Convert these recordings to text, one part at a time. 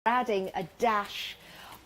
adding a dash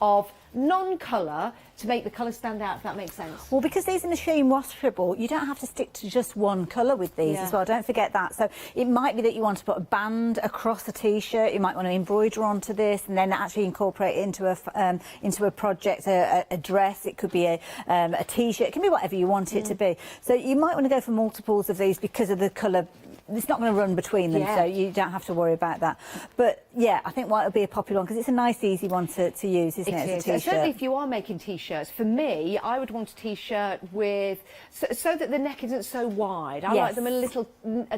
of non-colour to make the colour stand out, if that makes sense. Well, because these are machine washable, you don't have to stick to just one colour with these as well. Don't forget that. So it might be that you want to put a band across a T-shirt. You might want to embroider onto this and then actually incorporate it into a project, a dress. It could be a T-shirt. It can be whatever you want it to be. So you might want to go for multiples of these because of the colour. It's not going to run between them, so you don't have to worry about that. But yeah, I think it'll be a popular one because it's a nice, easy one to use, isn't it? As a T-shirt. Certainly, if you are making T-shirts, for me, I would want a T-shirt with so that the neck isn't so wide. I like them a little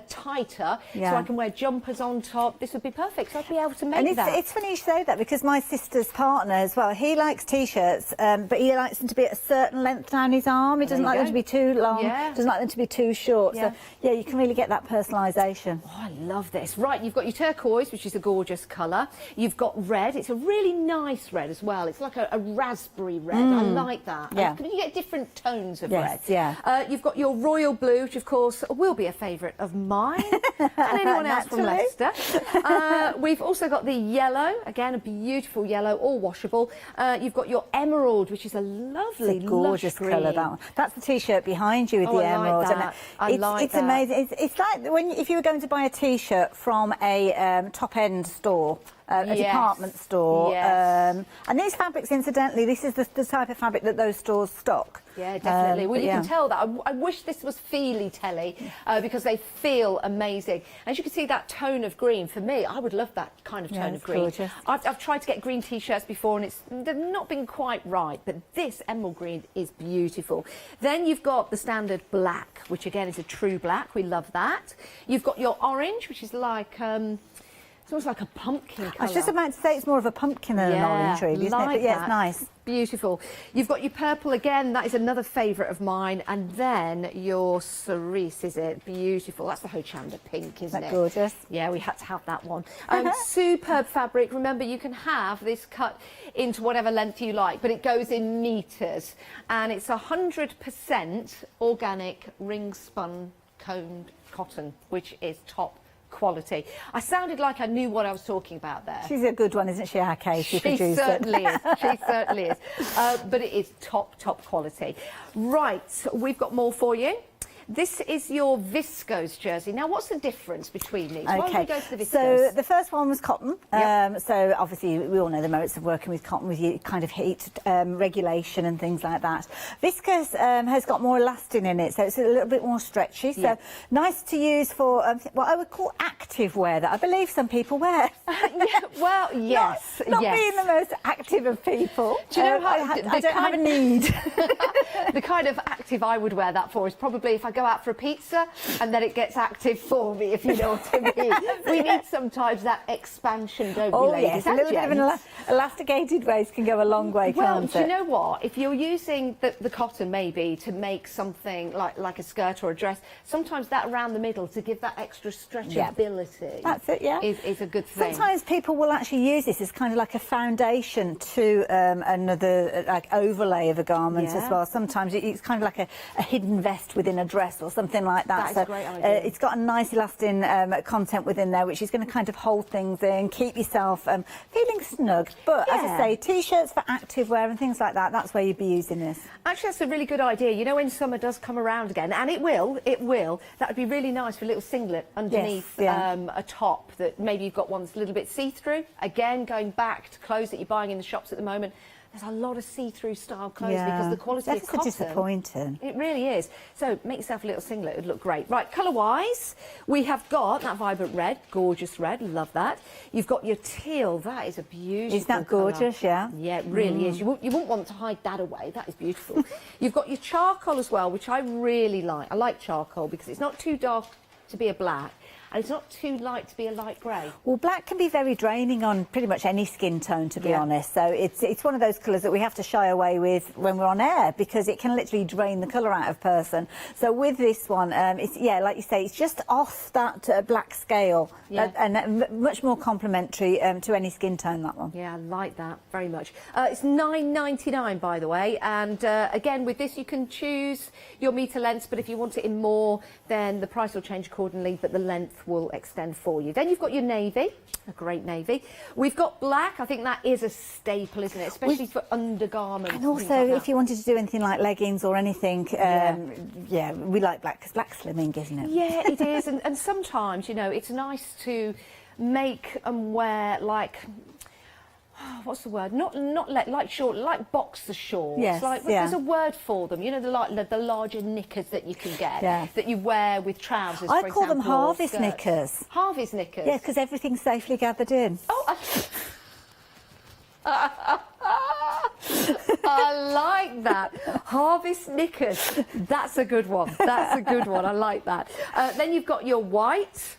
tighter, so I can wear jumpers on top. This would be perfect. So I'd be able to make that. It's funny you say that because my sister's partner as well. He likes T-shirts, but he likes them to be at a certain length down his arm. He doesn't like them to be too long. Doesn't like them to be too short. So yeah, you can really get that personalisation. Oh, I love this. Right, you've got your turquoise, which is a gorgeous colour. You've got red. It's a really nice red as well. It's like a raspberry red. I like that. Yeah. You get different tones of red. Yeah. You've got your royal blue, which of course will be a favourite of mine and anyone else from Leicester. We've also got the yellow, again a beautiful yellow, all washable. You've got your emerald, which is a lovely, gorgeous colour. That one. That's the T-shirt behind you with the emerald. It's amazing. It's like if you were going to buy a T-shirt from a top-end store. A department store. And these fabrics, incidentally, this is the type of fabric that those stores stock. Yeah, definitely. Well, you can tell that. I wish this was feely telly because they feel amazing. As you can see, that tone of green, for me, I would love that kind of tone of green. Gorgeous. I've tried to get green T-shirts before and they've not been quite right, but this emerald green is beautiful. Then you've got the standard black, which again is a true black. We love that. You've got your orange, which is like... it's almost like a pumpkin colour. I was just about to say it's more of a pumpkin than an orange, really, isn't it? But yeah, it's nice. Beautiful. You've got your purple again. That is another favourite of mine. And then your cerise, is it? Beautiful. That's the Hochanda pink, isn't it? Gorgeous. Yeah, we had to have that one. Superb fabric. Remember, you can have this cut into whatever length you like, but it goes in metres. And it's 100% organic ring-spun combed cotton, which is top quality. I sounded like I knew what I was talking about there. She's a good one, isn't she, our Kate? She certainly is. She certainly is. But it is top quality. Right, we've got more for you. This is your viscose jersey. Now, what's the difference between these? Why don't we go to the viscose? So the first one was cotton. So obviously we all know the merits of working with cotton with your kind of heat regulation and things like that. Viscose has got more elastin in it, so it's a little bit more stretchy. So nice to use for what I would call active wear that I believe some people wear. Well, yes. Not being the most active of people. Do you know how I don't have a need. The kind of active I would wear that for is probably if I go out for a pizza and then it gets active for me, if you know what I mean. We need sometimes that expansion, don't we, ladies? Yes, a little bit of an elasticated waist can go a long way, can't it? Well, do you know what? If you're using the cotton maybe to make something like a skirt or a dress, sometimes that around the middle to give that extra stretchability. That's it, is a good thing. Sometimes people will actually use this as kind of like a foundation to another like overlay of a garment as well. Sometimes it's kind of like a hidden vest within a dress or something like that. That's a great idea. It's got a nice elastin content within there, which is going to kind of hold things in, keep yourself feeling snug. But as I say, T-shirts for active wear and things like that, that's where you'd be using this. Actually, that's a really good idea. You know, when summer does come around again, and it will, that would be really nice for a little singlet underneath a top that maybe you've got one that's a little bit see-through. Again, going back to clothes that you're buying in the shops at the moment, there's a lot of see-through style clothes because the quality of cotton... That's disappointing. It really is. So make yourself a little singlet, it would look great. Right, colour-wise, we have got that vibrant red, gorgeous red, love that. You've got your teal, that is a beautiful Isn't that gorgeous, Yeah, it really is. You wouldn't want to hide that away, that is beautiful. You've got your charcoal as well, which I really like. I like charcoal because it's not too dark to be a black, and it's not too light to be a light grey. Well, black can be very draining on pretty much any skin tone, to be honest. So it's one of those colours that we have to shy away with when we're on air because it can literally drain the colour out of a person. So with this one, it's like you say, it's just off that black scale and much more complementary to any skin tone, that one. Yeah, I like that very much. It's £9.99, by the way, and again, with this you can choose your metre lengths, but if you want it in more, then the price will change accordingly, but the length length will extend for you. Then you've got your navy, a great navy. We've got black. I think that is a staple, isn't it? Especially for undergarments. And also, if you wanted to do anything like leggings or anything, yeah, we like black because black's slimming, isn't it? Yeah, it is. And sometimes, you know, it's nice to make and wear like, what's the word? Not like short, like boxer shorts. Yes, like, there's a word for them. You know, the larger knickers that you can get that you wear with trousers. I for call them example, or harvest skirts. knickers. Harvest knickers. Yeah, because everything's safely gathered in. Oh, I like that. Harvest knickers. That's a good one. That's a good one. I like that. Then you've got your white,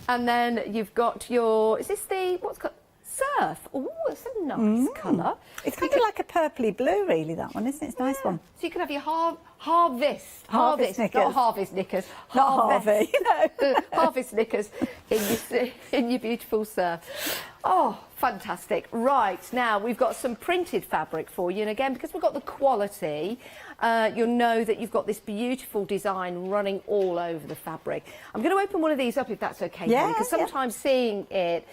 and then you've got your. Is this the what's called surf? Oh, it's a nice colour. It's kind of like a purpley blue, really. That one, isn't it? It's a nice one. So you can have your harvest knickers. not harvest knickers. Not Harvey, Harvest knickers in your beautiful surf. Oh, fantastic. Right, now we've got some printed fabric for you. And again, because we've got the quality, you'll know that you've got this beautiful design running all over the fabric. I'm going to open one of these up if that's okay. Yeah, because sometimes seeing it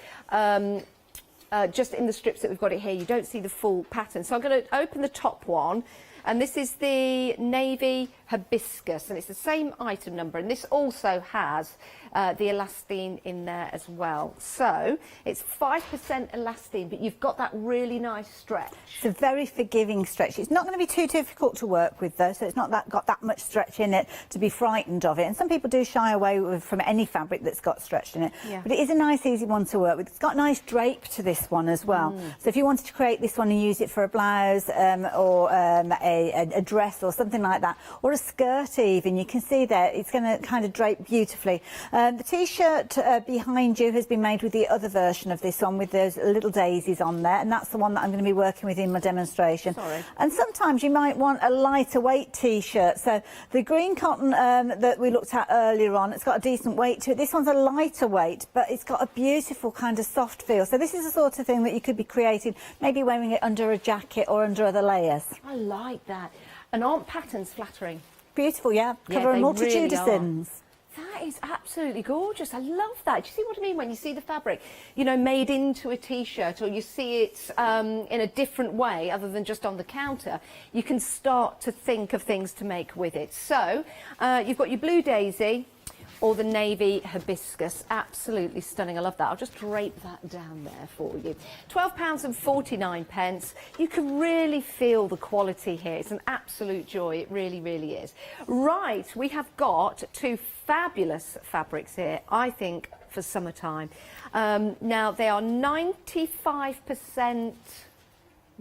just in the strips that we've got it here, you don't see the full pattern. So I'm going to open the top one. And this is the navy hibiscus, and it's the same item number, and this also has the elastane in there as well. So it's 5% elastane, but you've got that really nice stretch. It's a very forgiving stretch. It's not going to be too difficult to work with, though, so it's not got that much stretch in it to be frightened of it. And some people do shy away from any fabric that's got stretch in it. Yeah. But it is a nice, easy one to work with. It's got nice drape to this one as well. So if you wanted to create this one and use it for a blouse or a dress or something like that, or a skirt even, you can see there it's going to kind of drape beautifully. The t-shirt behind you has been made with the other version of this one with those little daisies on there, and that's the one that I'm going to be working with in my demonstration. Sorry. And sometimes you might want a lighter weight t-shirt. So the green cotton that we looked at earlier on, it's got a decent weight to it. This one's a lighter weight, but it's got a beautiful kind of soft feel. So this is the sort of thing that you could be creating, maybe wearing it under a jacket or under other layers. I like that. And aren't patterns flattering? Beautiful, yeah. Cover a multitude really of sins. That is absolutely gorgeous. I love that. Do you see what I mean when you see the fabric, you know, made into a t-shirt, or you see it in a different way other than just on the counter? You can start to think of things to make with it. So you've got your blue daisy or the navy hibiscus. Absolutely stunning. I love that. I'll just drape that down there for you. £12.49. You can really feel the quality here. It's an absolute joy. It really, really is. Right, we have got two fabulous fabrics here, I think, for summertime. Now, they are 95%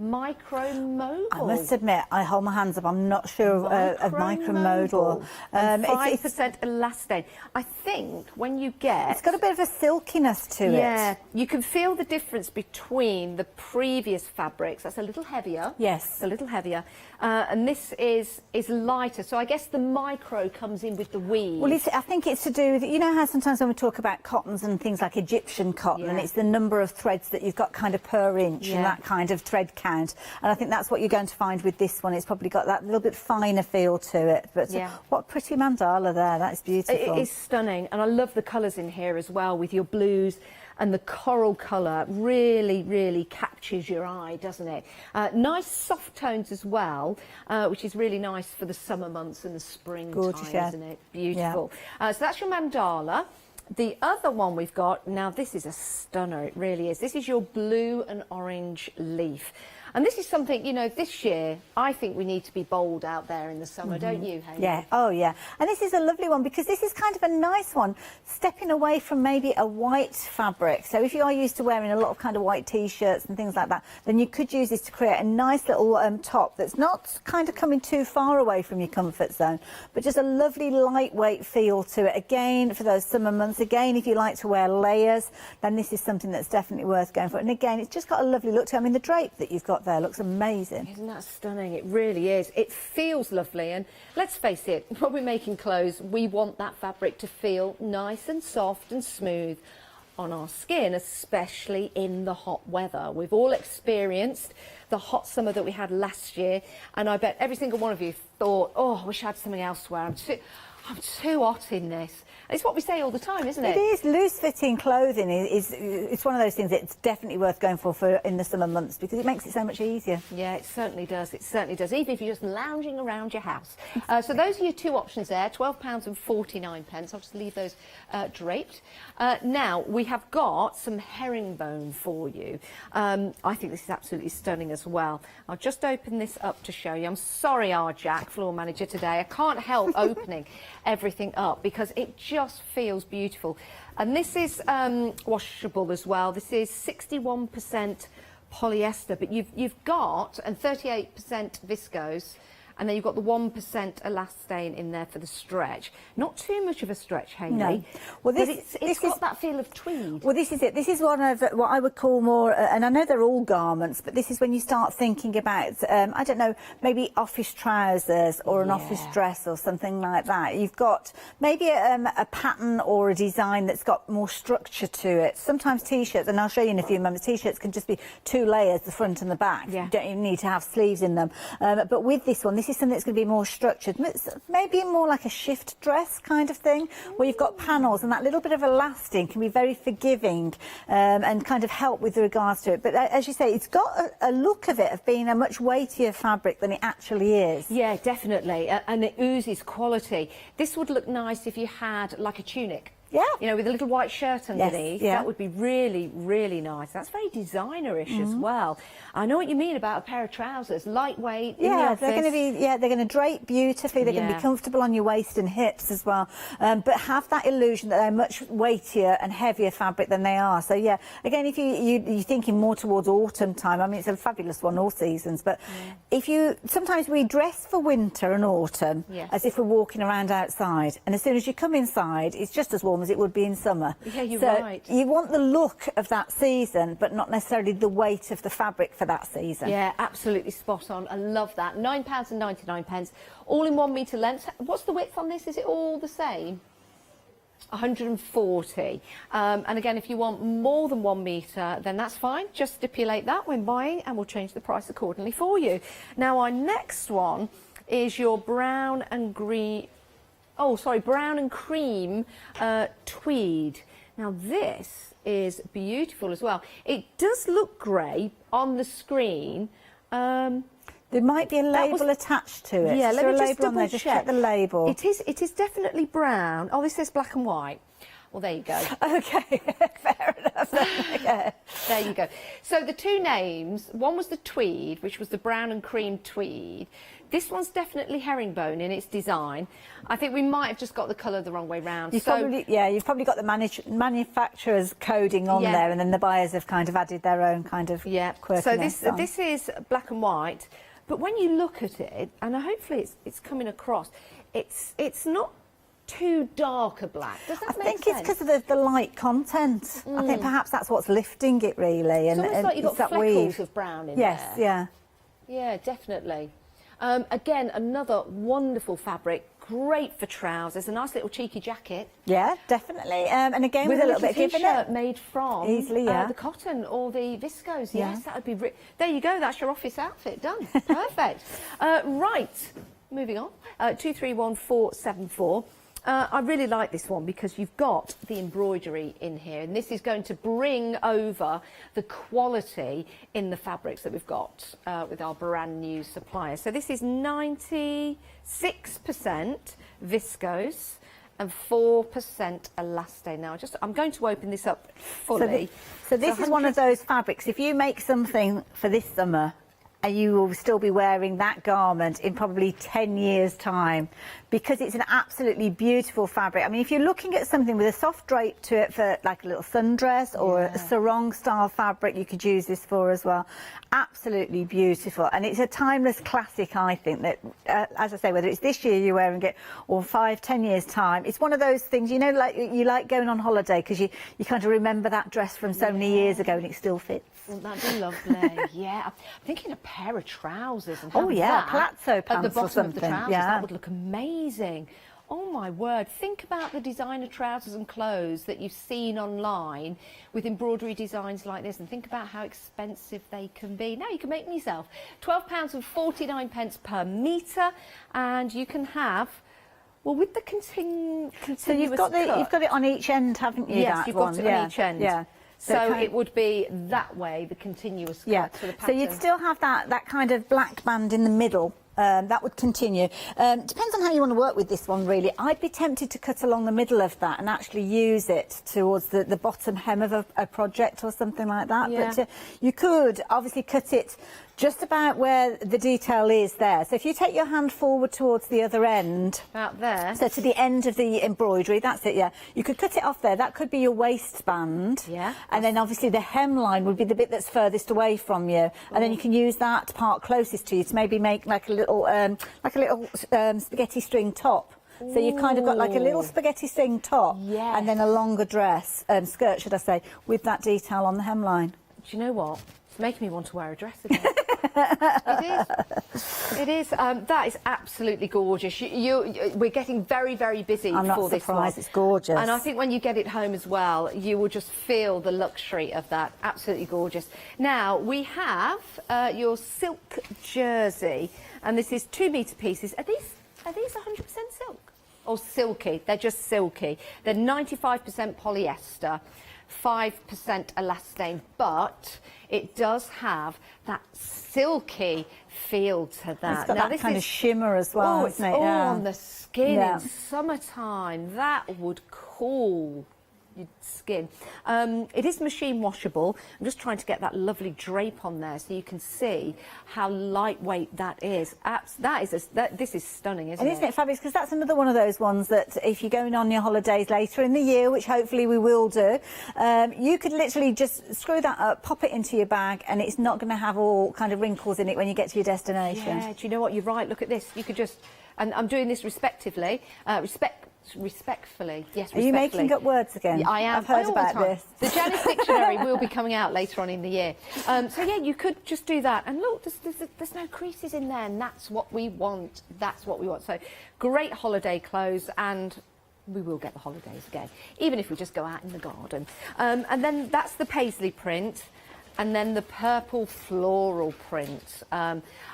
micromodal. I must admit, I hold my hands up. I'm not sure of micromodal. 5% elastane. I think when you get... It's got a bit of a silkiness to it. Yeah, you can feel the difference between the previous fabrics. That's a little heavier. Yes. A little heavier. And this is lighter. So I guess the micro comes in with the weave. Well, I think it's to do with, you know how sometimes when we talk about cottons and things like Egyptian cotton, and it's the number of threads that you've got kind of per inch and that kind of thread count. And I think that's what you're going to find with this one. It's probably got that little bit finer feel to it. But what a pretty mandala there. That is beautiful. It is stunning. And I love the colours in here as well, with your blues. And the coral colour really, really captures your eye, doesn't it? Nice soft tones as well, which is really nice for the summer months and the springtime, isn't it? Beautiful. So that's your mandala. The other one we've got, now this is a stunner, it really is. This is your blue and orange leaf. And this is something, you know, this year, I think we need to be bold out there in the summer, don't you, Hayley? Yeah, oh yeah. And this is a lovely one because this is kind of a nice one, stepping away from maybe a white fabric. So if you are used to wearing a lot of kind of white t-shirts and things like that, then you could use this to create a nice little top that's not kind of coming too far away from your comfort zone, but just a lovely lightweight feel to it. Again, for those summer months, again, if you like to wear layers, then this is something that's definitely worth going for. And again, it's just got a lovely look to it. I mean, the drape that you've got there looks amazing. Isn't that stunning? It really is. It feels lovely, and let's face it, when we're making clothes, we want that fabric to feel nice and soft and smooth on our skin, especially in the hot weather. We've all experienced the hot summer that we had last year, and I bet every single one of you thought, oh, I wish I had something else to wear. I'm too hot in this. It's what we say all the time, isn't it? It is. Loose-fitting clothing it's one of those things that's definitely worth going for in the summer months because it makes it so much easier. Yeah, it certainly does. It certainly does, even if you're just lounging around your house. So those are your two options there, £12.49. I'll just leave those draped. Now, we have got some herringbone for you. I think this is absolutely stunning as well. I'll just open this up to show you. I'm sorry, our Jack, floor manager today. I can't help opening everything up because it just feels beautiful. And this is washable as well. This is 61% polyester, but you've got, and 38% viscose, and then you've got the 1% elastane in there for the stretch. Not too much of a stretch, Hayley. No. Well, it's got that feel of tweed. Well, this is it. This is one of what I would call more, and I know they're all garments, but this is when you start thinking about, I don't know, maybe office trousers or an office dress or something like that. You've got maybe a pattern or a design that's got more structure to it. Sometimes T-shirts, and I'll show you in a few moments, T-shirts can just be 2 layers, the front and the back. Yeah. You don't even need to have sleeves in them. But with this one, this is something that's going to be more structured, maybe more like a shift dress kind of thing, where you've got panels and that little bit of elasting can be very forgiving and kind of help with regards to it. But as you say, it's got a look of it of being a much weightier fabric than it actually is. Yeah, definitely, and it oozes quality. This would look nice if you had like a tunic. Yeah. You know, with a little white shirt underneath. Yes, yeah. That would be really, really nice. That's very designer-ish as well. I know what you mean about a pair of trousers. Lightweight, in the office. They're going to drape beautifully. They're going to be comfortable on your waist and hips as well. But have that illusion that they're much weightier and heavier fabric than they are. So, yeah, again, if you're thinking more towards autumn time, I mean, it's a fabulous one all seasons. But sometimes we dress for winter and autumn as if we're walking around outside. And as soon as you come inside, it's just as warm as it would be in summer. Yeah, you're right. You want the look of that season, but not necessarily the weight of the fabric for that season. Yeah, absolutely spot on. I love that. £9.99, all in 1 metre length. What's the width on this? Is it all the same? 140. And again, if you want more than 1 metre, then that's fine. Just stipulate that when buying and we'll change the price accordingly for you. Now, our next one is your brown and green... Oh, sorry, brown and cream tweed. Now, this is beautiful as well. It does look grey on the screen. There might be a label attached to it. Yeah, let me just double check. Just check the label. It is definitely brown. Oh, this says black and white. Well, there you go. Okay, fair enough. Yeah. There you go. So the two names, one was the tweed, which was the brown and cream tweed. This one's definitely herringbone in its design. I think we might have just got the colour the wrong way round. You've probably got the manufacturer's coding on there, and then the buyers have kind of added their own kind of quirkiness. So this is black and white, but when you look at it, and hopefully it's coming across, it's not too dark a black. Does that make sense? I think it's because of the light content. I think perhaps that's what's lifting it really. It's almost like you've got freckles of brown in there. Yes, yeah. Yeah, definitely. Again, another wonderful fabric, great for trousers, a nice little cheeky jacket. Yeah, definitely. And again, with a little bit of giving t-shirt made from easily, the cotton or the viscose. Yes, that would be... There you go, that's your office outfit done. Perfect. Right, moving on. 231474. I really like this one because you've got the embroidery in here, and this is going to bring over the quality in the fabrics that we've got with our brand new supplier. So this is 96% viscose and 4% elastane. Now, I'm going to open this up fully. So this is one of those fabrics. If you make something for this summer, and you will still be wearing that garment in probably 10 years' time, because it's an absolutely beautiful fabric. I mean, if you're looking at something with a soft drape to it for like a little sundress or a sarong style fabric, you could use this for as well. Absolutely beautiful. And it's a timeless classic, I think, that, as I say, whether it's this year you're wearing it or 5-10 years' time, it's one of those things, you know, like you like going on holiday because you kind of remember that dress from so many years ago and it still fits. Well, that'd be lovely. Yeah, I'm thinking a pair of trousers and have palazzo pants at the bottom or something. Of the trousers. That would look amazing. Oh my word! Think about the designer trousers and clothes that you've seen online with embroidery designs like this, and think about how expensive they can be. Now you can make them yourself. £12.49 per metre, and you can have Well, with the So you've got it on each end, haven't you? Yes, that you've one? got it on each end. Yeah. So it would be that way, the continuous cut for the pattern. So you'd still have that kind of black band in the middle. That would continue. Depends on how you want to work with this one, really. I'd be tempted to cut along the middle of that and actually use it towards the bottom hem of a project or something like that. Yeah. But you could obviously cut it just about where the detail is there. So if you take your hand forward towards the other end. About there. So to the end of the embroidery, that's it, yeah. You could cut it off there. That could be your waistband. Yeah. And then obviously the hemline would be the bit that's furthest away from you. And then you can use that part closest to you to maybe make like a little spaghetti string top. So you've kind of got like a little spaghetti string top and then a longer dress, skirt, should I say, with that detail on the hemline. Do you know what? It's making me want to wear a dress again. It is. That is absolutely gorgeous. We're getting very, very busy for this one. I'm not surprised. It's gorgeous. And I think when you get it home as well, you will just feel the luxury of that. Absolutely gorgeous. Now, we have your silk jersey, and this is 2 metre pieces. Are these 100% silk? Or silky? They're just silky. They're 95% polyester, 5% elastane, but it does have that silky feel to that. It's got that kind of shimmer as well, it's isn't it? all on the skin in Yeah. summertime. That would cool your skin. It is machine washable. I'm just trying to get that lovely drape on there so you can see how lightweight that is. This is stunning, isn't it? And isn't it fabulous? Because that's another one of those ones that if you're going on your holidays later in the year, which hopefully we will do, you could literally just screw that up, pop it into your bag, and it's not going to have all kind of wrinkles in it when you get to your destination. Yeah, do you know what? You're right. Look at this. You could just, and I'm doing this respectively, respectfully. Yes, respectfully. Are you making up words again? Yeah, I am. I've heard about this. The Janice Dictionary will be coming out later on in the year. So yeah, you could just do that. And look, there's no creases in there, and that's what we want. That's what we want. So great holiday clothes, and we will get the holidays again, even if we just go out in the garden. And then that's the paisley print. And then the purple floral print.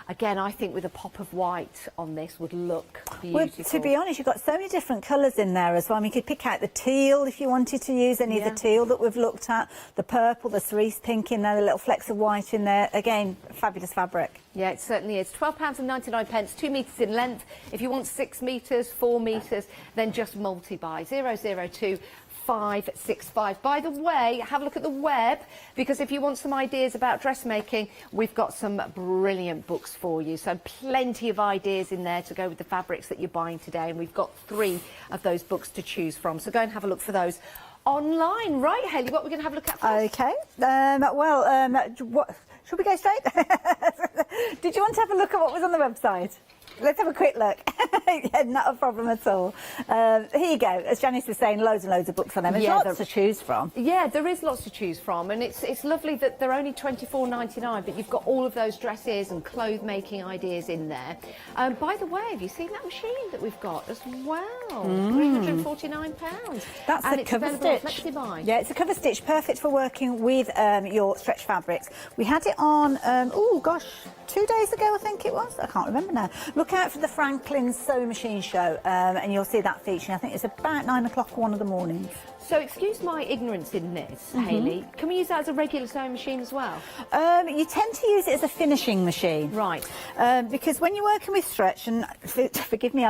Again, I think with a pop of white on this would look beautiful. Well, to be honest, you've got so many different colours in there as well. I mean, you could pick out the teal if you wanted to use any of the teal that we've looked at. The purple, the cerise pink in there, the little flecks of white in there. Again, fabulous fabric. Yeah, it certainly is. £12.99, 2 metres in length. If you want 6 metres, 4 metres, then just multi-buy. 002 565. By the way, have a look at the web, because if you want some ideas about dressmaking, we've got some brilliant books for you. So plenty of ideas in there to go with the fabrics that you're buying today, and we've got 3 of those books to choose from. So go and have a look for those online. Right, Hayley, what we're going to have a look at first? Okay. Should we go straight? Did you want to have a look at what was on the website? Let's have a quick look. Yeah, not a problem at all. Here you go. As Janice was saying, loads and loads of books on them. There's lots to choose from. Yeah, there is lots to choose from, and it's lovely that they're only £24.99, but you've got all of those dresses and clothes making ideas in there. By the way, have you seen that machine that we've got as well? £349. That's and the it's cover available stitch. on FlexiBuy. Yeah, it's a cover stitch, perfect for working with your stretch fabrics. We had it on, 2 days ago, I think it was. I can't remember now. Look out for the Franklin Sewing Machine Show, and you'll see that featuring. I think it's about 9 o'clock one of the mornings. So excuse my ignorance in this, Hayley. Can we use that as a regular sewing machine as well? You tend to use it as a finishing machine. Right. Because when you're working with stretch, and forgive me,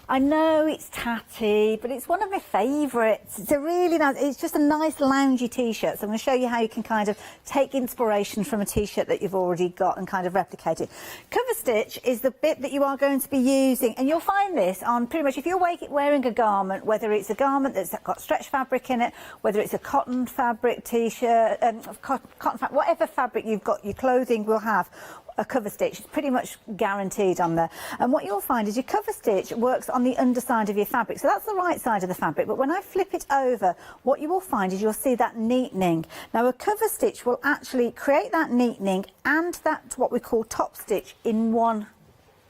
I know it's tatty, but it's one of my favourites. It's a really nice, it's just a nice loungy t-shirt. So I'm going to show you how you can kind of take inspiration from a t-shirt that you've already got and kind of replicate it. Cover stitch is the bit that you are going to be using, and you'll find this on pretty much, if you're wearing a garment, whether it's a garment that's got stretch fabric in it, whether it's a cotton fabric t-shirt, cotton fabric, whatever fabric you've got, your clothing will have a cover stitch. It's pretty much guaranteed on there. And what you'll find is your cover stitch works on the underside of your fabric. So that's the right side of the fabric. But when I flip it over, what you will find is you'll see that neatening. Now, a cover stitch will actually create that neatening and that what we call top stitch in one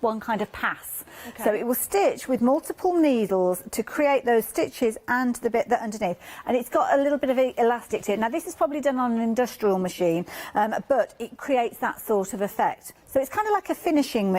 one kind of pass. So it will stitch with multiple needles to create those stitches and the bit that underneath. And it's got a little bit of elastic to it. Now this is probably done on an industrial machine, but it creates that sort of effect. So it's kind of like a finishing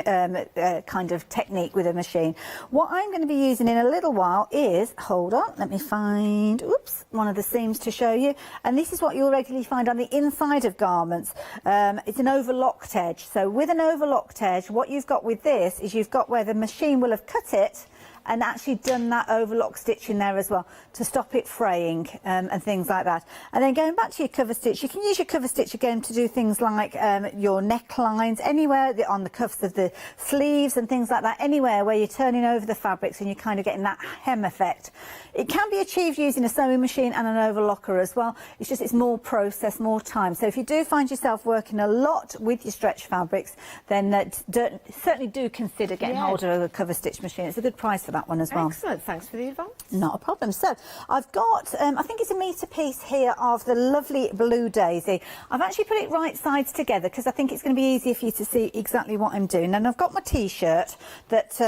kind of technique with a machine. What I'm going to be using in a little while is, hold on, let me find, oops, one of the seams to show you. And this is what you'll regularly find on the inside of garments. It's an overlocked edge. So with an overlocked edge, what you've got with this is you've got where the machine will have cut it and actually done that overlock stitch in there as well to stop it fraying and things like that. And then going back to your cover stitch, you can use your cover stitch again to do things like your necklines, anywhere on the cuffs of the sleeves and things like that, anywhere where you're turning over the fabrics and you're kind of getting that hem effect. It can be achieved using a sewing machine and an overlocker as well. It's just it's more process, more time. So if you do find yourself working a lot with your stretch fabrics, then certainly do consider getting hold of a cover stitch machine. It's a good price for that one as well. Excellent, thanks for the advice. Not a problem. So I've got, I think it's a metre piece here of the lovely Blue Daisy. I've actually put it right sides together because I think it's going to be easier for you to see exactly what I'm doing. And I've got my T-shirt that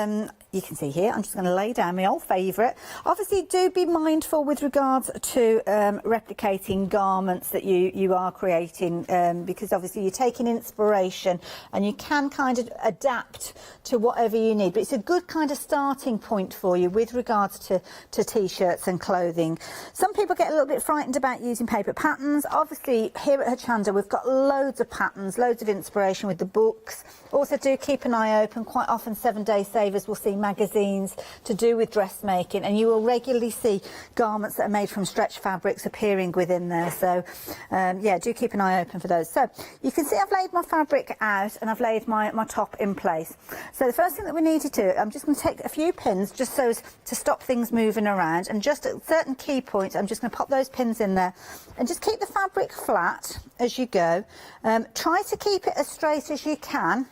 you can see here. I'm just going to lay down my old favourite. Obviously, do be mindful with regards to replicating garments that you are creating because obviously you're taking inspiration and you can kind of adapt to whatever you need. But it's a good kind of starting point for you with regards to T-shirts and clothing. Some people get a little bit frightened about using paper patterns. Obviously, here at Hochanda, we've got loads of patterns, loads of inspiration with the books. Also, do keep an eye open. Quite often, 7-Day Savers will see magazines to do with dressmaking, and you will regularly see garments that are made from stretch fabrics appearing within there. So, yeah, do keep an eye open for those. So, you can see I've laid my fabric out and I've laid my top in place. So, the first thing that we need to do, I'm just going to take a few pins just so as to stop things moving around, and just at certain key points, I'm just going to pop those pins in there and just keep the fabric flat as you go. Try to keep it as straight as you can.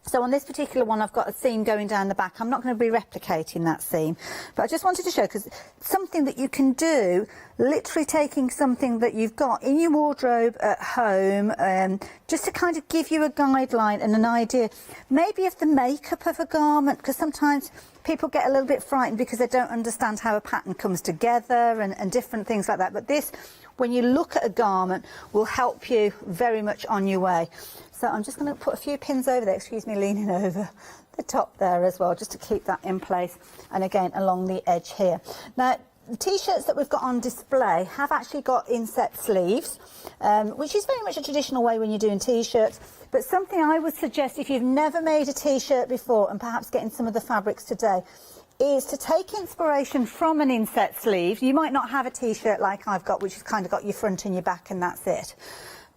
So on this particular one, I've got a seam going down the back. I'm not going to be replicating that seam, but I just wanted to show, because something that you can do, literally taking something that you've got in your wardrobe at home, just to kind of give you a guideline and an idea, maybe of the makeup of a garment, because sometimes people get a little bit frightened because they don't understand how a pattern comes together and different things like that. But this, when you look at a garment, will help you very much on your way. So I'm just going to put a few pins over there, excuse me, leaning over the top there as well, just to keep that in place. And again, along the edge here. Now, the T-shirts that we've got on display have actually got inset sleeves, which is very much a traditional way when you're doing T-shirts. But something I would suggest, if you've never made a T-shirt before and perhaps getting some of the fabrics today, is to take inspiration from an inset sleeve. You might not have a T-shirt like I've got, which has kind of got your front and your back and that's it.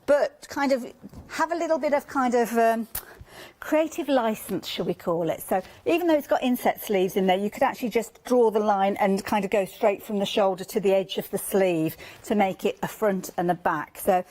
But kind of have a little bit of kind of creative license, shall we call it. So even though it's got inset sleeves in there, you could actually just draw the line and kind of go straight from the shoulder to the edge of the sleeve to make it a front and a back. So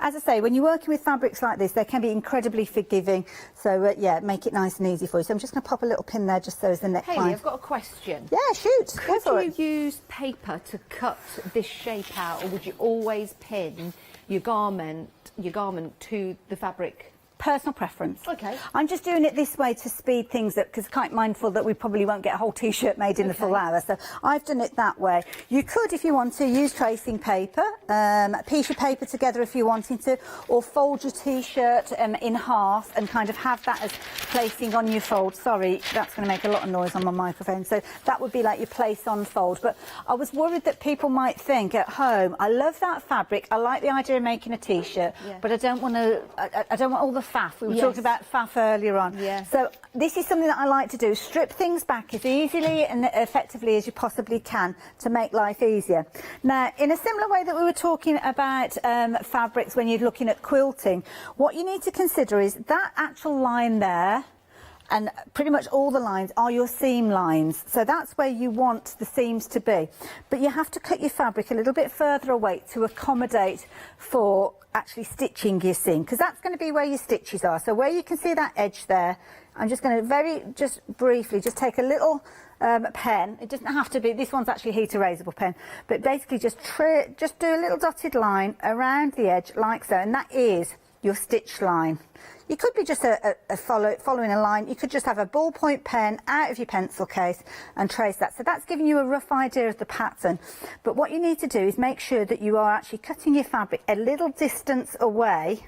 as I say, when you're working with fabrics like this, they can be incredibly forgiving. So yeah, make it nice and easy for you. So I'm just going to pop a little pin there just so as the neckline. Hayley, I've got a question. Yeah, shoot. Could you use paper to cut this shape out, or would you always pin your garment to the fabric? Personal preference. Okay. I'm just doing it this way to speed things up because quite mindful that we probably won't get a whole T-shirt made in the full hour. So I've done it that way. You could, if you want to, use tracing paper, piece your paper together if you're wanting to, or fold your T-shirt in half and kind of have that as placing on your fold. Sorry, that's going to make a lot of noise on my microphone. So that would be like your place on fold. But I was worried that people might think at home, I love that fabric, I like the idea of making a T-shirt, but I don't want to, I don't want all the faff. We were talking about faff earlier on. So this is something that I like to do, strip things back as easily and effectively as you possibly can to make life easier. Now, in a similar way that we were talking about fabrics when you're looking at quilting, what you need to consider is that actual line there, and pretty much all the lines are your seam lines. So that's where you want the seams to be. But you have to cut your fabric a little bit further away to accommodate for actually stitching your seam, because that's going to be where your stitches are. So where you can see that edge there, I'm just going to just briefly take a little pen. It doesn't have to be, this one's actually a heat erasable pen, but basically just do a little dotted line around the edge like so, and that is your stitch line. You could be just following a line. You could just have a ballpoint pen out of your pencil case and trace that. So that's giving you a rough idea of the pattern. But what you need to do is make sure that you are actually cutting your fabric a little distance away,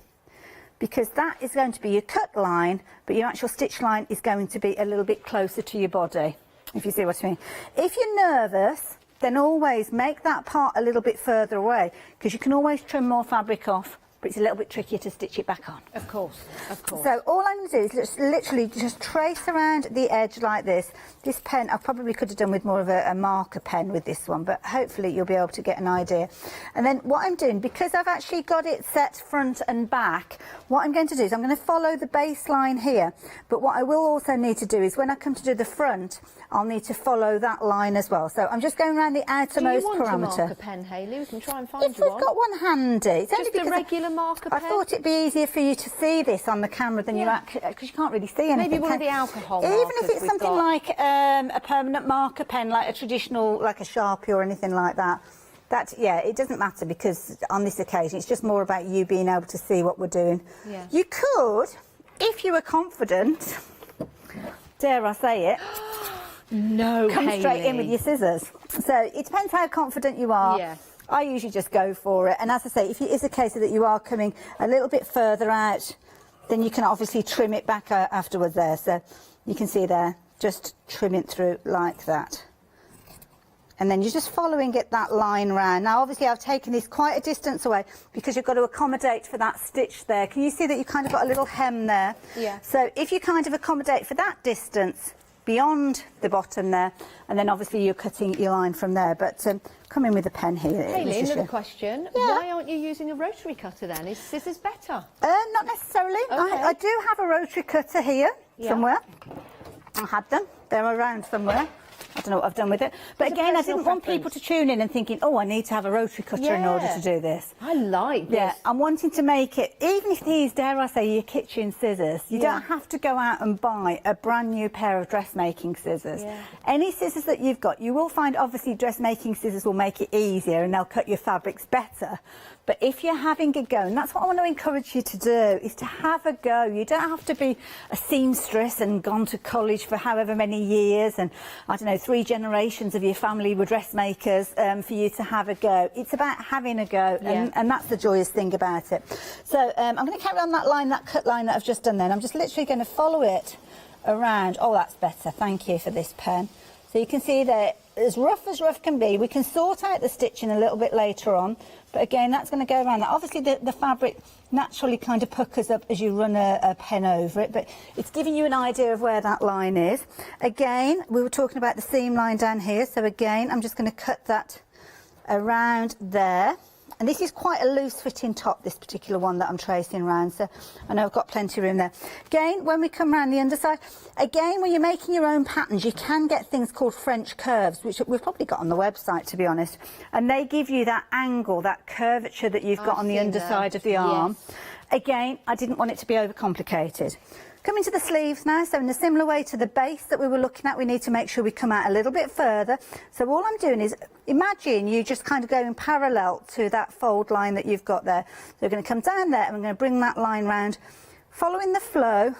because that is going to be your cut line, but your actual stitch line is going to be a little bit closer to your body, if you see what I mean. If you're nervous, then always make that part a little bit further away, because you can always trim more fabric off, but it's a little bit trickier to stitch it back on. Of course, of course. So all I'm going to do is just literally just trace around the edge like this. This pen, I probably could have done with more of a marker pen with this one, but hopefully you'll be able to get an idea. And then what I'm doing, because I've actually got it set front and back, what I'm going to do is I'm going to follow the baseline here, but what I will also need to do is when I come to do the front, I'll need to follow that line as well. So I'm just going around the outermost parameter. Do you want a marker pen, Hayley? We can try and find if you we've one. got one handy. It's only Just a because regular marker pen? I thought it'd be easier for you to see this on the camera than you actually, because you can't really see anything. Maybe one of the alcohol Even markers if it's we've something got. like a permanent marker pen, like a traditional, like a Sharpie or anything like that. That, yeah, it doesn't matter, because on this occasion it's just more about you being able to see what we're doing. Yeah. You could, if you were confident, dare I say it, No, come straight in with your scissors. So it depends how confident you are. Yeah. I usually just go for it. And as I say, if it is a case that you are coming a little bit further out, then you can obviously trim it back afterwards there. So you can see there, just trim it through like that. And then you're just following it, that line round. Now, obviously, I've taken this quite a distance away because you've got to accommodate for that stitch there. Can you see that you kind of got a little hem there? Yeah. So if you kind of accommodate for that distance beyond the bottom there, and then obviously you're cutting your line from there. But come in with a pen here. Hayley, Mrs. another question. Yeah. Why aren't you using a rotary cutter then? Is scissors better? Not necessarily. Okay. I do have a rotary cutter here somewhere. I had them. They're around somewhere. I don't know what I've done with it. But It's a again, I personal didn't want preference. people to tune in and thinking, oh, I need to have a rotary cutter in order to do this. I like this. Yeah, I'm wanting to make it, even if these, dare I say, your kitchen scissors, you don't have to go out and buy a brand new pair of dressmaking scissors. Yeah. Any scissors that you've got, you will find obviously dressmaking scissors will make it easier and they'll cut your fabrics better. But if you're having a go, and that's what I want to encourage you to do, is to have a go. You don't have to be a seamstress and gone to college for however many years and, I don't know, 3 generations of your family were dressmakers for you to have a go. It's about having a go, and that's the joyous thing about it. So I'm going to carry on that line, that cut line that I've just done then. I'm just literally going to follow it around. Oh, that's better. Thank you for this pen. So you can see that as rough can be. We can sort out the stitching a little bit later on, but again, that's going to go around that. Obviously, the fabric naturally kind of puckers up as you run a pen over it, but it's giving you an idea of where that line is. Again, we were talking about the seam line down here, so again, I'm just going to cut that around there. And this is quite a loose fitting top, this particular one that I'm tracing around, so I know I've got plenty of room there. Again, when we come around the underside, again, when you're making your own patterns, you can get things called French curves, which we've probably got on the website, to be honest, and they give you that angle, that curvature that you've got on the underside of the arm. Again, I didn't want it to be overcomplicated. Coming to the sleeves now, so in a similar way to the base that we were looking at, we need to make sure we come out a little bit further. So all I'm doing is, imagine you just kind of going parallel to that fold line that you've got there. So we're going to come down there and we're going to bring that line round, following the flow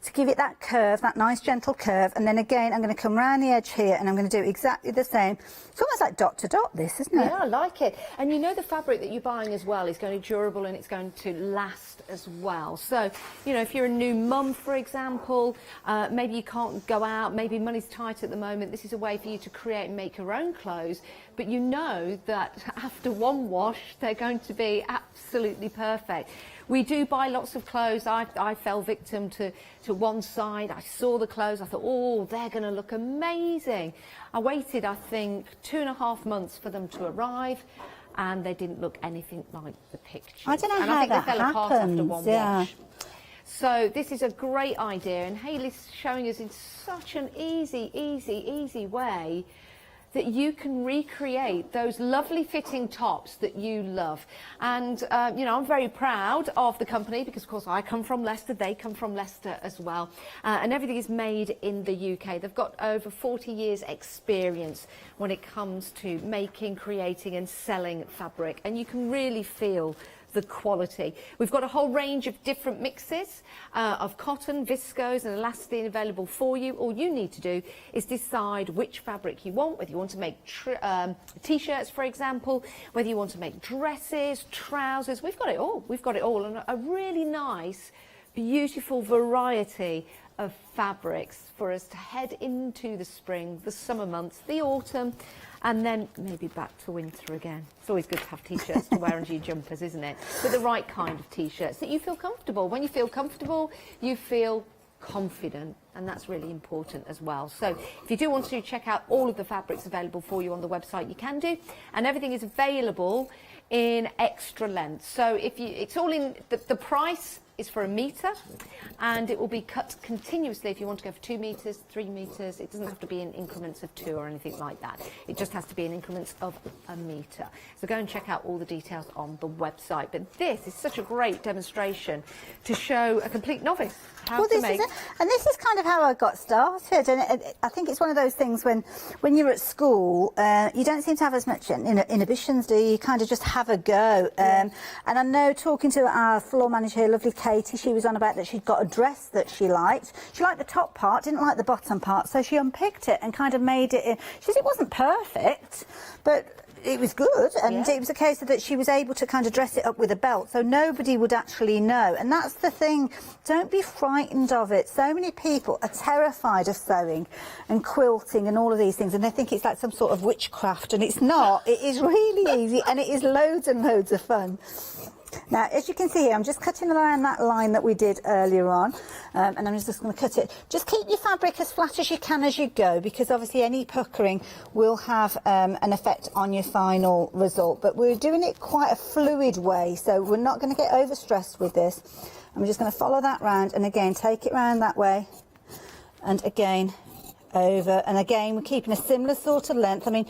to give it that curve, that nice gentle curve. And then again, I'm going to come round the edge here and I'm going to do exactly the same. It's almost like dot to dot, this, isn't it? Yeah, I like it. And you know the fabric that you're buying as well is going to be durable and it's going to last as well. So, you know, if you're a new mum, for example, maybe you can't go out, maybe money's tight at the moment, this is a way for you to create and make your own clothes, but you know that after one wash, they're going to be absolutely perfect. We do buy lots of clothes. I fell victim to one side. I saw the clothes. I thought, oh, they're going to look amazing. I waited, I think, 2.5 months for them to arrive, and they didn't look anything like the picture. I don't know and how I think that they fell apart after one happens, wash. So this is a great idea, and Hayley's showing us in such an easy way that you can recreate those lovely fitting tops that you love. And, you know, I'm very proud of the company because, of course, I come from Leicester, they come from Leicester as well. And everything is made in the UK. They've got over 40 years experience when it comes to making, creating and selling fabric. And you can really feel the quality. We've got a whole range of different mixes of cotton, viscose and elastane available for you. All you need to do is decide which fabric you want, whether you want to make t-shirts, for example, whether you want to make dresses, trousers. We've got it all. We've got it all, and a really nice, beautiful variety of fabrics for us to head into the spring, the summer months, the autumn, and then maybe back to winter again. It's always good to have t-shirts to wear under your jumpers, isn't it? But the right kind of t-shirts that you feel comfortable. When you feel comfortable, you feel confident, and that's really important as well. So if you do want to check out all of the fabrics available for you on the website, you can do, and everything is available in extra length. So if you, it's all in the price is for 1 metre, and it will be cut continuously if you want to go for 2 metres, 3 metres. It doesn't have to be in increments of 2 or anything like that. It just has to be in increments of 1 metre. So go and check out all the details on the website. But this is such a great demonstration to show a complete novice how to make. And this is kind of how I got started. And I think it's one of those things when you're at school, you don't seem to have as much inhibitions, do you? You kind of just have a go. And I know, talking to our floor manager here, lovely Katie, she was on about that she'd got a dress that she liked. She liked the top part, didn't like the bottom part, so she unpicked it and kind of made it. She said it wasn't perfect, but it was good, and it was a case of that she was able to kind of dress it up with a belt, so nobody would actually know. And that's the thing, don't be frightened of it. So many people are terrified of sewing and quilting and all of these things, and they think it's like some sort of witchcraft, and it's not. It is really easy, and it is loads and loads of fun. Now, as you can see here, I'm just cutting around that line that we did earlier on, and I'm just going to cut it. Just keep your fabric as flat as you can as you go, because obviously any puckering will have an effect on your final result. But we're doing it quite a fluid way, so we're not going to get overstressed with this. I'm just going to follow that round, and again, take it round that way, and again, over, and again, we're keeping a similar sort of length. I mean,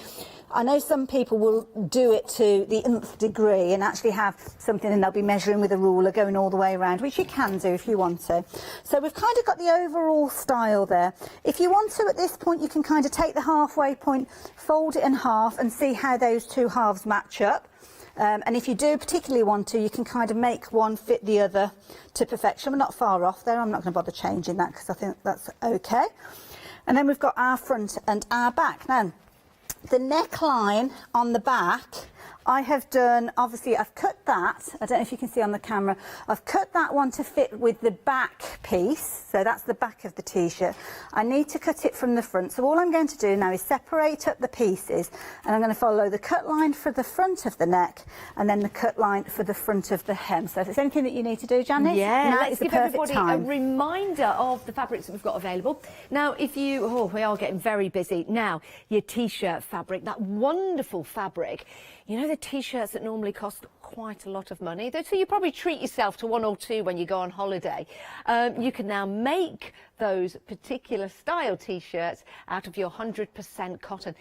I know some people will do it to the nth degree and actually have something, and they'll be measuring with a ruler going all the way around, which you can do if you want to. So we've kind of got the overall style there. If you want to, at this point, you can kind of take the halfway point, fold it in half, and see how those two halves match up. And if you do particularly want to, you can kind of make one fit the other to perfection. We're not far off there. I'm not going to bother changing that because I think that's okay. And then we've got our front and our back. Now, the neckline on the back, I have done, obviously I've cut that, I don't know if you can see on the camera, I've cut that one to fit with the back piece, so that's the back of the t-shirt. I need to cut it from the front, so all I'm going to do now is separate up the pieces, and I'm going to follow the cut line for the front of the neck, and then the cut line for the front of the hem. So if there's anything that you need to do, Janice, now let's is the give perfect everybody time. a reminder of the fabrics that we've got available. Now, if you, we are getting very busy. Now, your t-shirt fabric, that wonderful fabric, you know, the t-shirts that normally cost quite a lot of money, so you probably treat yourself to 1 or 2 when you go on holiday. You can now make those particular style t-shirts out of your 100% cotton.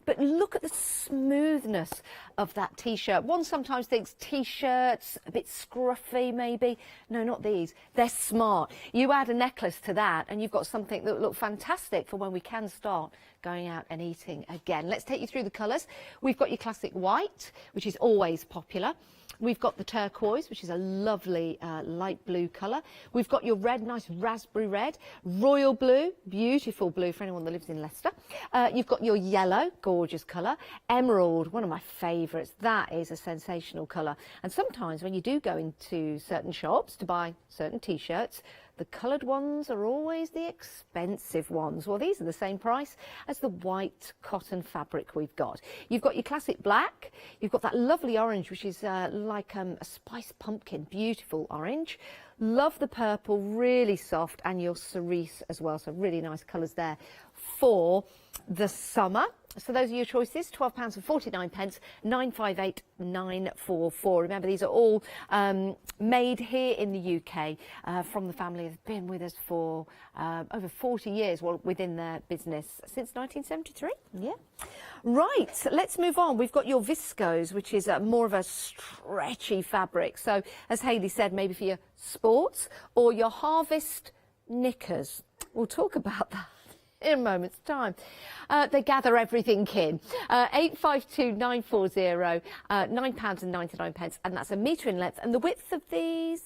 But look at the smoothness of that t-shirt. One sometimes thinks t-shirts a bit scruffy, maybe. No, not these. They're smart. You add a necklace to that, and you've got something that will look fantastic for when we can start going out and eating again. Let's take you through the colours. We've got your classic white, which is always popular. We've got the turquoise, which is a lovely light blue colour. We've got your red, nice raspberry red. Royal blue, beautiful blue for anyone that lives in Leicester. You've got your yellow, gorgeous colour. Emerald, one of my favourites. That is a sensational colour. And sometimes when you do go into certain shops to buy certain t-shirts, the coloured ones are always the expensive ones. Well, these are the same price as the white cotton fabric we've got. You've got your classic black. You've got that lovely orange, which is like a spiced pumpkin. Beautiful orange. Love the purple, really soft, and your cerise as well. So really nice colours there for the summer. So those are your choices, £12.49, 958 944. Remember, these are all made here in the UK from the family that's been with us for over 40 years, well, within their business since 1973. Yeah. Right, let's move on. We've got your viscose, which is more of a stretchy fabric. So, as Hayley said, maybe for your sports or your harvest knickers. We'll talk about that. in a moment's time. They gather everything in. 852940, £9.99, and that's a metre in length. And the width of these,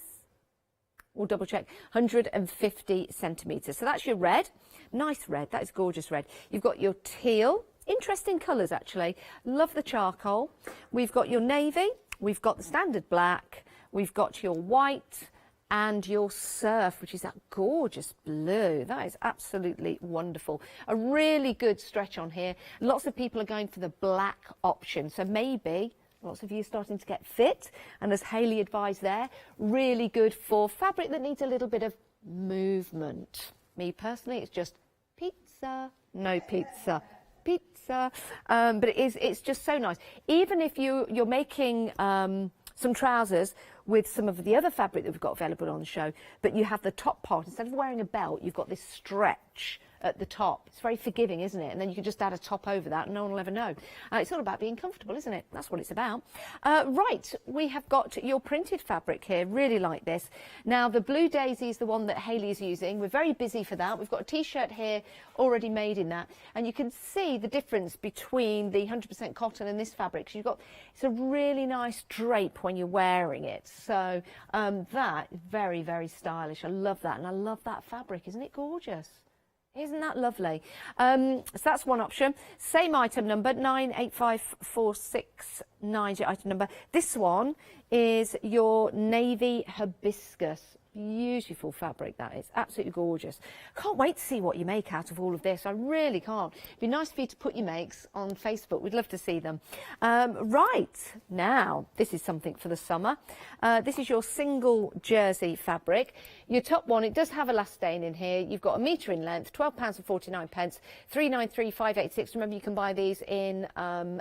we'll double check, 150 centimetres. So that's your red. Nice red. That is gorgeous red. You've got your teal. Interesting colours, actually. Love the charcoal. We've got your navy. We've got the standard black. We've got your white and your surf, which is that gorgeous blue. That is absolutely wonderful. A really good stretch on here. Lots of people are going for the black option. So maybe lots of you are starting to get fit. And as Hayley advised there, really good for fabric that needs a little bit of movement. Me personally, it's just pizza, no pizza. Pizza, but it's just so nice. Even if you're making some trousers with some of the other fabric that we've got available on the show, but you have the top part, instead of wearing a belt, you've got this stretch at the top. It's very forgiving, isn't it? And then you can just add a top over that and no one will ever know. It's all about being comfortable, isn't it? That's what it's about. Right, we have got your printed fabric here. Really like this. Now, the Blue Daisy is the one that Hayley is using. We're very busy for that. We've got a T-shirt here already made in that. And you can see the difference between the 100% cotton and this fabric. It's a really nice drape when you're wearing it. So that is very, very stylish. I love that. And I love that fabric. Isn't it gorgeous? Isn't that lovely? So that's one option. Same item number, 985469 item number. This one is your navy hibiscus. Beautiful fabric, that is. Absolutely gorgeous. Can't wait to see what you make out of all of this. I really can't. It'd be nice for you to put your makes on Facebook. We'd love to see them. Right, now, this is something for the summer. This is your single jersey fabric. Your top one, it does have elastane in here. You've got a metre in length, £12.49, 393586. Remember, you can buy these in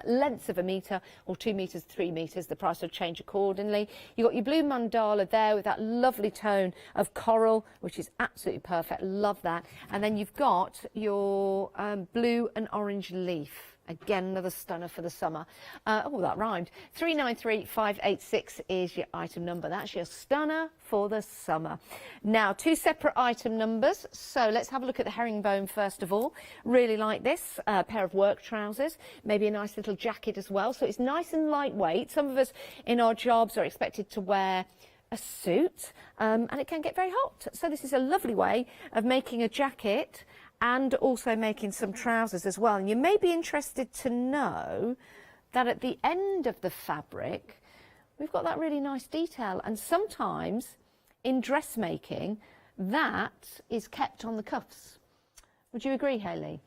lengths of a metre or 2 metres, 3 metres. The price will change accordingly. You've got your blue mandala there with that lovely tone of coral, which is absolutely perfect. Love that. And then you've got your blue and orange leaf. Again, another stunner for the summer. Oh, that rhymed. 393586 is your item number. That's your stunner for the summer. Now, 2 separate item numbers. So let's have a look at the herringbone first of all. Really like this pair of work trousers. Maybe a nice little jacket as well. So it's nice and lightweight. Some of us in our jobs are expected to wear a suit and it can get very hot. So this is a lovely way of making a jacket and also making some trousers as well. And you may be interested to know that at the end of the fabric, we've got that really nice detail. And sometimes in dressmaking, that is kept on the cuffs. Would you agree, Hayley?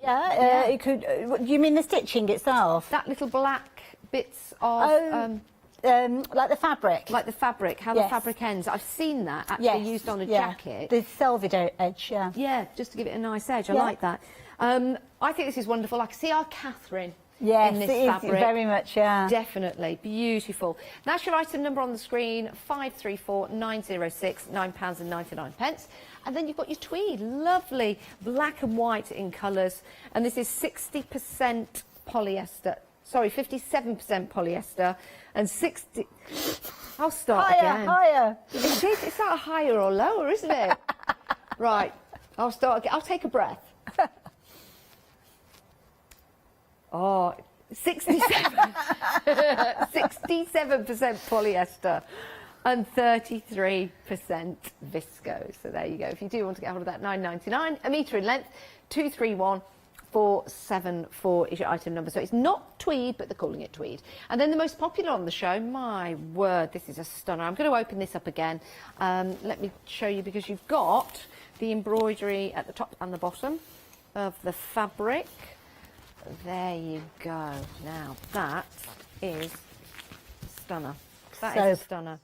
Yeah, it could. You mean the stitching itself? That little black bits of... like the fabric. Like the fabric, how the fabric ends. I've seen that actually used on a jacket. The selvage edge, yeah. Yeah, just to give it a nice edge. I like that. I think this is wonderful. I can see our Catherine in this fabric. Very much, yeah. Definitely. Beautiful. That's your item number on the screen, 534906, £9.99. And then you've got your tweed. Lovely black and white in colours. And this is 60% polyester. Sorry, 57% polyester and 60... I'll start again. Higher. It's not higher or lower, isn't it? Right, I'll start again. I'll take a breath. Oh, 67% polyester and 33% viscose. So there you go. If you do want to get hold of that, £9.99, a metre in length, 231474 is your item number. So it's not tweed, but they're calling it tweed. And then the most popular on the show, my word, this is a stunner. I'm going to open this up again. Let me show you, because you've got the embroidery at the top and the bottom of the fabric. There you go. Now that is a stunner. That is a stunner.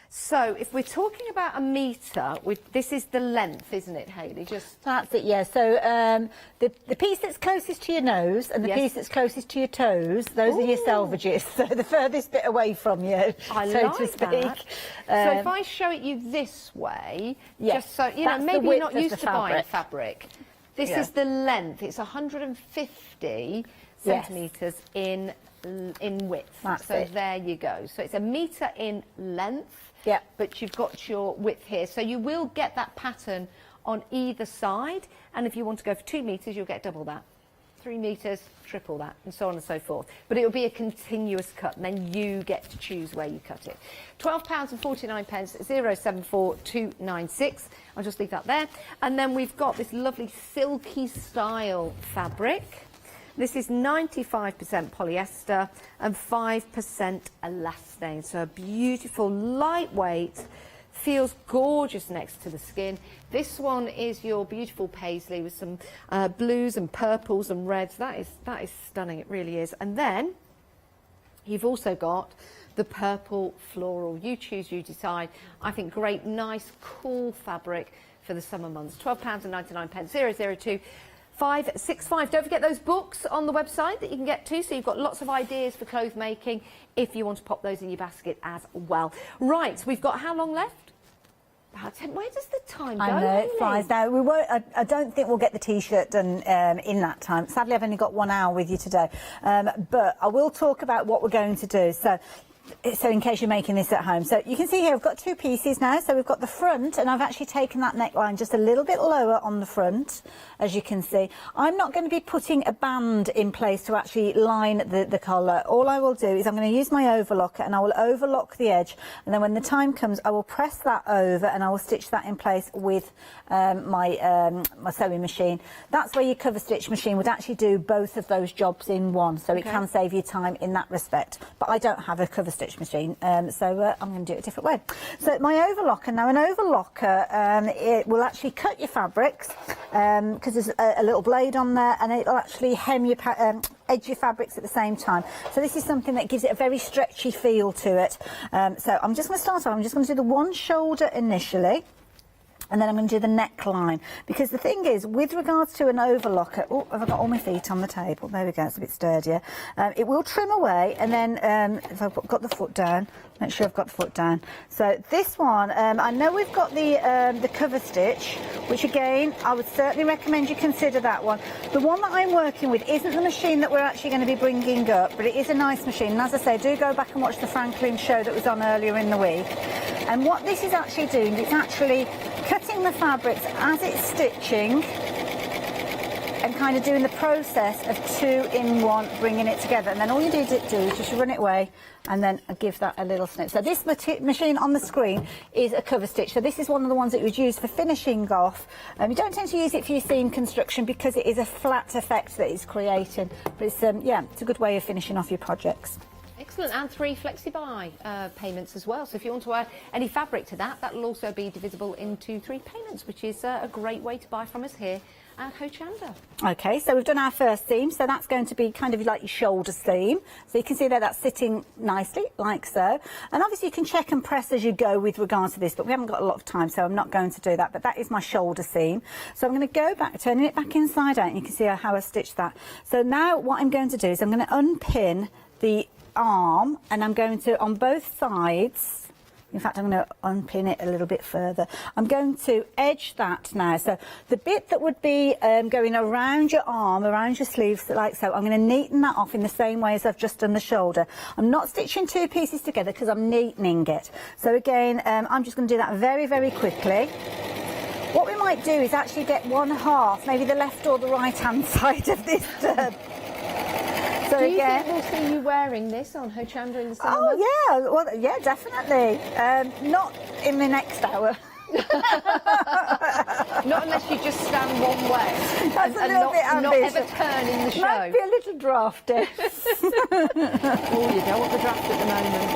So if we're talking about a metre, this is the length, isn't it, Hayley? That's it, yeah. So the piece that's closest to your nose and the piece that's closest to your toes, those are your selvages. So the furthest bit away from you, so to speak. So if I show it you this way, just so, you know, maybe you're not used to buying fabric. This is the length. It's 150 centimetres in width. So there you go. So it's a metre in length. Yeah. But you've got your width here. So you will get that pattern on either side, and if you want to go for 2 metres, you'll get double that. 3 metres, triple that, and so on and so forth. But it will be a continuous cut, and then you get to choose where you cut it. £12.49, 074296. I'll just leave that there. And then we've got this lovely silky style fabric. This is 95% polyester and 5% elastane. So a beautiful, lightweight, feels gorgeous next to the skin. This one is your beautiful paisley with some blues and purples and reds. That is stunning, it really is. And then you've also got the purple floral. You choose, you decide. I think great, nice, cool fabric for the summer months. £12.99, 002 565. Don't forget those books on the website that you can get to, so you've got lots of ideas for clothes making if you want to pop those in your basket as well. Right, we've got how long left? About 10. Where does the time go? I know, it flies. Now, we won't, I don't think we'll get the T-shirt done in that time. Sadly, I've only got 1 hour with you today. But I will talk about what we're going to do. So in case you're making this at home. So you can see here, I've got 2 pieces now. So we've got the front, and I've actually taken that neckline just a little bit lower on the front, as you can see. I'm not going to be putting a band in place to actually line the collar. All I will do is I'm going to use my overlocker, and I will overlock the edge. And then when the time comes, I will press that over, and I will stitch that in place with my sewing machine. That's where your cover stitch machine would actually do both of those jobs in one. So it can save you time in that respect. But I don't have a cover stitch machine, so I'm going to do it a different way. So my overlocker, now an overlocker, it will actually cut your fabrics because there's a little blade on there, and it'll actually hem your edge your fabrics at the same time. So this is something that gives it a very stretchy feel to it. So I'm just going to start off, I'm just going to do the one shoulder initially, and then I'm going to do the neckline, because the thing is, with regards to an overlocker, oh, have I got all my feet on the table? There we go, it's a bit sturdier. It will trim away, and then if I've got the foot down, make sure I've got the foot down. So this one, I know we've got the cover stitch, which again, I would certainly recommend you consider that one. The one that I'm working with isn't the machine that we're actually going to be bringing up, but it is a nice machine. And as I say, do go back and watch the Franklin show that was on earlier in the week. And what this is actually doing, it's actually cutting the fabrics as it's stitching and kind of doing the process of 2 in 1, bringing it together. And then all you do is just run it away and then give that a little snip. So this machine on the screen is a cover stitch. So this is one of the ones that you would use for finishing off. You don't tend to use it for your seam construction because it is a flat effect that it's creating. But it's, yeah, it's a good way of finishing off your projects. Excellent, and 3 flexi-buy payments as well. So if you want to add any fabric to that, that will also be divisible into 3 payments, which is a great way to buy from us here at Hochanda. Okay, so we've done our first seam, so that's going to be kind of like your shoulder seam. So you can see there that's sitting nicely, like so. And obviously you can check and press as you go with regards to this, but we haven't got a lot of time, so I'm not going to do that. But that is my shoulder seam. So I'm going to go back, turning it back inside out, and you can see how I stitched that. So now what I'm going to do is I'm going to unpin the arm, and I'm going to, on both sides, in fact I'm going to unpin it a little bit further, I'm going to edge that now. So the bit that would be going around your arm, around your sleeves, like so, I'm going to neaten that off in the same way as I've just done the shoulder. I'm not stitching 2 pieces together because I'm neatening it. So again, I'm just going to do that very, very quickly. What we might do is actually get 1/2, maybe the left or the right hand side of this So do you think we'll see you wearing this on Hochanda in the summer? Oh, yeah, well, yeah, definitely. Not in the next hour. Not unless you just stand one way. That's a little bit ambitious. Not ever turn in the show. Might be a little drafty. Oh, you don't want the draft at the moment.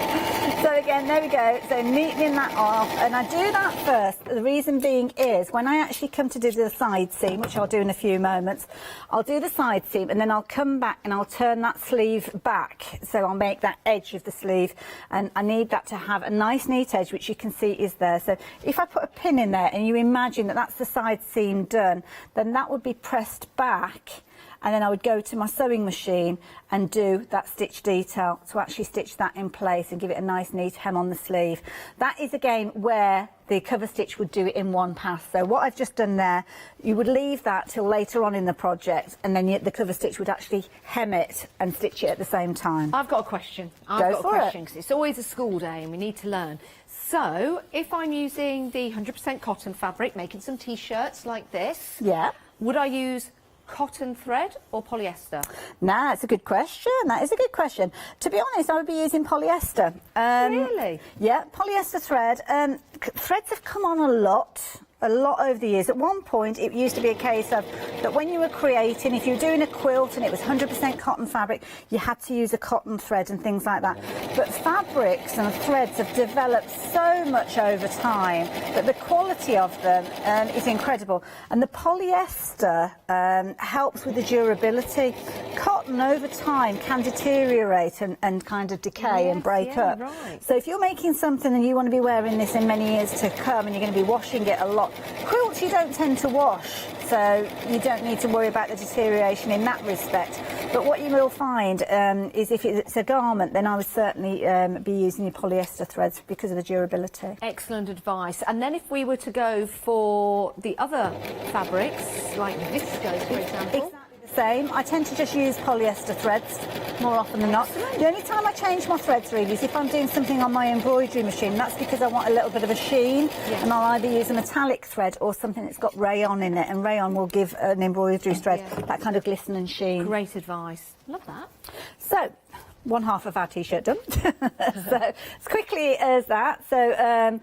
So again, there we go. So neatening that off, and I do that first. The reason being is when I actually come to do the side seam, which I'll do in a few moments, I'll do the side seam, and then I'll come back and I'll turn that sleeve back. So I'll make that edge of the sleeve, and I need that to have a nice neat edge, which you can see is there. So if I put a pin in there and you imagine that that's the side seam done, then that would be pressed back, and then I would go to my sewing machine and do that stitch detail to actually stitch that in place and give it a nice neat hem on the sleeve. That is again where the cover stitch would do it in one pass. So what I've just done there, you would leave that till later on in the project, and then the cover stitch would actually hem it and stitch it at the same time. I've got a question. Because it's always a school day and we need to learn. So if I'm using the 100% cotton fabric, making some t-shirts like this, yeah, would I use cotton thread or polyester? Nah, it's a good question. That is a good question. To be honest, I would be using polyester. Really? Yeah, polyester thread. Threads have come on a lot over the years. At one point, it used to be a case of that when you were creating, if you were doing a quilt and it was 100% cotton fabric, you had to use a cotton thread and things like that. But fabrics and threads have developed so much over time that the quality of them is incredible. And the polyester helps with the durability. Cotton over time can deteriorate and kind of decay and break up. Right. So if you're making something and you want to be wearing this in many years to come and you're going to be washing it a lot, quilts you don't tend to wash, so you don't need to worry about the deterioration in that respect. But what you will find is if it's a garment, then I would certainly be using your polyester threads because of the durability. Excellent advice. And then if we were to go for the other fabrics, like viscose, for example. Exactly the same. I tend to just use polyester threads more often than not. The only time I change my threads really is if I'm doing something on my embroidery machine. That's because I want a little bit of a sheen, and I'll either use a metallic thread or something that's got rayon in it, and rayon will give an embroidery thread that kind of glisten and sheen. Great advice. Love that. So, one half of our t-shirt done. So, as quickly as that. So,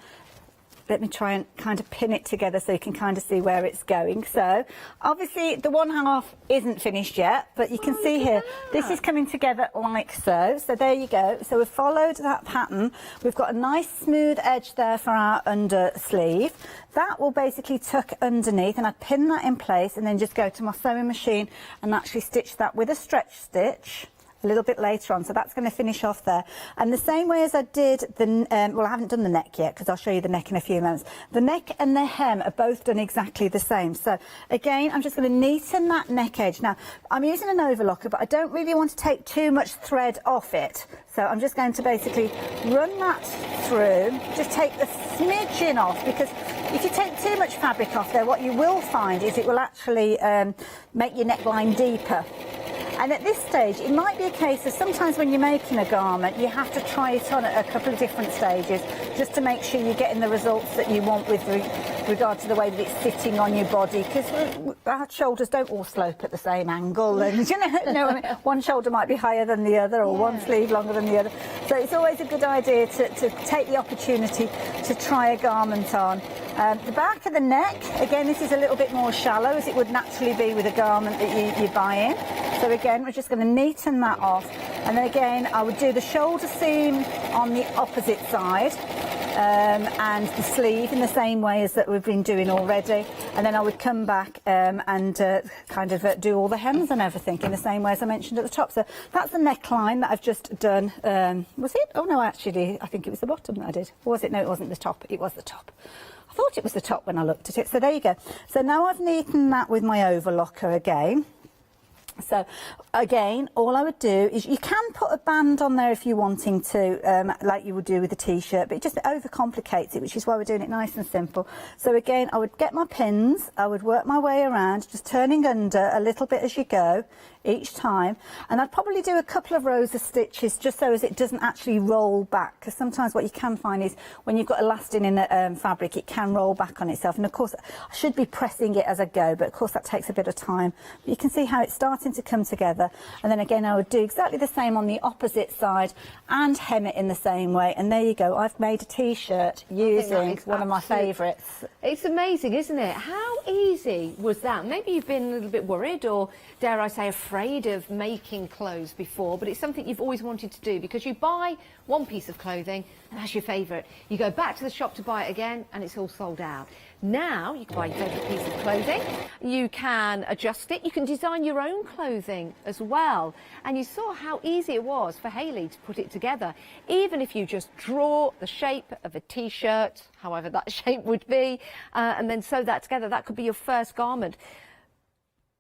let me try and kind of pin it together so you can kind of see where it's going. So obviously the one half isn't finished yet, but you can see here, this is coming together like so. So there you go. So we've followed that pattern. We've got a nice smooth edge there for our under sleeve. That will basically tuck underneath, and I pin that in place and then just go to my sewing machine and actually stitch that with a stretch stitch a little bit later on. So that's going to finish off there. And the same way as I did the, well, I haven't done the neck yet because I'll show you the neck in a few moments. The neck and the hem are both done exactly the same. So again, I'm just going to neaten that neck edge. Now, I'm using an overlocker, but I don't really want to take too much thread off it. So I'm just going to basically run that through, just take the smidgen off, because if you take too much fabric off there, what you will find is it will actually make your neckline deeper. And at this stage, it might be a case of sometimes when you're making a garment, you have to try it on at a couple of different stages just to make sure you're getting the results that you want with regard to the way that it's sitting on your body, because our shoulders don't all slope at the same angle, and you know what I mean? One shoulder might be higher than the other, or one sleeve longer than the other. So it's always a good idea to take the opportunity to try a garment on. The back of the neck, again, this is a little bit more shallow as it would naturally be with a garment that you buy in. So again, we're just going to neaten that off. And then again, I would do the shoulder seam on the opposite side and the sleeve in the same way as that we've been doing already. And then I would come back and kind of do all the hems and everything in the same way as I mentioned at the top. So that's the neckline that I've just done. Was it? Oh no, actually, I think it was the bottom that I did. Or was it? No, it wasn't the top. It was the top. I thought it was the top when I looked at it. So there you go. So now I've neatened that with my overlocker again. So again, all I would do is, you can put a band on there if you're wanting to, like you would do with a t-shirt, but it just overcomplicates it, which is why we're doing it nice and simple. So again, I would get my pins, I would work my way around, just turning under a little bit as you go each time, and I'd probably do a couple of rows of stitches just so as it doesn't actually roll back, because sometimes what you can find is when you've got elastin in a fabric, it can roll back on itself. And of course I should be pressing it as I go, but of course that takes a bit of time. But you can see how it's starting to come together. And then again, I would do exactly the same on the opposite side and hem it in the same way. And there you go, I've made a t-shirt using one of my favourites. It's amazing, isn't it? How easy was that? Maybe you've been a little bit worried, or dare I say afraid of making clothes before, but it's something you've always wanted to do, because you buy one piece of clothing and that's your favourite. You go back to the shop to buy it again and it's all sold out. Now you can buy your favourite piece of clothing, you can adjust it, you can design your own clothing as well. And you saw how easy it was for Hayley to put it together. Even if you just draw the shape of a t-shirt, however that shape would be, and then sew that together, that could be your first garment.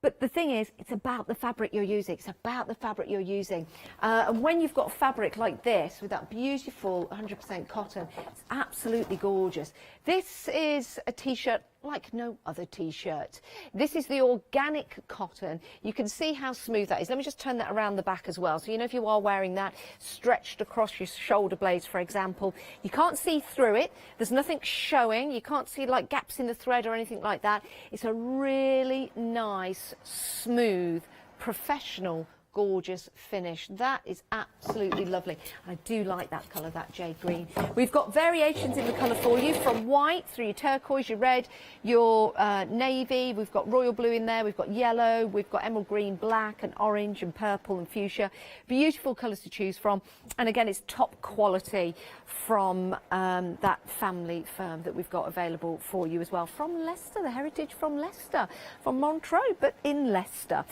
But the thing is, it's about the fabric you're using. It's about the fabric you're using. And when you've got fabric like this, with that beautiful 100% cotton, it's absolutely gorgeous. This is a t-shirt like no other t-shirt. This is the organic cotton. You can see how smooth that is. Let me just turn that around the back as well. So you know, if you are wearing that stretched across your shoulder blades, for example, you can't see through it. There's nothing showing. You can't see like gaps in the thread or anything like that. It's a really nice, smooth, professional, gorgeous finish. That is absolutely lovely. I do like that colour, that jade green. We've got variations in the colour for you, from white through your turquoise, your red, your navy. We've got royal blue in there. We've got yellow. We've got emerald green, black and orange and purple and fuchsia. Beautiful colours to choose from. And again, it's top quality from that family firm that we've got available for you as well. From Leicester, the heritage from Leicester, from Montreux, but in Leicester.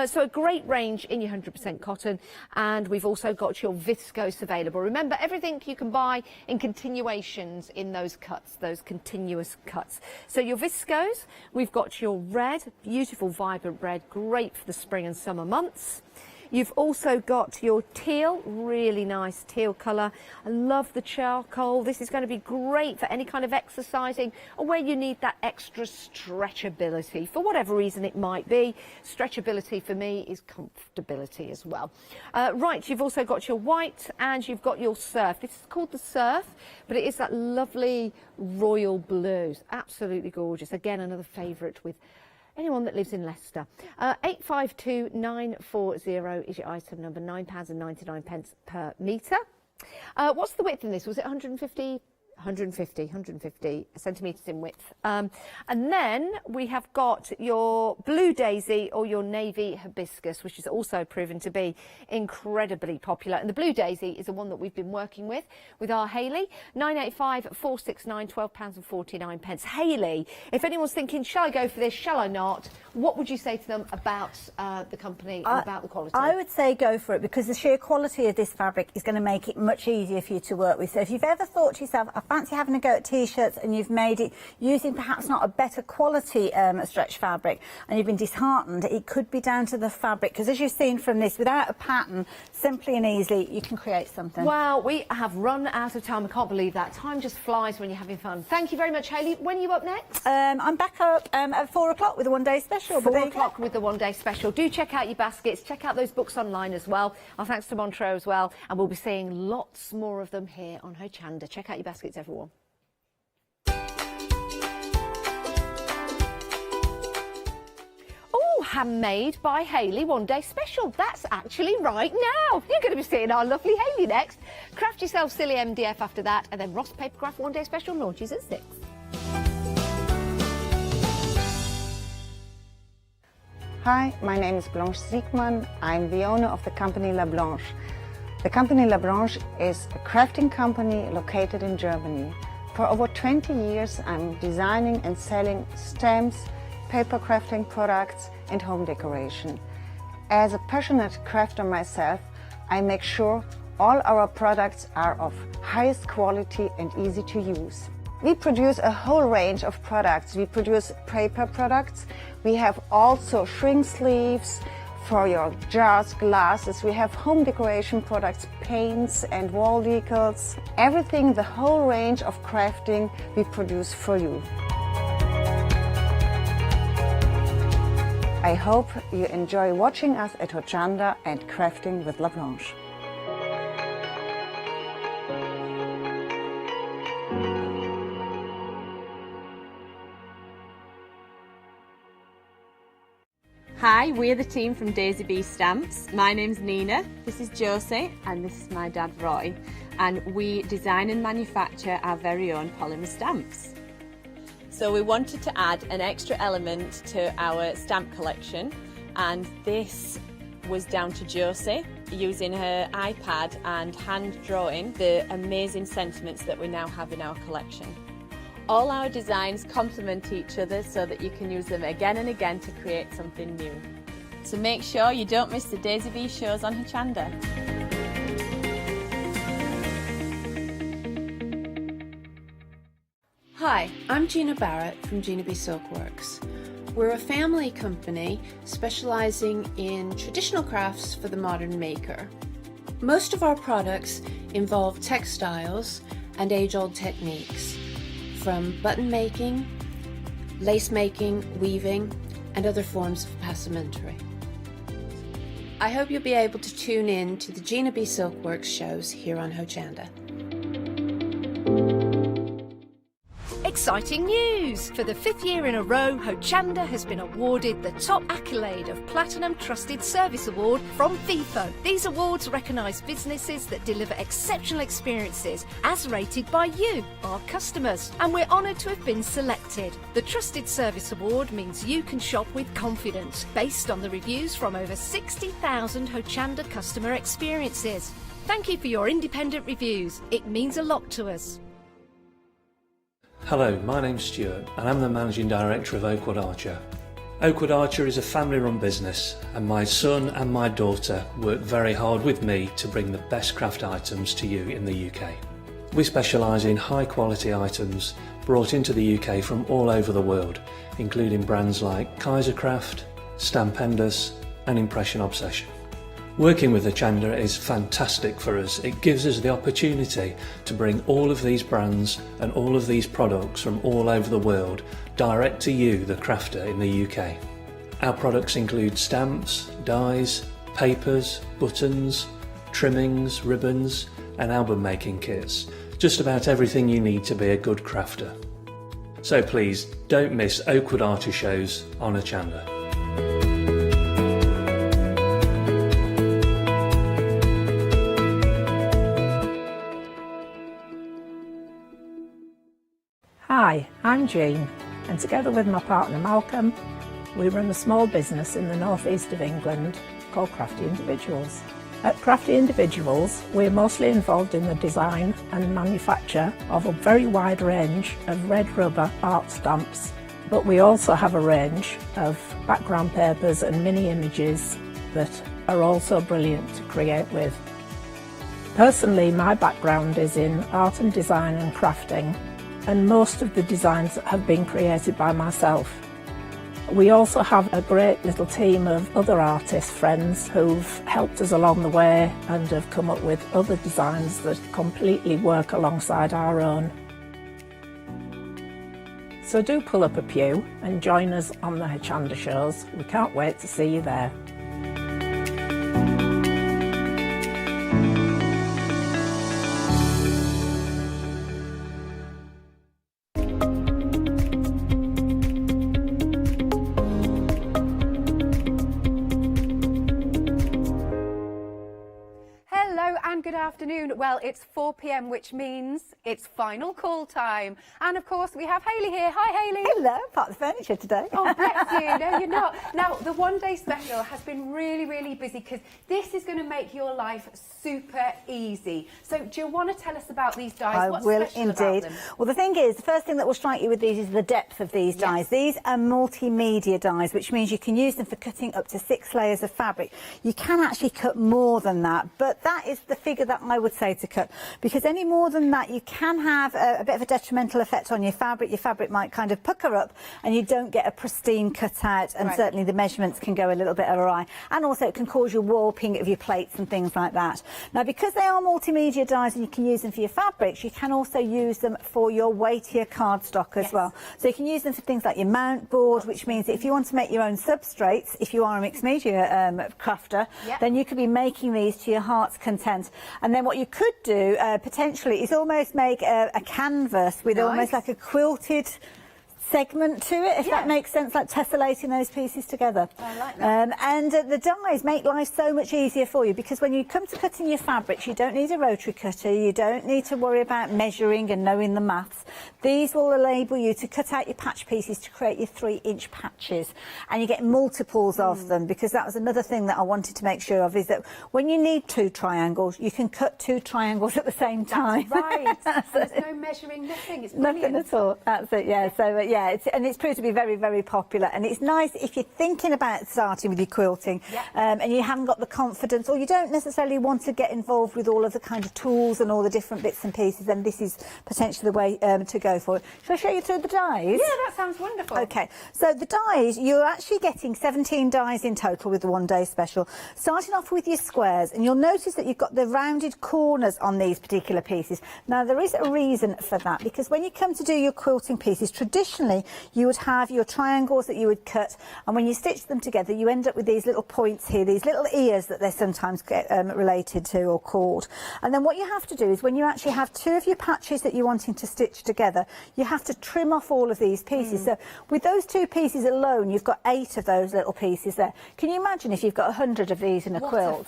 So a great range in your 100% cotton, and we've also got your viscose available. Remember, everything you can buy in continuations in those cuts, those continuous cuts. So your viscose, we've got your red, beautiful vibrant red, great for the spring and summer months. You've also got your teal, really nice teal colour. I love the charcoal. This is going to be great for any kind of exercising or where you need that extra stretchability. For whatever reason it might be, stretchability for me is comfortability as well. Right, you've also got your white and you've got your surf. This is called the surf, but it is that lovely royal blue. It's absolutely gorgeous. Again, another favourite with anyone that lives in Leicester. 852940 is your item number, £9.99 per metre. What's the width in this? Was it 150 centimetres in width. And then we have got your blue daisy or your navy hibiscus, which is also proven to be incredibly popular. And the blue daisy is the one that we've been working with our Hayley. 985 469 £12.49. Hayley, if anyone's thinking, shall I go for this, shall I not? What would you say to them about the company and about the quality? I would say go for it, because the sheer quality of this fabric is going to make it much easier for you to work with. So if you've ever thought to yourself, I fancy having a go at t-shirts, and you've made it using perhaps not a better quality stretch fabric, and you've been disheartened, it could be down to the fabric, because as you've seen from this, without a pattern, simply and easily you can create something. Well, we have run out of time. I can't believe that. Time just flies when you're having fun. Thank you very much, Hayley. When are you up next? I'm back up at 4 o'clock with a one-day special. 4 o'clock with the one-day special. Do check out your baskets. Check out those books online as well. Our thanks to Montreux as well. And we'll be seeing lots more of them here on Hochanda. Check out your baskets, everyone. Handmade by Hayley one-day special. That's actually right now. You're going to be seeing our lovely Hayley next. Craft yourself silly MDF after that, and then Ross Papercraft one-day special launches at 6. Hi, my name is Blanche Siegmann. I'm the owner of the company La Blanche. The company La Blanche is a crafting company located in Germany. For over 20 years, I'm designing and selling stamps, paper crafting products and home decoration. As a passionate crafter myself, I make sure all our products are of highest quality and easy to use. We produce a whole range of products. We produce paper products. We have also shrink sleeves for your jars, glasses. We have home decoration products, paints and wall decals. Everything, the whole range of crafting we produce for you. I hope you enjoy watching us at Hochanda and crafting with La Blanche. Hi, we're the team from Daisy Bee Stamps. My name's Nina, this is Josie, and this is my dad Roy. And we design and manufacture our very own polymer stamps. So we wanted to add an extra element to our stamp collection, and this was down to Josie using her iPad and hand drawing the amazing sentiments that we now have in our collection. All our designs complement each other so that you can use them again and again to create something new. So make sure you don't miss the Daisy Bee shows on Hochanda. Hi, I'm Gina Barrett from Gina Bee Silkworks. We're a family company specialising in traditional crafts for the modern maker. Most of our products involve textiles and age-old techniques, from button making, lace making, weaving, and other forms of passementerie. I hope you'll be able to tune in to the Gina B Silkworks shows here on Hochanda. Exciting news! For the 5th year in a row, Hochanda has been awarded the top accolade of Platinum Trusted Service Award from Feefo. These awards recognise businesses that deliver exceptional experiences as rated by you, our customers, and we're honoured to have been selected. The Trusted Service Award means you can shop with confidence, based on the reviews from over 60,000 Hochanda customer experiences. Thank you for your independent reviews. It means a lot to us. Hello, my name's Stuart and I'm the Managing Director of Oakwood Archer. Oakwood Archer is a family-run business and my son and my daughter work very hard with me to bring the best craft items to you in the UK. We specialise in high-quality items brought into the UK from all over the world, including brands like Kaisercraft, Stampendous and Impression Obsession. Working with Hochanda is fantastic for us. It gives us the opportunity to bring all of these brands and all of these products from all over the world direct to you, the crafter in the UK. Our products include stamps, dies, papers, buttons, trimmings, ribbons and album making kits. Just about everything you need to be a good crafter. So please don't miss Oakwood Archer shows on Hochanda. Hi, I'm Jean, and together with my partner Malcolm, we run a small business in the northeast of England called Crafty Individuals. At Crafty Individuals, we're mostly involved in the design and manufacture of a very wide range of red rubber art stamps, but we also have a range of background papers and mini images that are also brilliant to create with. Personally, my background is in art and design and crafting, and most of the designs have been created by myself. We also have a great little team of other artist friends who've helped us along the way and have come up with other designs that completely work alongside our own. So do pull up a pew and join us on the Hochanda shows. We can't wait to see you there. Good afternoon. Well, it's 4 p.m, which means it's final call time. And of course, we have Hayley here. Hi, Hayley. Hello, part of the furniture today. Oh, bless you. No, you're not. Now, the one-day special has been really, really busy because this is going to make your life super easy. So, do you want to tell us about these dies? I What's will special indeed. about them? Well, the thing is, the first thing that will strike you with these is the depth of these dies. These are multimedia dies, which means you can use them for cutting up to 6 layers of fabric. You can actually cut more than that, but that is the figure that I would say to cut, because any more than that you can have a bit of a detrimental effect on your fabric. Your fabric might kind of pucker up and you don't get a pristine cut out, and certainly the measurements can go a little bit awry, and also it can cause you warping of your plates and things like that. Now, because they are multimedia dies and you can use them for your fabrics, you can also use them for your weightier cardstock as well. So you can use them for things like your mount board, which means that if you want to make your own substrates, if you are a mixed media crafter, then you could be making these to your heart's content. And then what you could do potentially is almost make a canvas with almost like a quilted segment to it, if that makes sense, like tessellating those pieces together. I like that. And the dies make life so much easier for you, because when you come to cutting your fabrics, you don't need a rotary cutter, you don't need to worry about measuring and knowing the maths. These will enable you to cut out your patch pieces to create your 3-inch patches, and you get multiples of them, because that was another thing that I wanted to make sure of, is that when you need 2 triangles, you can cut 2 triangles at the same time. That's right. There's no measuring, nothing. It's brilliant. Nothing at all. That's it. Yeah. So Yeah, and it's proved to be very, very popular. And it's nice if you're thinking about starting with your quilting and you haven't got the confidence, or you don't necessarily want to get involved with all of the kind of tools and all the different bits and pieces, then this is potentially the way to go for it. Shall I show you through the dies? Yeah, that sounds wonderful. Okay, so the dies, you're actually getting 17 dies in total with the one-day special. Starting off with your squares, and you'll notice that you've got the rounded corners on these particular pieces. Now, there is a reason for that, because when you come to do your quilting pieces, traditionally you would have your triangles that you would cut, and when you stitch them together you end up with these little points here, these little ears that they sometimes get related to or called. And then what you have to do is, when you actually have two of your patches that you're wanting to stitch together, you have to trim off all of these pieces. So with those two pieces alone, you've got 8 of those little pieces there. Can you imagine if you've got 100 of these in a quilt?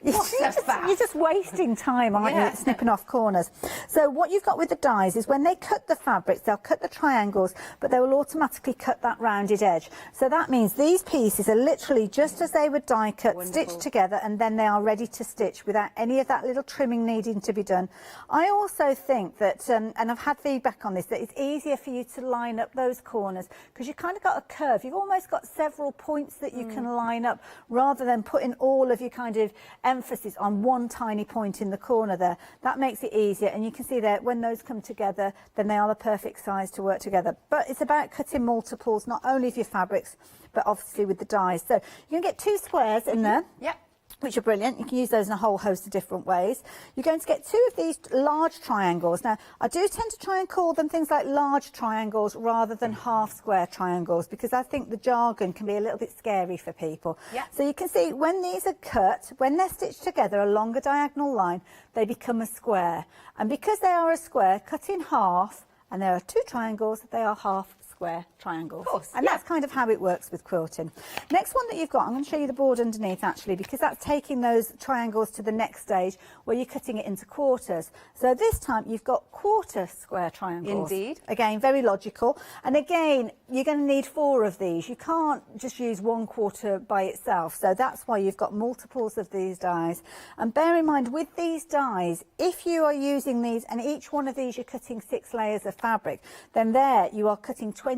You're just wasting time, aren't you, snipping off corners. So what you've got with the dies is, when they cut the fabrics, they'll cut the triangles, but they will automatically cut that rounded edge. So that means these pieces are literally just as they would die cut, stitched together, and then they are ready to stitch without any of that little trimming needing to be done. I also think that, and I've had feedback on this, that it's easier for you to line up those corners, because you've kind of got a curve. You've almost got several points that you can line up, rather than putting all of your kind of emphasis on one tiny point in the corner there. That makes it easier, and you can see that when those come together, then they are the perfect size to work together. But it's about cutting multiples, not only of your fabrics, but obviously with the dies. So you can get 2 squares in there. Yep. Which are brilliant. You can use those in a whole host of different ways. You're going to get 2 of these large triangles. Now, I do tend to try and call them things like large triangles rather than half square triangles, because I think the jargon can be a little bit scary for people. Yeah. So you can see when these are cut, when they're stitched together along a diagonal line, they become a square. And because they are a square, cut in half, and there are 2 triangles, they are half square triangles. Of course, and that's kind of how it works with quilting. Next one that you've got, I'm going to show you the board underneath actually, because that's taking those triangles to the next stage where you're cutting it into quarters. So this time you've got quarter square triangles. Indeed. Again, very logical. And again, you're going to need 4 of these. You can't just use 1 quarter by itself. So that's why you've got multiples of these dies. And bear in mind, with these dies, if you are using these, and each one of these you're cutting 6 layers of fabric, then there you are cutting 24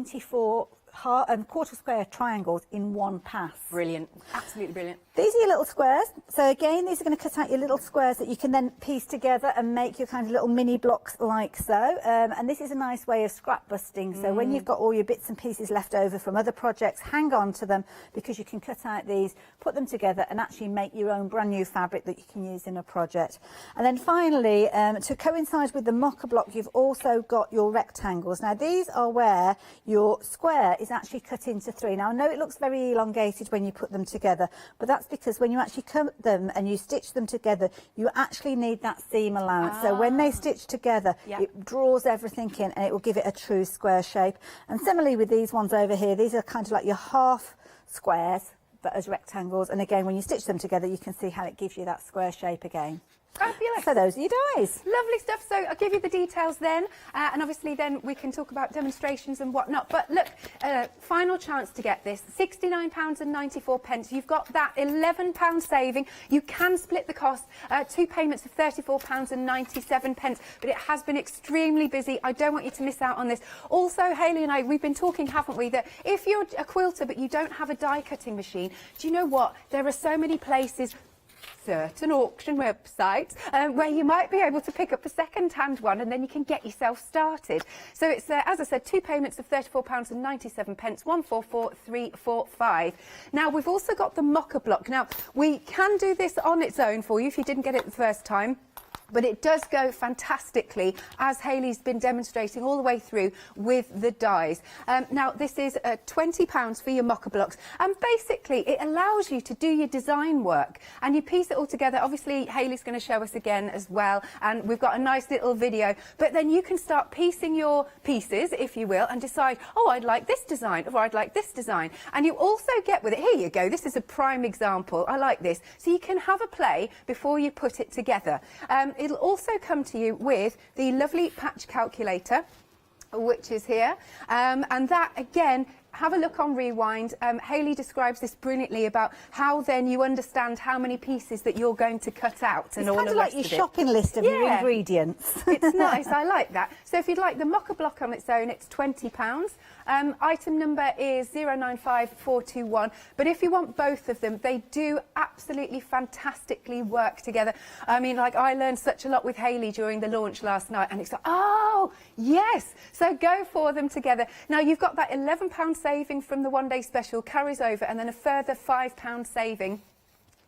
quarter square triangles in one pass. Brilliant. Absolutely brilliant. These are your little squares. So again, these are going to cut out your little squares that you can then piece together and make your kind of little mini blocks like so. And this is a nice way of scrap busting. So when you've got all your bits and pieces left over from other projects, hang on to them, because you can cut out these, put them together and actually make your own brand new fabric that you can use in a project. And then finally, to coincide with the mocha block, you've also got your rectangles. Now these are where your square is actually cut into 3. Now I know it looks very elongated when you put them together, but that's because when you actually cut them and you stitch them together, you actually need that seam allowance. So when they stitch together, it draws everything in and it will give it a true square shape. And similarly with these ones over here, these are kind of like your half squares, but as rectangles. And again, when you stitch them together, you can see how it gives you that square shape again. Fabulous. So those are your dies. Lovely stuff. So I'll give you the details then, and obviously then we can talk about demonstrations and whatnot. But look, final chance to get this, £69.94. You've got that £11 saving. You can split the cost, 2 payments of £34.97, but it has been extremely busy. I don't want you to miss out on this. Also, Hayley and I, we've been talking, haven't we, that if you're a quilter but you don't have a die cutting machine, do you know what? There are so many places, certain auction websites, where you might be able to pick up a second-hand one, and then you can get yourself started. So it's, as I said, 2 payments of £34.97, 144345. Now we've also got the mocha block. Now we can do this on its own for you if you didn't get it the first time, but it does go fantastically, as Hayley's been demonstrating all the way through, with the dies. Now, this is £20 for your mocha blocks, and basically it allows you to do your design work, and you piece it all together. Obviously, Hayley's going to show us again as well, and we've got a nice little video, but then you can start piecing your pieces, if you will, and decide, oh, I'd like this design, or I'd like this design. And you also get with it, here you go, this is a prime example, I like this. So you can have a play before you put it together. It'll also come to you with the lovely patch calculator, which is here, and that again have a look on Rewind. Hayley describes this brilliantly about how then you understand how many pieces that you're going to cut out and all kind the of like rest your of it. shopping list of your ingredients. It's nice, I like that. So if you'd like the mocha block on its own, it's £20. Item number is 095421. But if you want both of them, they do absolutely fantastically work together. I mean, like, I learned such a lot with Hayley during the launch last night, and it's like, oh, yes. So go for them together. Now, you've got that £11 saving from the one-day special carries over, and then a further £5 saving.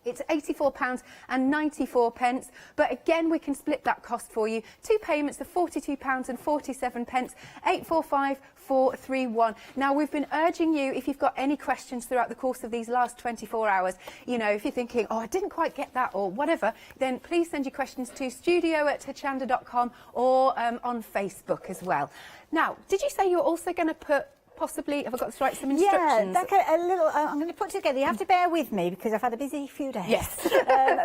It's £84.94, but again, we can split that cost for you. 2 payments of £42.47, 845431. Now, we've been urging you, if you've got any questions throughout the course of these last 24 hours, you know, if you're thinking, oh, I didn't quite get that or whatever, then please send your questions to studio@hochanda.com or on Facebook as well. Now, did you say you're also going to put possibly, have I got this right, some instructions? Yeah, like a little, I'm going to put together, you have to bear with me because I've had a busy few days. Yes.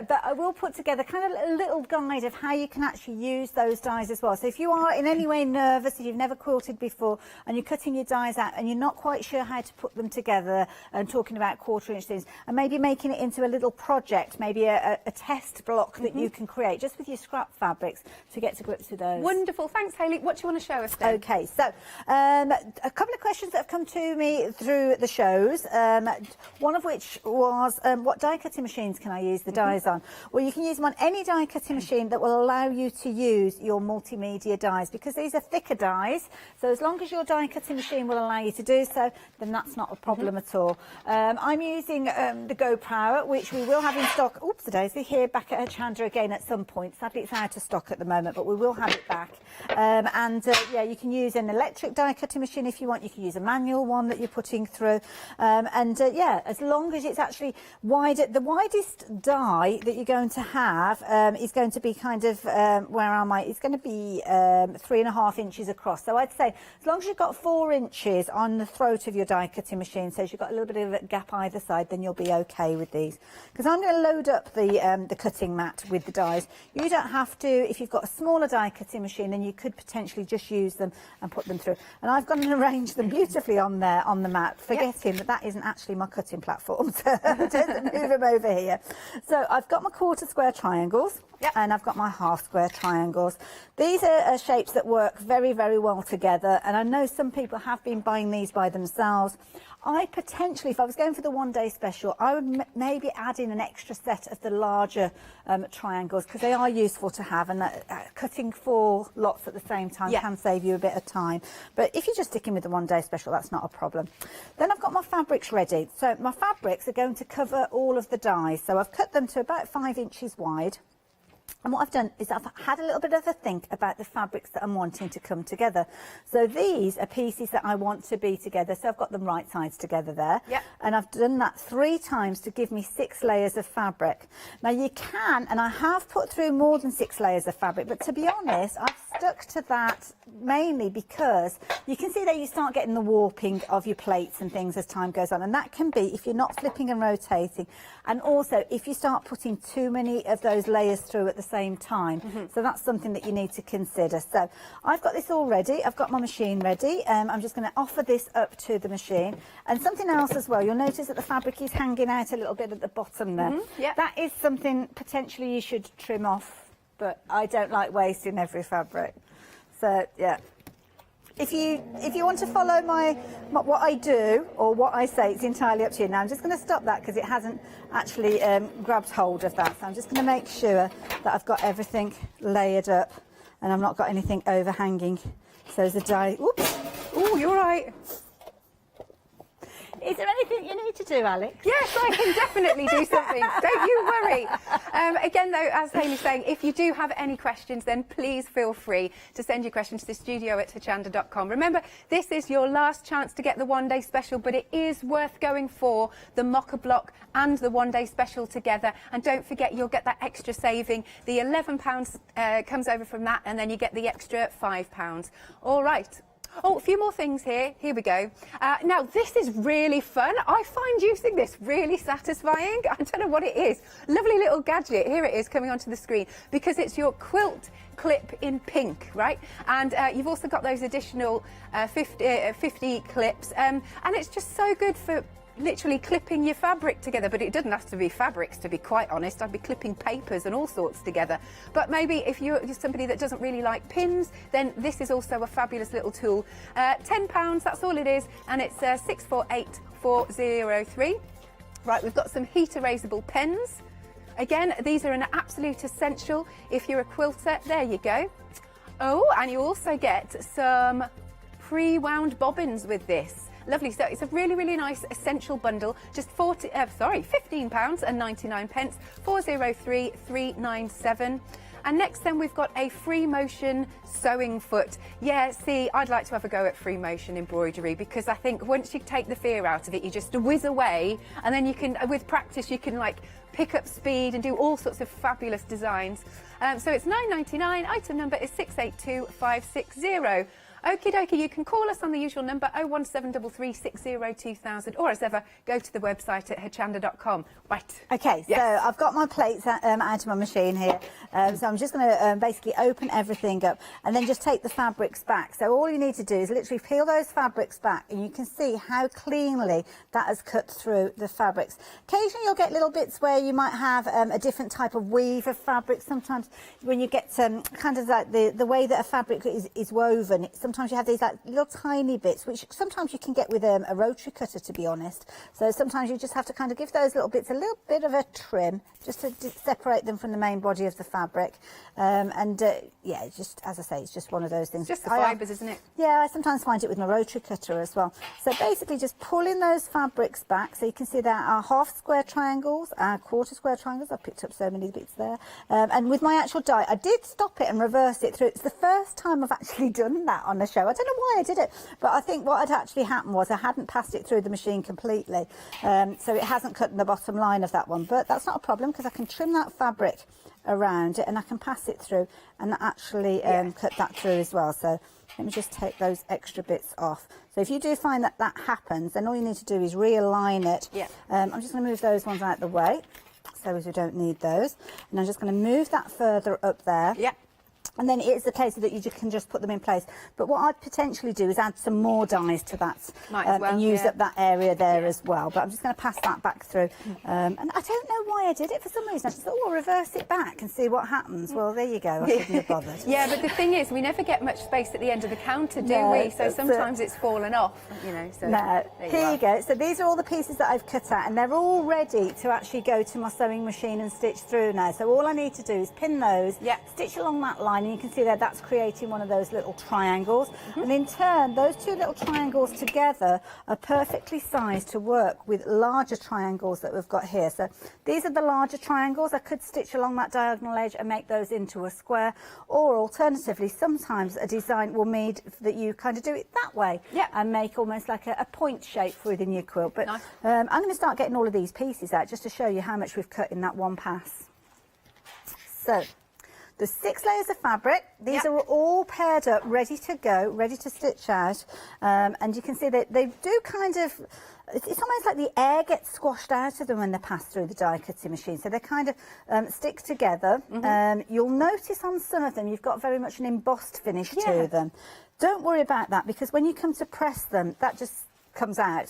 But I will put together kind of a little guide of how you can actually use those dies as well. So if you are in any way nervous, if you've never quilted before and you're cutting your dies out and you're not quite sure how to put them together and talking about 1/4 inch things and maybe making it into a little project, maybe a test block that you can create just with your scrap fabrics to get to grips with those. Wonderful. Thanks, Hayley. What do you want to show us then? Okay, so a couple of questions that have come to me through the shows, one of which was what die cutting machines can I use the dies on? Well, you can use them on any die cutting machine that will allow you to use your multimedia dies, because these are thicker dies, so as long as your die cutting machine will allow you to do so, then that's not a problem at all. I'm using the Go Power, which we will have in stock, oops, daisy, here back at Hochanda again at some point. Sadly, it's out of stock at the moment, but we will have it back. Yeah, you can use an electric die cutting machine if you want. You can use a manual one that you're putting through, yeah, as long as it's actually wider. The widest die that you're going to have is going to be kind of where am I? It's going to be 3.5 inches across. So I'd say as long as you've got 4 inches on the throat of your die cutting machine, so you've got a little bit of a gap either side, then you'll be okay with these. Because I'm going to load up the cutting mat with the dies. You don't have to. If you've got a smaller die cutting machine, then you could potentially just use them and put them through. And I've gone and arranged them beautifully on there on the mat, forgetting that isn't actually my cutting platform, so just move them over here. So I've got my 1/4 square triangles, and I've got my 1/2 square triangles. These are shapes that work very, very well together, and I know some people have been buying these by themselves. I potentially, if I was going for the one-day special, I would maybe add in an extra set of the larger triangles, because they are useful to have, and cutting 4 lots at the same time can save you a bit of time. But if you're just sticking with the one-day special, that's not a problem. Then I've got my fabrics ready. So my fabrics are going to cover all of the dies. So I've cut them to about 5 inches wide. And what I've done is I've had a little bit of a think about the fabrics that I'm wanting to come together. So these are pieces that I want to be together. So I've got them right sides together there. And I've done that 3 times to give me 6 layers of fabric. Now you can, and I have put through more than 6 layers of fabric, but to be honest, I've stuck to that mainly because you can see that you start getting the warping of your plates and things as time goes on. And that can be if you're not flipping and rotating. And also if you start putting too many of those layers through at the same time. So that's something that you need to consider. So I've got this all ready. I've got my machine ready. I'm just going to offer this up to the machine. And something else as well, you'll notice that the fabric is hanging out a little bit at the bottom there. That is something potentially you should trim off, but I don't like wasting every fabric. So yeah. If you want to follow what I do or what I say, it's entirely up to you. Now I'm just going to stop that because it hasn't actually grabbed hold of that. So I'm just going to make sure that I've got everything layered up and I've not got anything overhanging. So as the die, oops, oh, you're right. Is there anything you need to do, Alex? Yes, I can definitely do something. Don't you worry. Again, though, as Hayley's saying, if you do have any questions, then please feel free to send your questions to studio@hochanda.com. Remember, this is your last chance to get the one-day special, but it is worth going for the mocha block and the one-day special together. And don't forget, you'll get that extra saving. The £11 comes over from that, and then you get the extra £5. All right. Oh, a few more things here. Here we go. Now, this is really fun. I find using this really satisfying. I don't know what it is. Lovely little gadget. Here it is coming onto the screen because it's your quilt clip in pink, right? And you've also got those additional 50 clips. And it's just so good for literally clipping your fabric together, but it doesn't have to be fabrics, to be quite honest. I'd be clipping papers and all sorts together. But maybe if you're somebody that doesn't really like pins, then this is also a fabulous little tool. £10, that's all it is, and it's 648403. Right, we've got some heat erasable pens. Again, these are an absolute essential if you're a quilter. There you go. Oh, and you also get some pre-wound bobbins with this. Lovely. So it's a really, really nice essential bundle. Just £15.99, 403397. And next then we've got a free motion sewing foot. Yeah, see, I'd like to have a go at free motion embroidery because I think once you take the fear out of it, you just whiz away, and then you can, with practice, you can like pick up speed and do all sorts of fabulous designs. So it's £9.99. Item number is 682560. Okie dokie, you can call us on the usual number 01733602000, or as ever, go to the website at hochanda.com. Right. Okay, Yes. so I've got my plates out of my machine here. So I'm just going to basically open everything up and then just take the fabrics back. So all you need to do is literally peel those fabrics back, and you can see how cleanly that has cut through the fabrics. Occasionally you'll get little bits where you might have a different type of weave of fabric. Sometimes when you get kind of like the way that a fabric is woven, sometimes you have these like little tiny bits, which sometimes you can get with a rotary cutter, to be honest. So sometimes you just have to kind of give those little bits a little bit of a trim, just to separate them from the main body of the fabric. Yeah, just as I say, it's just one of those things. Just the fibres, isn't it? Yeah, I sometimes find it with my rotary cutter as well. So basically just pulling those fabrics back, so you can see there are half square triangles, quarter square triangles. I've picked up so many bits there. And with my actual die, I did stop it and reverse it through. It's the first time I've actually done that on the show. I don't know why I did it, but I think what had actually happened was I hadn't passed it through the machine completely. So it hasn't cut the bottom line of that one, but that's not a problem because I can trim that fabric around it and I can pass it through and actually cut that through as well. So let me just take those extra bits off. So if you do find that that happens, then all you need to do is realign it. Yeah. I'm just going to move those ones out of the way so as we don't need those. And I'm just going to move that further up there. Yeah. And then it is the case that you can just put them in place. But what I'd potentially do is add some more dies to that and use up that area there as well. But I'm just going to pass that back through. And I don't know why I did it for some reason. I just thought, oh, I'll reverse it back and see what happens. Well, there you go. I shouldn't have bothered. Yeah, but the thing is, we never get much space at the end of the counter, do we? So sometimes it's fallen off, you know. So no, here you go. So these are all the pieces that I've cut out, and they're all ready to actually go to my sewing machine and stitch through now. So all I need to do is pin those, stitch along that line, and you can see there that's creating one of those little triangles. And in turn, those two little triangles together are perfectly sized to work with larger triangles that we've got here. So these are the larger triangles. I could stitch along that diagonal edge and make those into a square, or alternatively, sometimes a design will need that you kind of do it that way and make almost like a point shape within your quilt. But I'm going to start getting all of these pieces out just to show you how much we've cut in that one pass. So the 6 layers of fabric, these are all paired up, ready to go, ready to stitch out. And you can see that they do kind of, it's almost like the air gets squashed out of them when they pass through the die cutting machine. So they kind of stick together. You'll notice on some of them, you've got very much an embossed finish to them. Don't worry about that, because when you come to press them, that just comes out.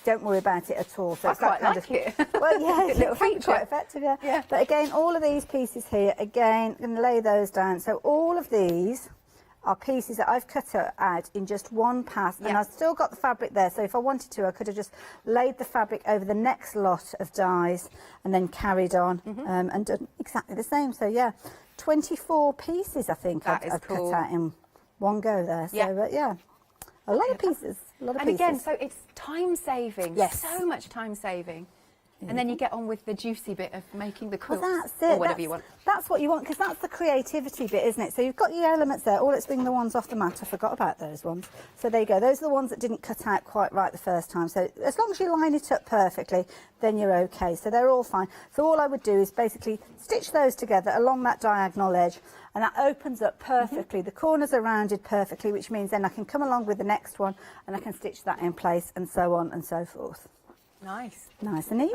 Don't worry about it at all. So I it's that quite kind like of, it. Well, yeah, Good little it can be feature. quite effective, yeah. But again, all of these pieces here, again, I'm going to lay those down. So all of these are pieces that I've cut out in just one pass, and I've still got the fabric there. So if I wanted to, I could have just laid the fabric over the next lot of dies and then carried on and done exactly the same. So yeah, 24 pieces I think I've cut out in one go there. So yeah, a lot of pieces. A lot of pieces. Again, so it's time saving. Yes. So much time saving. and then you get on with the juicy bit of making the quilts, Well, that's it. or whatever you want. That's what you want, because that's the creativity bit, isn't it? So you've got your elements there. Oh, let's bring the ones off the mat. I forgot about those ones. So there you go. Those are the ones that didn't cut out quite right the first time. So as long as you line it up perfectly, then you're okay. So they're all fine. So all I would do is basically stitch those together along that diagonal edge, and that opens up perfectly. The corners are rounded perfectly, which means then I can come along with the next one and I can stitch that in place, and so on and so forth. Nice. Nice and easy.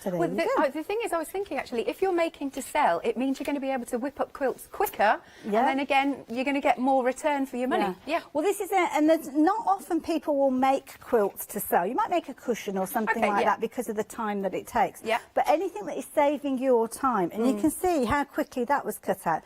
So there Well, you go. the thing is, I was thinking actually, if you're making to sell, it means you're going to be able to whip up quilts quicker, Yeah. and then again, you're going to get more return for your money. Yeah. Well, this is it, and there's not often people will make quilts to sell. You might make a cushion or something Okay, like yeah. that because of the time that it takes. Yeah. But anything that is saving your time, and you can see how quickly that was cut out.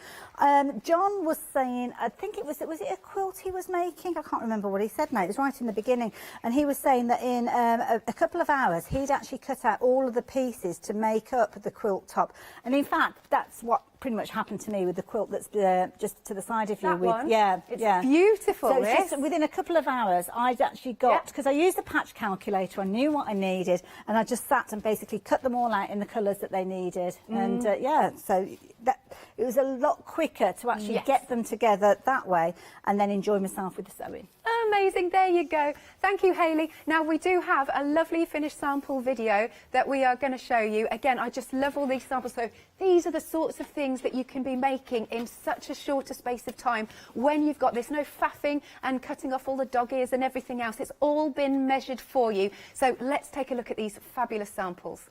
John was saying, I think was it a quilt he was making? I can't remember what he said now. It was right in the beginning, and he was saying that in a couple of hours he'd actually cut out all of the pieces to make up the quilt top. And in fact, that's what pretty much happened to me with the quilt that's just to the side of you. That one? It's beautiful. So it's this. just within a couple of hours, I'd actually got, because I used the patch calculator, I knew what I needed, and I just sat and basically cut them all out in the colours that they needed. And so it was a lot quicker to actually get them together that way and then enjoy myself with the sewing. Amazing, there you go. Thank you, Hayley. Now we do have a lovely finished sample video that we are going to show you. Again, I just love all these samples. So these are the sorts of things that you can be making in such a shorter space of time when you've got this, no faffing and cutting off all the dog ears and everything else. It's all been measured for you. So let's take a look at these fabulous samples.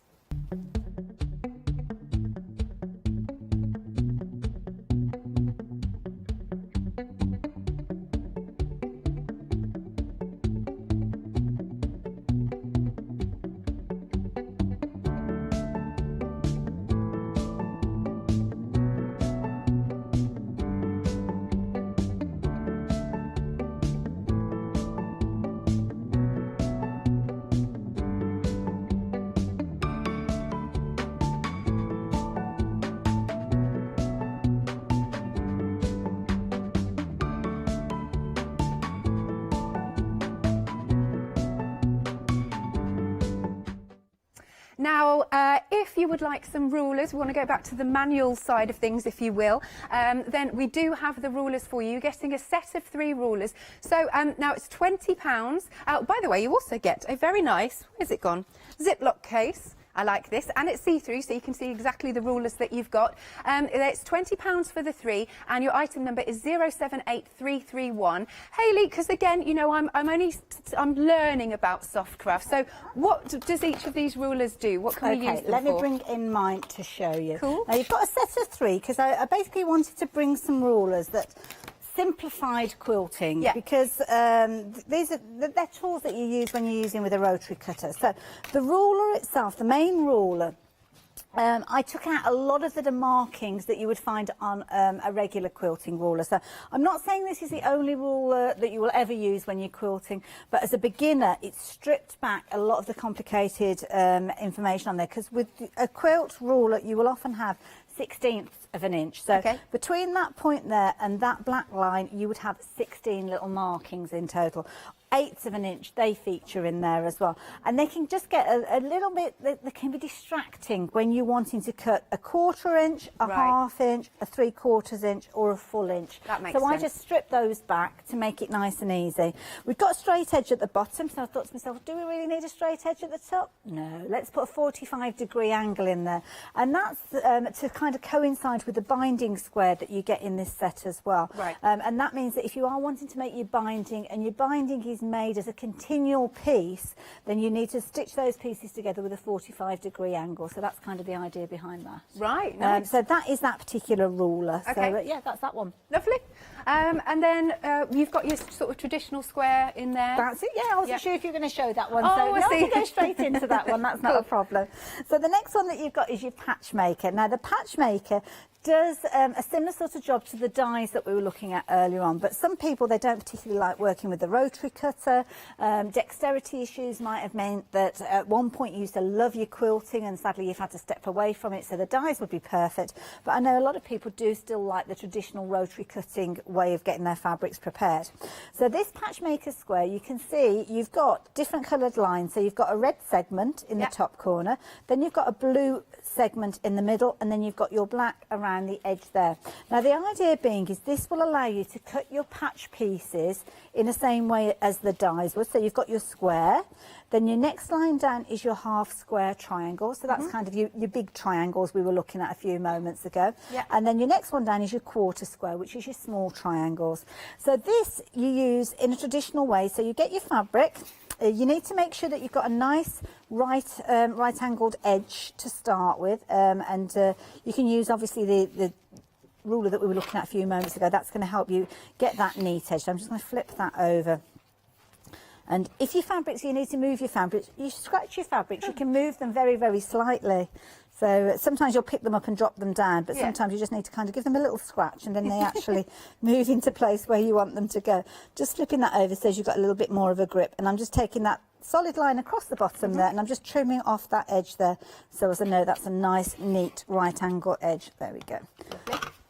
Now, if you would like some rulers, we want to go back to the manual side of things, if you will, then we do have the rulers for you. You're getting a set of 3 rulers. So now it's £20. By the way, you also get a very nice, where's it gone, Ziploc case. I like this, and it's see-through, so you can see exactly the rulers that you've got. It's £20 for the 3, and your item number is 078331. Hayley, because again, you know, I'm learning about soft craft. So, what does each of these rulers do? What can we use them for? Let me bring in mine to show you. Cool. Now you've got a set of 3, because I basically wanted to bring some rulers that simplified quilting, because they're tools that you use when you're using with a rotary cutter. So the ruler itself, the main ruler, I took out a lot of the markings that you would find on a regular quilting ruler. So I'm not saying this is the only ruler that you will ever use when you're quilting, but as a beginner, it's stripped back a lot of the complicated information on there, because with a quilt ruler, you will often have 1/16 of an inch. So between that point there and that black line, you would have 16 little markings in total. 1/8 of an inch, they feature in there as well. And they can just get a little bit, they can be distracting when you're wanting to cut a 1/4 inch, a 1/2 inch, a 3/4 inch or a full inch. That makes sense. sense. I just strip those back to make it nice and easy. We've got a straight edge at the bottom, so I thought to myself, do we really need a straight edge at the top? No, let's put a 45-degree angle in there. And that's to kind of coincide with the binding square that you get in this set as well. Right. And that means that if you are wanting to make your binding, and your binding is made as a continual piece, then you need to stitch those pieces together with a 45-degree angle. So that's kind of the idea behind that. Right, nice. So that is that particular ruler. Okay. So yeah, that's that one. Lovely. And then you've got your sort of traditional square in there. That's it, yeah. I wasn't sure if you were going to show that one. Oh, so I no, see. I can go straight into that one. That's not a problem. So the next one that you've got is your patchmaker. Now, the patchmaker does a similar sort of job to the dies that we were looking at earlier on, but some people, they don't particularly like working with the rotary cutter. Dexterity issues might have meant that at one point you used to love your quilting and sadly you've had to step away from it, so the dies would be perfect. But I know a lot of people do still like the traditional rotary cutting way of getting their fabrics prepared. So this Patchmaker square, you can see you've got different coloured lines. So you've got a red segment in the top corner, then you've got a blue segment in the middle, and then you've got your black around the edge there. Now the idea being is this will allow you to cut your patch pieces in the same way as the dies would. So you've got your square, then your next line down is your half square triangle. So that's kind of your big triangles we were looking at a few moments ago. And then your next one down is your quarter square, which is your small triangles. So this you use in a traditional way. So you get your fabric. You need to make sure that you've got a nice right angled edge to start with, and you can use obviously the ruler that we were looking at a few moments ago. That's going to help you get that neat edge. So I'm just going to flip that over. And if your fabrics, you need to move your fabrics, you scratch your fabrics, you can move them very, very slightly. So sometimes you'll pick them up and drop them down, but sometimes you just need to kind of give them a little scratch and then they actually move into place where you want them to go. Just flipping that over so you've got a little bit more of a grip. And I'm just taking that solid line across the bottom there, and I'm just trimming off that edge there so as I know that's a nice, neat right angle edge. There we go.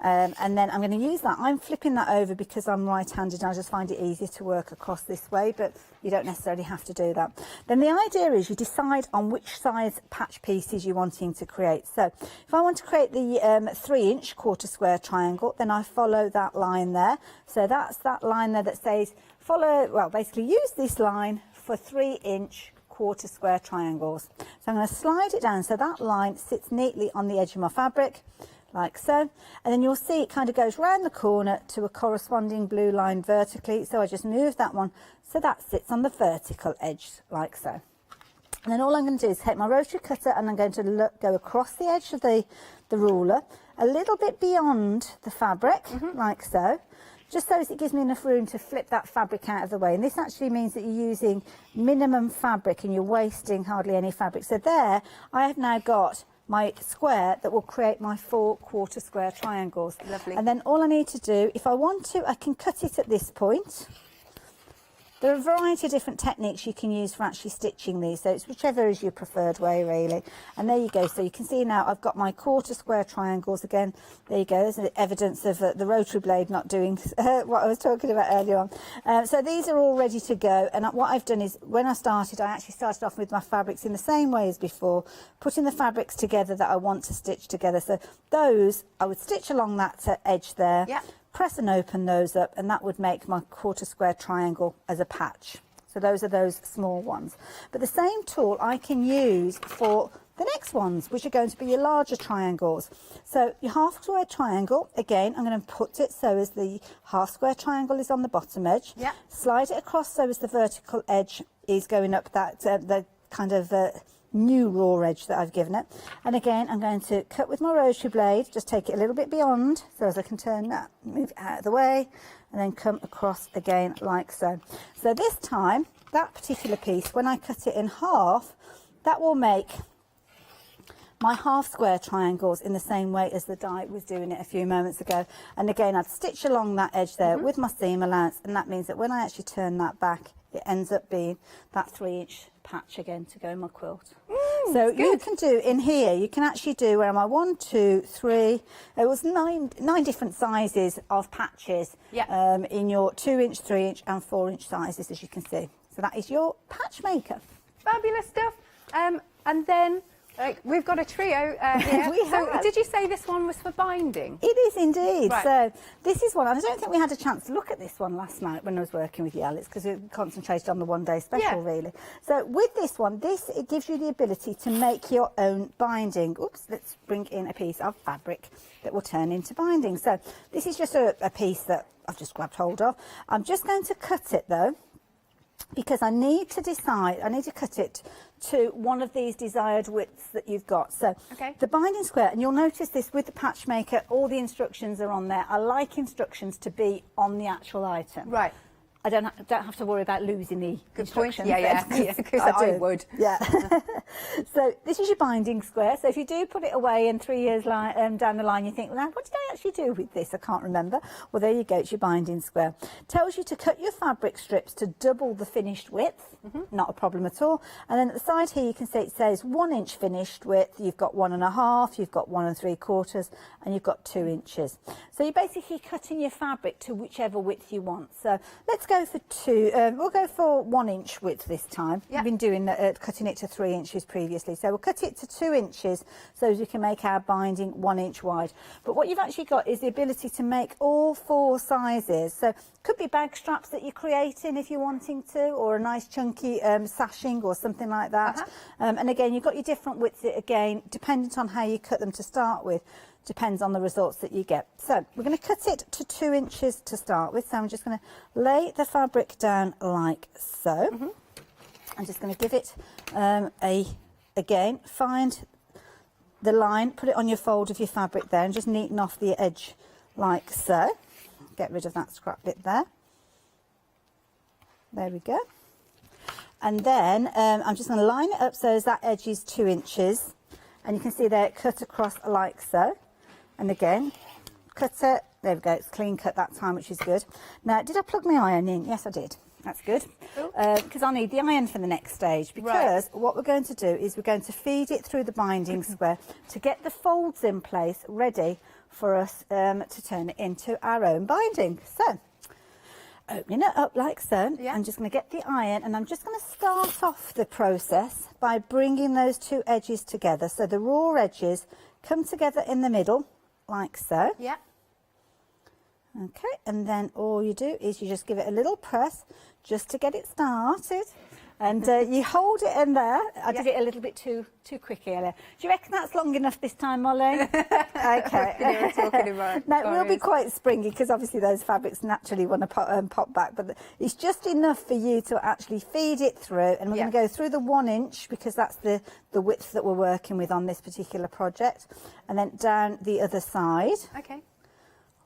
And then I'm going to use that. I'm flipping that over because I'm right-handed and I just find it easier to work across this way, but you don't necessarily have to do that. Then the idea is you decide on which size patch pieces you're wanting to create. So if I want to create the 3-inch quarter square triangle, then I follow that line there. So that's that line there that says basically use this line for 3-inch quarter square triangles. So I'm going to slide it down so that line sits neatly on the edge of my fabric, like so, and then you'll see it kind of goes round the corner to a corresponding blue line vertically. So I just move that one so that sits on the vertical edge, like so. And then all I'm going to do is take my rotary cutter and I'm going to go across the edge of the ruler a little bit beyond the fabric, like so, just so as it gives me enough room to flip that fabric out of the way. And this actually means that you're using minimum fabric and you're wasting hardly any fabric. So there I have now got my square that will create my 4 quarter square triangles. Lovely. And then all I need to do, if I want to, I can cut it at this point. There are a variety of different techniques you can use for actually stitching these, so it's whichever is your preferred way really. And there you go, so you can see now I've got my quarter square triangles again. There you go, there's evidence of the rotary blade not doing what I was talking about earlier on. So these are all ready to go, and what I've done is when I actually started off with my fabrics in the same way as before, putting the fabrics together that I want to stitch together. So those, I would stitch along that edge there. Press and open those up, and that would make my quarter square triangle as a patch. So those are those small ones. But the same tool I can use for the next ones, which are going to be your larger triangles. So your half square triangle, again, I'm going to put it so as the half square triangle is on the bottom edge. Slide it across so as the vertical edge is going up that the kind of new raw edge that I've given it. And again, I'm going to cut with my rotary blade, just take it a little bit beyond so as I can turn that, move it out of the way, and then come across again like so. So this time, that particular piece, when I cut it in half, that will make my half square triangles in the same way as the die was doing it a few moments ago. And again, I'd stitch along that edge there with my seam allowance, and that means that when I actually turn that back, it ends up being that 3-inch patch again to go in my quilt. So you can do in here, you can actually do, where am I, 1, 2, 3, it was nine different sizes of patches in your 2-inch, 3-inch and 4-inch sizes, as you can see. So that is your patch maker. Fabulous stuff. And then we've got a trio here. We have. So did you say this one was for binding? It is indeed. Right. So this is one, and I don't think we had a chance to look at this one last night when I was working with you, Alex, because we concentrated on the one-day special really. So with this one, it gives you the ability to make your own binding. Oops, let's bring in a piece of fabric that will turn into binding. So this is just a piece that I've just grabbed hold of. I'm just going to cut it though, because I need to cut it to one of these desired widths that you've got. So the binding square, and you'll notice this with the patch maker, all the instructions are on there. I like instructions to be on the actual item. Right. I don't have to worry about losing the instructions. Yeah, because I would. Yeah. So this is your binding square. So if you do put it away and 3 years down the line you think, well, what did I actually do with this? I can't remember. Well, there you go. It's your binding square. Tells you to cut your fabric strips to double the finished width. Not a problem at all. And then at the side here you can see it says 1 inch finished width. You've got 1.5, you've got 1 3/4, and you've got 2 inches. So you're basically cutting your fabric to whichever width you want. So let's go for we'll go for 1 inch width this time. Yep. We've been doing cutting it to 3 inches previously. So we'll cut it to 2 inches so as we can make our binding 1 inch wide. But what you've actually got is the ability to make all 4 sizes. So could be bag straps that you're creating if you're wanting to, or a nice chunky sashing or something like that. And again, you've got your different widths again, dependent on how you cut them to start with. Depends on the results that you get. So we're going to cut it to 2 inches to start with. So I'm just going to lay the fabric down like so. I'm just going to give it again, find the line, put it on your fold of your fabric there and just neaten off the edge like so. Get rid of that scrap bit there. There we go. And then I'm just going to line it up so as that edge is 2 inches. And you can see there it cut across like so. And again, cut it. There we go. It's clean cut that time, which is good. Now, did I plug my iron in? Yes, I did. That's good. Because I need the iron for the next stage. Because what we're going to do is we're going to feed it through the binding square to get the folds in place ready for us to turn it into our own binding. So, opening it up like so, I'm just going to get the iron and I'm just going to start off the process by bringing those 2 edges together. So the raw edges come together in the middle like so. Yeah. Okay, and then all you do is you just give it a little press just to get it started. And you hold it in there. I did it a little bit too quick earlier. Do you reckon that's long enough this time, Molly? Okay. Now, it will be quite springy because obviously those fabrics naturally want to pop back. But it's just enough for you to actually feed it through. And we're going to go through the 1 inch because that's the width that we're working with on this particular project. And then down the other side. Okay.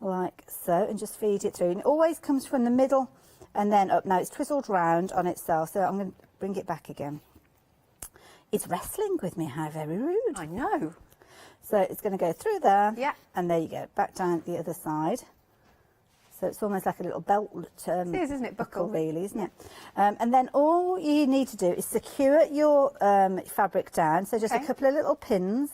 Like so. And just feed it through. And it always comes from the middle and then up. Now, it's twizzled round on itself. So I'm going to bring it back again. It's wrestling with me, how very rude. I know. So it's going to go through there. Yeah. And there you go, back down the other side. So it's almost like a little belt. It is, isn't it? Buckle, really, isn't it? And then all you need to do is secure your fabric down. So just a couple of little pins.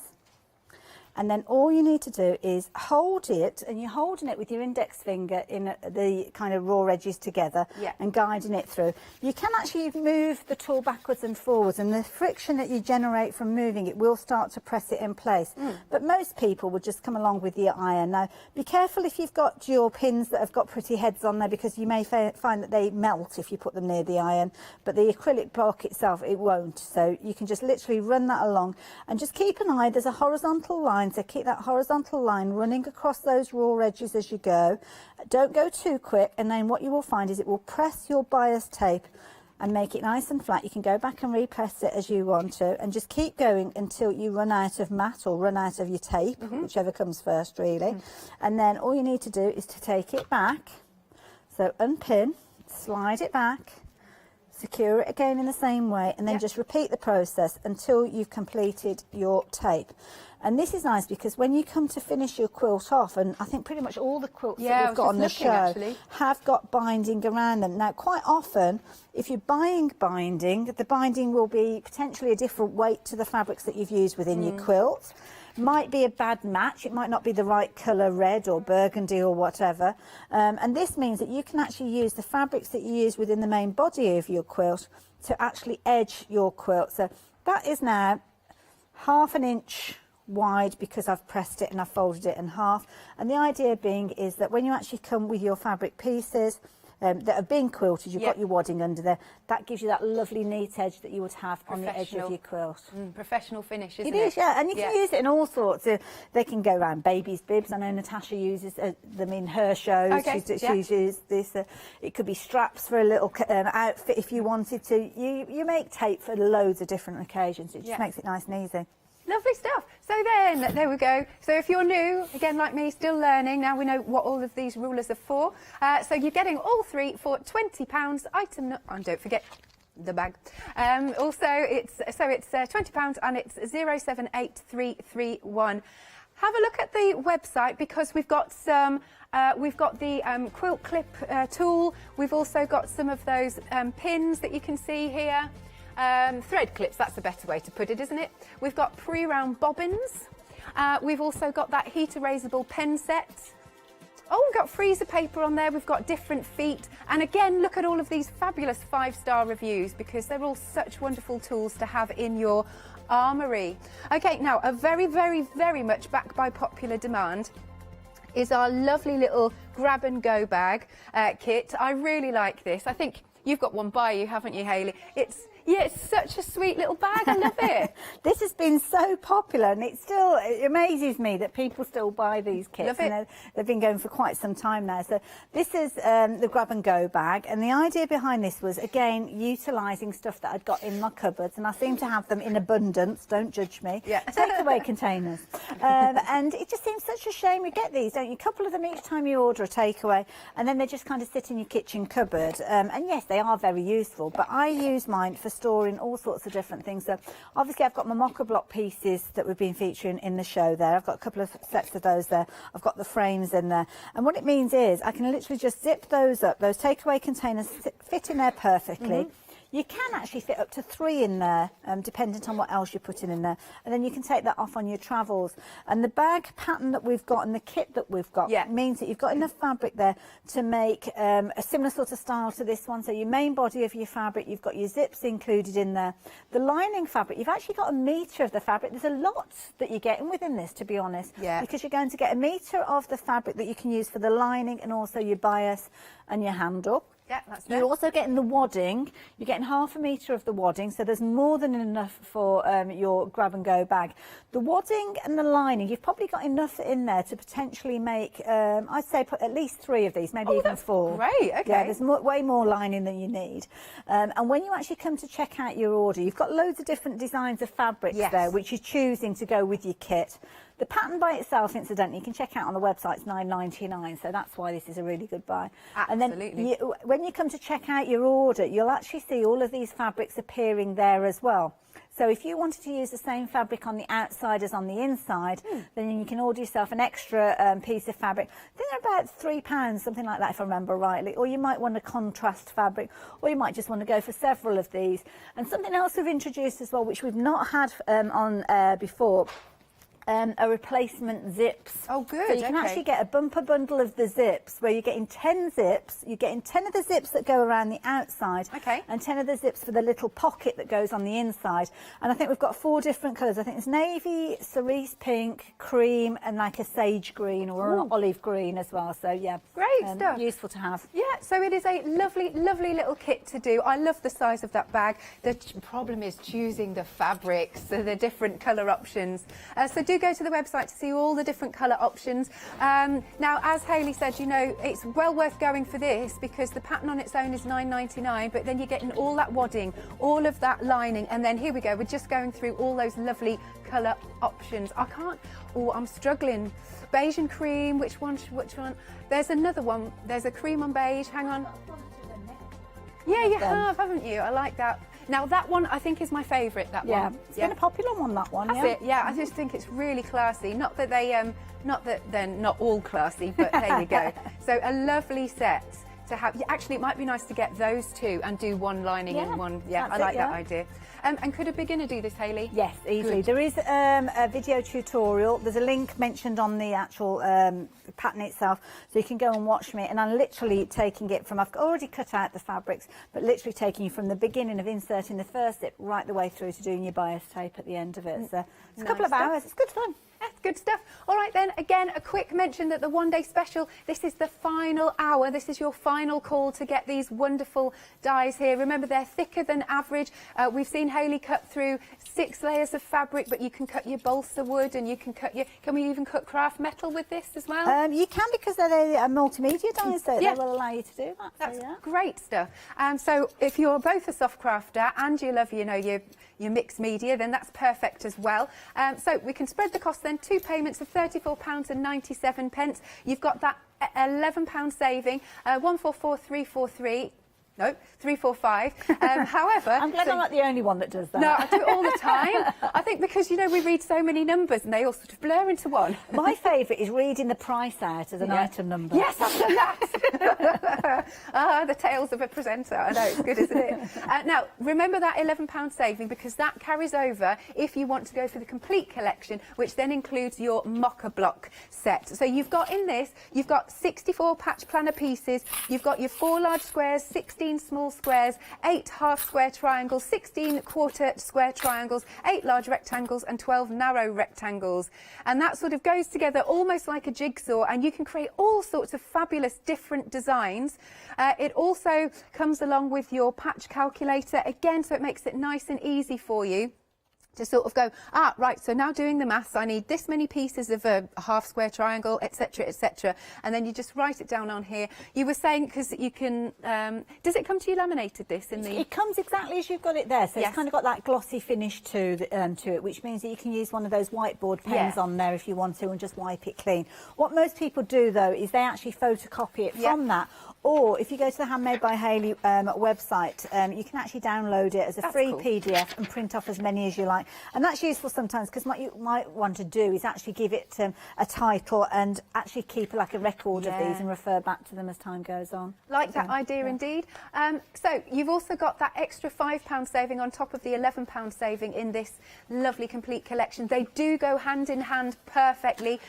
And then all you need to do is hold it, and you're holding it with your index finger in the kind of raw edges together and guiding it through. You can actually move the tool backwards and forwards, and the friction that you generate from moving it will start to press it in place. But most people would just come along with your iron. Now, be careful if you've got your pins that have got pretty heads on there, because you may find that they melt if you put them near the iron, but the acrylic block itself, it won't. So you can just literally run that along and just keep an eye. There's a horizontal line. So keep that horizontal line running across those raw edges as you go. Don't go too quick, and then what you will find is it will press your bias tape and make it nice and flat. You can go back and repress it as you want to, and just keep going until you run out of mat or run out of your tape, whichever comes first really. And then all you need to do is to take it back. So unpin, slide it back, secure it again in the same way, and then just repeat the process until you've completed your tape. And this is nice because when you come to finish your quilt off, and I think pretty much all the quilts that we've got on the show have got binding around them. Now, quite often, if you're buying binding, the binding will be potentially a different weight to the fabrics that you've used within your quilt. Might be a bad match. It might not be the right colour, red or burgundy or whatever. And this means that you can actually use the fabrics that you use within the main body of your quilt to actually edge your quilt. So that is now 1/2 inch wide because I've pressed it and I've folded it in half. And the idea being is that when you actually come with your fabric pieces that have been quilted, you've got your wadding under there, that gives you that lovely neat edge that you would have on the edge of your quilt. Professional finish, isn't it? It is, yeah, and you can use it in all sorts. They can go around babies' bibs. I know Natasha uses them in her shows. She's used this. It could be straps for a little outfit if you wanted to. You make tape for loads of different occasions. It just makes it nice and easy. Lovely stuff. So then, there we go. So if you're new, again like me, still learning, now we know what all of these rulers are for. So you're getting all three for £20. Item, and don't forget the bag. Also, it's £20 and it's 078331. Have a look at the website because we've got some. We've got the quilt clip tool. We've also got some of those pins that you can see here. Thread clips, that's a better way to put it, isn't it? We've got pre-round bobbins. We've also got that heat erasable pen set. Oh, we've got freezer paper on there. We've got different feet. And again, look at all of these fabulous 5-star reviews because they're all such wonderful tools to have in your armoury. Okay, now a very, very, very much back by popular demand is our lovely little grab and go bag kit. I really like this. I think you've got one by you, haven't you, Hayley? It's such a sweet little bag. I love it. This has been so popular, and it amazes me that people still buy these kits. Love it. And they've been going for quite some time now. So this is the grab and go bag, and the idea behind this was, again, utilising stuff that I'd got in my cupboards, and I seem to have them in abundance. Don't judge me. Yeah. Takeaway containers. And it just seems such a shame you get these, don't you? A couple of them each time you order a takeaway, and then they just kind of sit in your kitchen cupboard. And yes, they are very useful, but I use mine for storing all sorts of different things. So obviously I've got my mocha block pieces that we've been featuring in the show there. I've got a couple of sets of those there. I've got the frames in there. And what it means is I can literally just zip those up. Those takeaway containers fit in there perfectly. You can actually fit up to 3 in there, depending on what else you're putting in there. And then you can take that off on your travels. And the bag pattern that we've got and the kit that we've got means that you've got enough fabric there to make a similar sort of style to this one. So your main body of your fabric, you've got your zips included in there. The lining fabric, you've actually got a metre of the fabric. There's a lot that you're getting within this, to be honest. Yeah. Because you're going to get a metre of the fabric that you can use for the lining and also your bias and your handle. Yeah, that's You're also getting the wadding. You're getting ½ metre of the wadding, so there's more than enough for your grab and go bag. The wadding and the lining, you've probably got enough in there to potentially make, I'd say, put at least 3 of these, maybe even 4. Great, okay. Yeah, there's way more lining than you need. And when you actually come to check out your order, you've got loads of different designs of fabrics there, which you're choosing to go with your kit. The pattern by itself, incidentally, you can check out on the website, it's £9.99, so that's why this is a really good buy. Absolutely. And then when you come to check out your order, you'll actually see all of these fabrics appearing there as well. So if you wanted to use the same fabric on the outside as on the inside, then you can order yourself an extra piece of fabric. I think they're about £3, something like that, if I remember rightly. Or you might want a contrast fabric, or you might just want to go for several of these. And something else we've introduced as well, which we've not had on before, a replacement zips. Oh, good. So you can actually get a bumper bundle of the zips where you're getting 10 zips. You're getting 10 of the zips that go around the outside, and 10 of the zips for the little pocket that goes on the inside. And I think we've got 4 different colours. I think it's navy, cerise pink, cream, and like a sage green or an olive green as well. So yeah, great stuff. Useful to have. Yeah, so it is a lovely, lovely little kit to do. I love the size of that bag. The problem is choosing the fabrics, so the different colour options. So do go to the website to see all the different colour options. Now, as Hayley said, you know, it's well worth going for this because the pattern on its own is £9.99, but then you're getting all that wadding, all of that lining, and then here we go, we're just going through all those lovely colour options. I'm struggling. Beige and cream, which one? There's another one. There's a cream on beige, hang on. Yeah, you have, haven't you? I like that. Now that one I think is my favourite, that one. It's been a popular one, that one. That's it, yeah. I just think it's really classy. Not that they're not all classy, but there you go. So a lovely set to have. Actually, it might be nice to get those 2 and do one lining and one. Yeah, I like that idea. And could a beginner do this, Hayley? Yes, easily. Good. There is a video tutorial. There's a link mentioned on the actual pattern itself, so you can go and watch me. And I'm literally taking it from, I've already cut out the fabrics, but literally taking you from the beginning of inserting the first zip right the way through to doing your bias tape at the end of it. So it's a couple of hours. It's good fun. That's good stuff. All right then, again, a quick mention that the one-day special, this is the final hour. This is your final call to get these wonderful dies here. Remember, they're thicker than average. We've seen Hayley cut through 6 layers of fabric, but you can cut your balsa wood and you can cut your... Can we even cut craft metal with this as well? You can, because they're multimedia dies, so they will allow you to do that. That's great stuff. So if you're both a soft crafter and you love, you know, your mixed media, then that's perfect as well. So we can spread the cost then, 2 payments of £34.97. You've got that £11 saving, 144343. No, 345. However, I'm glad I'm not the only one that does that. No, I do it all the time. I think because, you know, we read so many numbers and they all sort of blur into one. My favourite is reading the price out as an item number. Yes, I've done that. The tales of a presenter. I know, it's good, isn't it? Now, remember that £11 saving, because that carries over if you want to go for the complete collection, which then includes your mocha block set. So you've got in this, you've got 64 patch planner pieces, you've got your 4 large squares, 16 small squares, 8 half square triangles, 16 quarter square triangles, 8 large rectangles and 12 narrow rectangles. And that sort of goes together almost like a jigsaw, and you can create all sorts of fabulous different designs. It also comes along with your patch calculator again, so it makes it nice and easy for you to sort of go, right, so now doing the maths, I need this many pieces of a half square triangle, etc., etc. And then you just write it down on here. You were saying, because you can, does it come to you laminated, this? It comes exactly as you've got it there. So it's kind of got that glossy finish to it, which means that you can use one of those whiteboard pens on there if you want to and just wipe it clean. What most people do, though, is they actually photocopy it from that. Or if you go to the Handmade by Hayley website, you can actually download it as a free PDF and print off as many as you like. And that's useful sometimes, because what you might want to do is actually give it a title and actually keep like a record of these and refer back to them as time goes on. Like that idea indeed. So you've also got that extra £5 saving on top of the £11 saving in this lovely complete collection. They do go hand in hand perfectly.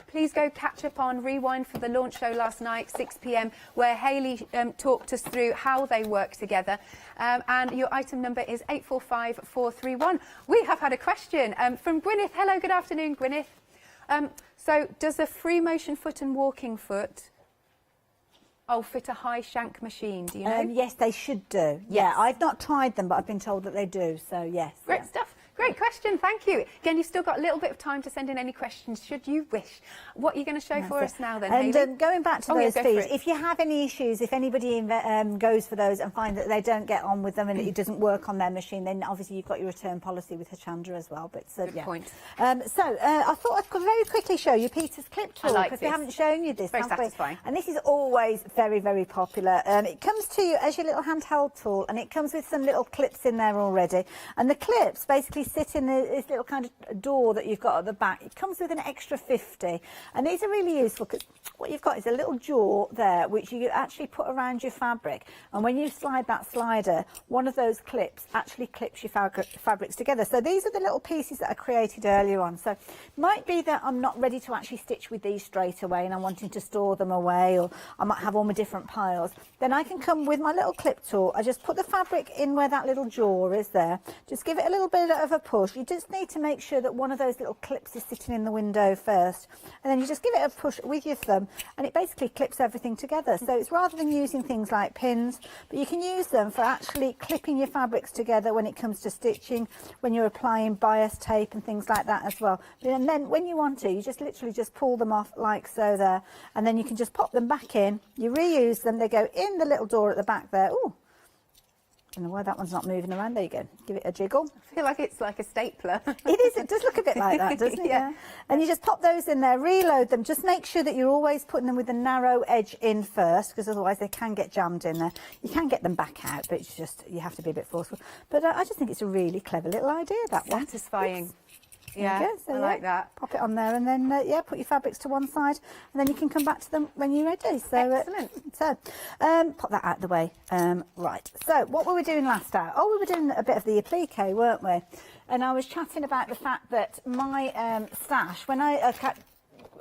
Please go catch up on Rewind for the launch show last night, 6 p.m, where Hayley talked us through how they work together. And your item number is 845431. We have had a question from Gwyneth. Hello, good afternoon, Gwyneth. So does a free motion foot and walking foot fit a high shank machine, do you know? Yes, they should do. Yeah, I've not tried them, but I've been told that they do, so yes. Great stuff. Great question, thank you. Again, you've still got a little bit of time to send in any questions, should you wish. What are you going to show for us now then, And Hayley? going back to those fees, if you have any issues, if anybody goes for those and find that they don't get on with them and it doesn't work on their machine, then obviously you've got your return policy with Hochanda as well. But Good point. I thought I could very quickly show you Peter's clip tool, because we haven't shown you this. Very satisfying. And this is always very, very popular. It comes to you as your little handheld tool, and it comes with some little clips in there already. And the clips basically sit in this little kind of door that you've got at the back. It comes with an extra 50, and these are really useful because what you've got is a little jaw there which you actually put around your fabric, and when you slide that slider, one of those clips actually clips your fabrics together. So these are the little pieces that I created earlier on. So it might be that I'm not ready to actually stitch with these straight away and I'm wanting to store them away, or I might have all my different piles. Then I can come with my little clip tool. I just put the fabric in where that little jaw is there, just give it a little bit of a push. You just need to make sure that one of those little clips is sitting in the window first, and then you just give it a push with your thumb and it basically clips everything together. So it's rather than using things like pins, but you can use them for actually clipping your fabrics together when it comes to stitching, when you're applying bias tape and things like that as well. And then when you want to, you just literally just pull them off like so there, and then you can just pop them back in, you reuse them, they go in the little door at the back there. Ooh, I don't know why that one's not moving around. There you go. Give it a jiggle. I feel like it's like a stapler. It is. It does look a bit like that, doesn't it? Yeah. And you just pop those in there, reload them. Just make sure that you're always putting them with the narrow edge in first, because otherwise they can get jammed in there. You can get them back out, but it's just, you have to be a bit forceful. But I just think it's a really clever little idea, that one. Satisfying. Oops. Yeah, So, I like that. Pop it on there, and then put your fabrics to one side, and then you can come back to them when you're ready. So Excellent. pop that out of the way. Right. So what were we doing last hour? Oh, we were doing a bit of the applique, weren't we? And I was chatting about the fact that my stash, when I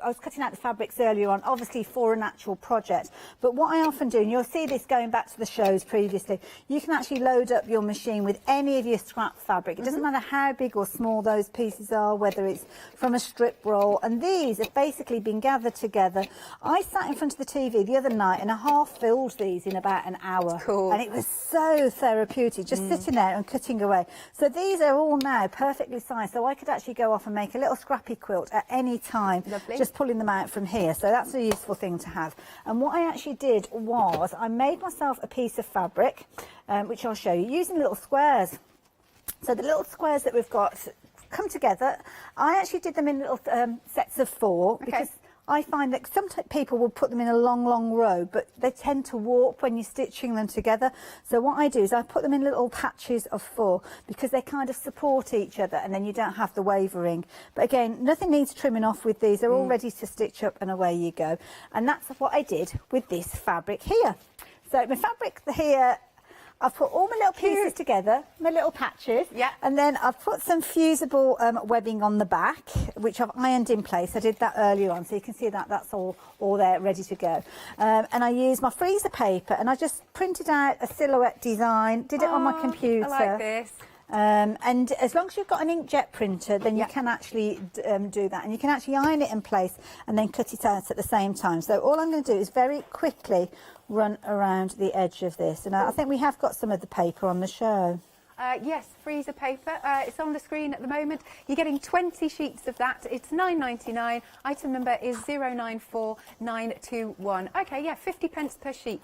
I was cutting out the fabrics earlier on, obviously for an actual project. But what I often do, and you'll see this going back to the shows previously, you can actually load up your machine with any of your scrap fabric. It doesn't matter how big or small those pieces are, whether it's from a strip roll. And these have basically been gathered together. I sat in front of the TV the other night and I half filled these in about an hour. Cool. And it was so therapeutic, just sitting there and cutting away. So these are all now perfectly sized, so I could actually go off and make a little scrappy quilt at any time. Lovely. Just pulling them out from here. So that's a useful thing to have. And what I actually did was I made myself a piece of fabric, which I'll show you, using little squares. So the little squares that we've got come together. I actually did them in little sets of 4 because I find that some people will put them in a long row, but they tend to warp when you're stitching them together. So what I do is I put them in little patches of 4 because they kind of support each other, and then you don't have the wavering. But again, nothing needs trimming off with these. They're all ready to stitch up, and away you go. And that's what I did with this fabric here. So my fabric here, I've put all my little pieces together, my little patches, and then I've put some fusible webbing on the back, which I've ironed in place. I did that earlier on, so you can see that that's all there, ready to go. And I used my freezer paper, and I just printed out a silhouette design, did it on my computer. I like this. And as long as you've got an inkjet printer, then you can actually do that, and you can actually iron it in place and then cut it out at the same time. So all I'm going to do is very quickly run around the edge of this, and I think we have got some of the paper on the show. Yes, freezer paper. It's on the screen at the moment. You're getting 20 sheets of that. It's £9.99. Item number is 094921. Okay, yeah, 50 pence per sheet.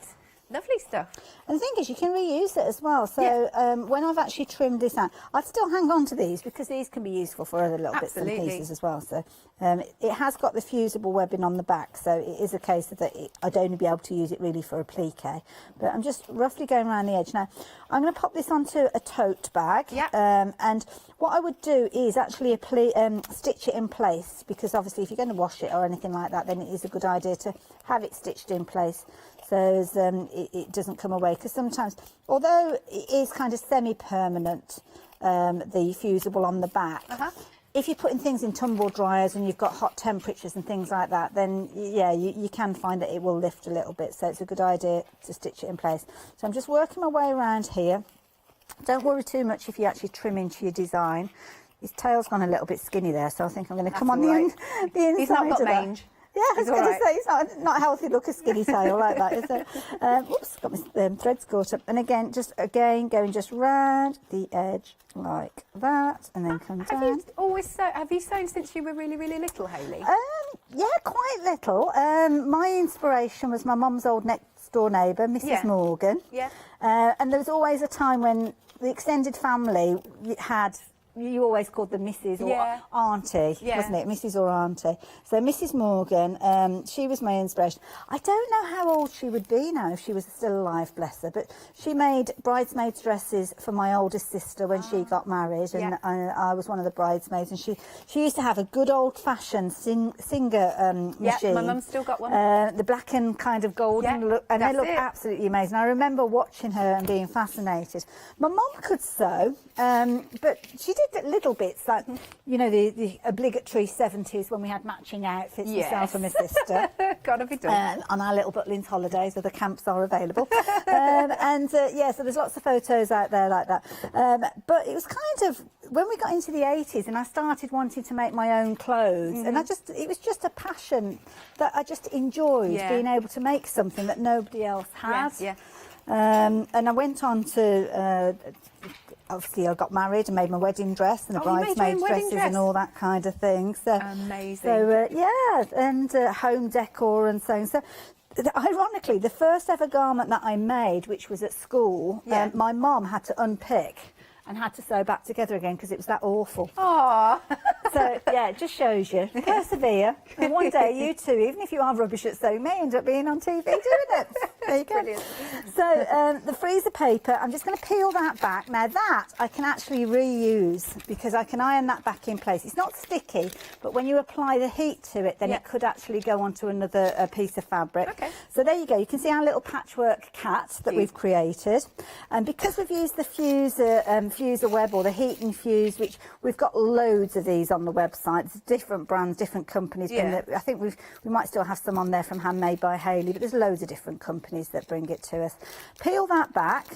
Lovely stuff. And the thing is, you can reuse it as well. So when I've actually trimmed this out, I'd still hang on to these because these can be useful for other little bits and pieces as well. So it has got the fusible webbing on the back, so it is a case of that I'd only be able to use it really for a plique. But I'm just roughly going around the edge now. I'm going to pop this onto a tote bag. And what I would do is actually stitch it in place, because obviously if you're going to wash it or anything like that, then it is a good idea to have it stitched in place, so as, it doesn't come away. Because sometimes, although it is kind of semi-permanent, the fusible on the back, if you're putting things in tumble dryers and you've got hot temperatures and things like that, then yeah, you can find that it will lift a little bit. So it's a good idea to stitch it in place. So I'm just working my way around here. Don't worry too much if you actually trim into your design. His tail's gone a little bit skinny there, so I think I'm going to come on the inside. He's not got of that. mange. Yeah, I was going to say, it's not healthy look, a skinny tail like that, is it? Oops, got my threads caught up. And again, going just round the edge like that, and then come down. Have you sewn since you were really, really little, Hayley? Yeah, quite little. My inspiration was my mum's old next door neighbour, Mrs. Morgan. Yeah. And there was always a time when the extended family had... You always called them Mrs. or Auntie, wasn't it? Mrs. or Auntie. So Mrs. Morgan, she was my inspiration. I don't know how old she would be now if she was still alive, bless her, but she made bridesmaids' dresses for my oldest sister when she got married, and I was one of the bridesmaids, and she used to have a good old-fashioned Singer machine. Yeah, my mum's still got one. The black and kind of golden look, and they look absolutely amazing. I remember watching her and being fascinated. My mum could sew, but she did little bits, like, you know, the obligatory 70s when we had matching outfits, myself and my sister. Gotta be done. On our little Butlins holidays, where the camps are available. So there's lots of photos out there like that. But it was kind of, when we got into the 80s and I started wanting to make my own clothes, and it was just a passion that I just enjoyed, being able to make something that nobody else had. And I went on to... obviously, I got married and made my wedding dress and the bridesmaid dresses and all that kind of thing. So amazing. So and home decor and so on. So ironically, the first ever garment that I made, which was at school, my mum had to unpick and had to sew back together again because it was that awful. Aww. So, yeah, it just shows you. Persevere. And one day, you too, even if you are rubbish at sewing, may end up being on TV doing it. There you go. Brilliant. So, the freezer paper, I'm just going to peel that back. Now, that I can actually reuse because I can iron that back in place. It's not sticky, but when you apply the heat to it, then it could actually go onto another piece of fabric. Okay. So, there you go. You can see our little patchwork cat that we've created. And because we've used the fuser web or the heat infused, which we've got loads of these on on the website. There's different brands, different companies. I think we might still have some on there from Handmade by Hayley, but there's loads of different companies that bring it to us. Peel that back.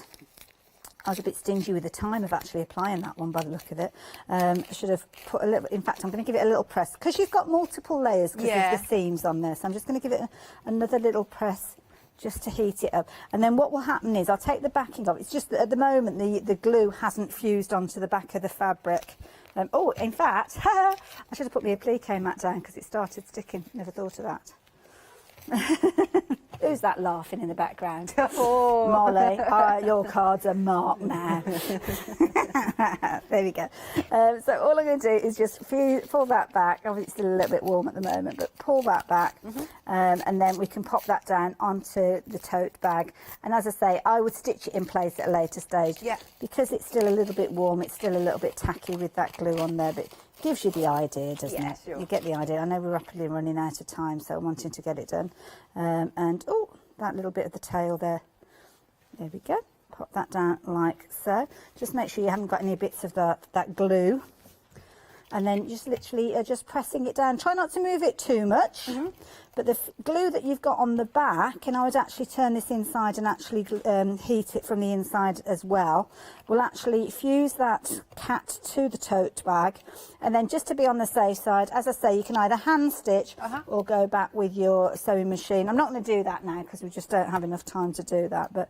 I was a bit stingy with the time of actually applying that one by the look of it. I should have put a little, in fact, I'm going to give it a little press because you've got multiple layers because of the seams on there. So I'm just going to give it another little press just to heat it up. And then what will happen is I'll take the backing off. It's just that at the moment the glue hasn't fused onto the back of the fabric. Oh, in fact, I should have put my applique mat down because it started sticking. Never thought of that. Who's that laughing in the background? Oh, Molly, your cards are marked now. There we go. So all I'm going to do is just pull that back. Obviously it's still a little bit warm at the moment, but pull that back, and then we can pop that down onto the tote bag. And as I say, I would stitch it in place at a later stage. Yeah. Because it's still a little bit warm, it's still a little bit tacky with that glue on there, but gives you the idea, doesn't it? Sure. You get the idea. I know we're rapidly running out of time, so I'm wanting to get it done. And oh, that little bit of the tail there. There we go. Pop that down like so. Just make sure you haven't got any bits of that glue. And then just literally just pressing it down. Try not to move it too much. But the glue that you've got on the back, and I would actually turn this inside and actually heat it from the inside as well, will actually fuse that cat to the tote bag. And then just to be on the safe side, as I say, you can either hand stitch or go back with your sewing machine. I'm not going to do that now because we just don't have enough time to do that, but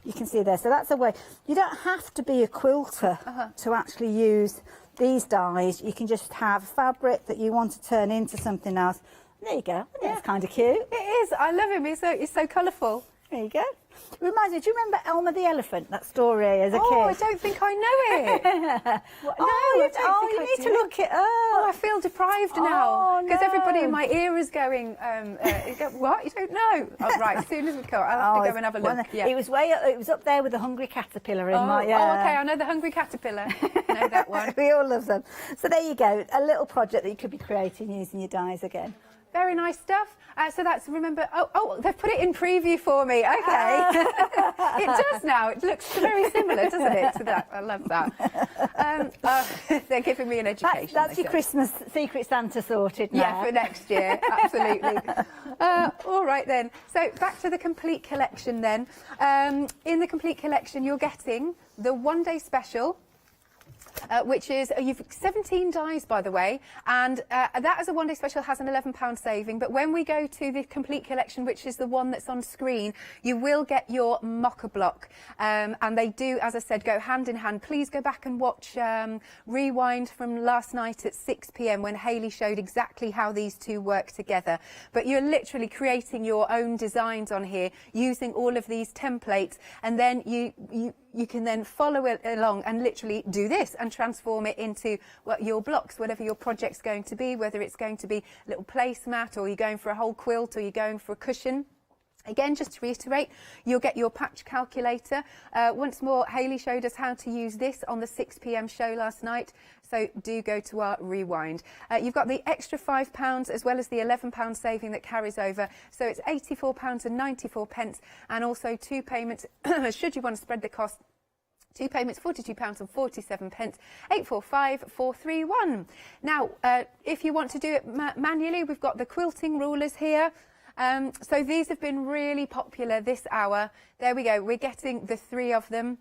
you can see there. So that's a way. You don't have to be a quilter to actually use these dies. You can just have fabric that you want to turn into something else. There you go. That's kind of cute. It is. I love him. He's so colourful. There you go. It reminds me, do you remember Elmer the Elephant, that story as a kid? Oh, I don't think I know it. You need to look it up. Oh, I feel deprived now because everybody in my ear is going, what? You don't know? Oh, right, as soon as we come, I'll have to go and have a look. It was up there with the Hungry Caterpillar in my... Oh, okay, I know the Hungry Caterpillar. I know that one. We all love them. So there you go, a little project that you could be creating using your dies again. Very nice stuff. So that's, remember, they've put it in preview for me. Okay. It does now. It looks very similar, doesn't it, to that? I love that. They're giving me an education. That's your Christmas Secret Santa sorted now. Yeah, for next year. Absolutely. All right, then. So back to the complete collection, then. In the complete collection, you're getting the one-day special, which is, you've 17 dies, by the way, and that as a one-day special has an £11 saving. But when we go to the complete collection, which is the one that's on screen, you will get your mocha block, and they do, as I said, go hand in hand. Please go back and watch Rewind from last night at 6 p.m. when Hayley showed exactly how these two work together. But you're literally creating your own designs on here using all of these templates, and then you can then follow it along and literally do this and transform it into your blocks, whatever your project's going to be, whether it's going to be a little placemat or you're going for a whole quilt or you're going for a cushion. Again, just to reiterate, you'll get your patch calculator. Once more, Hayley showed us how to use this on the 6 p.m. show last night, so do go to our Rewind. You've got the extra £5 as well as the £11 saving that carries over, so it's £84.94, and also 2 payments, should you want to spread the cost, 2 payments, £42.47, 845431. Now, if you want to do it manually, we've got the quilting rulers here. So these have been really popular this hour. There we go. We're getting the 3 of them.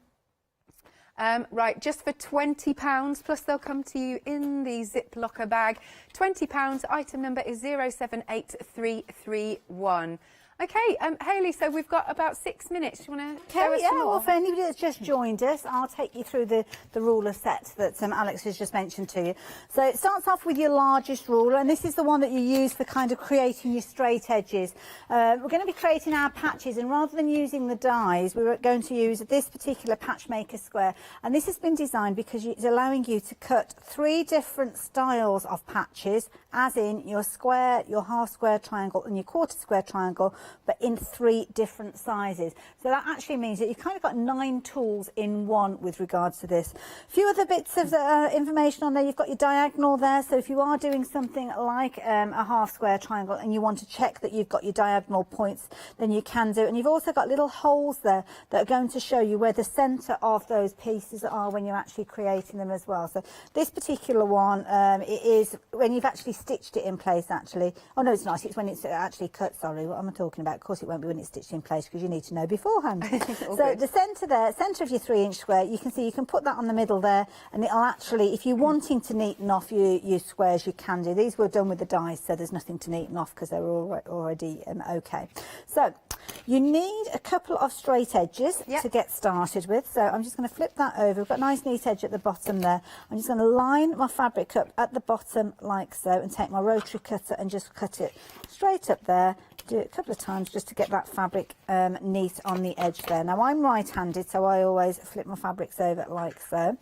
Right, just for £20, plus they'll come to you in the zip locker bag. £20, item number is 078331. Okay, Hayley, so we've got about 6 minutes. Do you want to show us some more? Well, for anybody that's just joined us, I'll take you through the ruler set that Alex has just mentioned to you. So it starts off with your largest ruler, and this is the one that you use for kind of creating your straight edges. We're going to be creating our patches, and rather than using the dies, we're going to use this particular patchmaker square. And this has been designed because it's allowing you to cut 3 different styles of patches, as in your square, your half square triangle, and your quarter square triangle, but in 3 different sizes. So that actually means that you've kind of got 9 tools in one with regards to this. A few other bits of information on there. You've got your diagonal there, so if you are doing something like a half square triangle and you want to check that you've got your diagonal points, then you can do. And you've also got little holes there that are going to show you where the centre of those pieces are when you're actually creating them as well. So this particular one, it is when you've actually stitched it in place actually. Oh no, it's not. It's when it's actually cut. Sorry, what am I talking about? Of course it won't be when it's stitched in place, because you need to know beforehand. So good. the centre there, centre of your 3-inch square, you can see you can put that on the middle there, and it'll actually, if you're wanting to neaten off your squares, you can do. These were done with the dies, so there's nothing to neaten off because they're already okay. So you need a couple of straight edges to get started with. So I'm just going to flip that over. We've got a nice neat edge at the bottom there. I'm just going to line my fabric up at the bottom like so, and take my rotary cutter and just cut it straight up there. Do it a couple of times just to get that fabric neat on the edge there. Now I'm right-handed, so I always flip my fabrics over like so.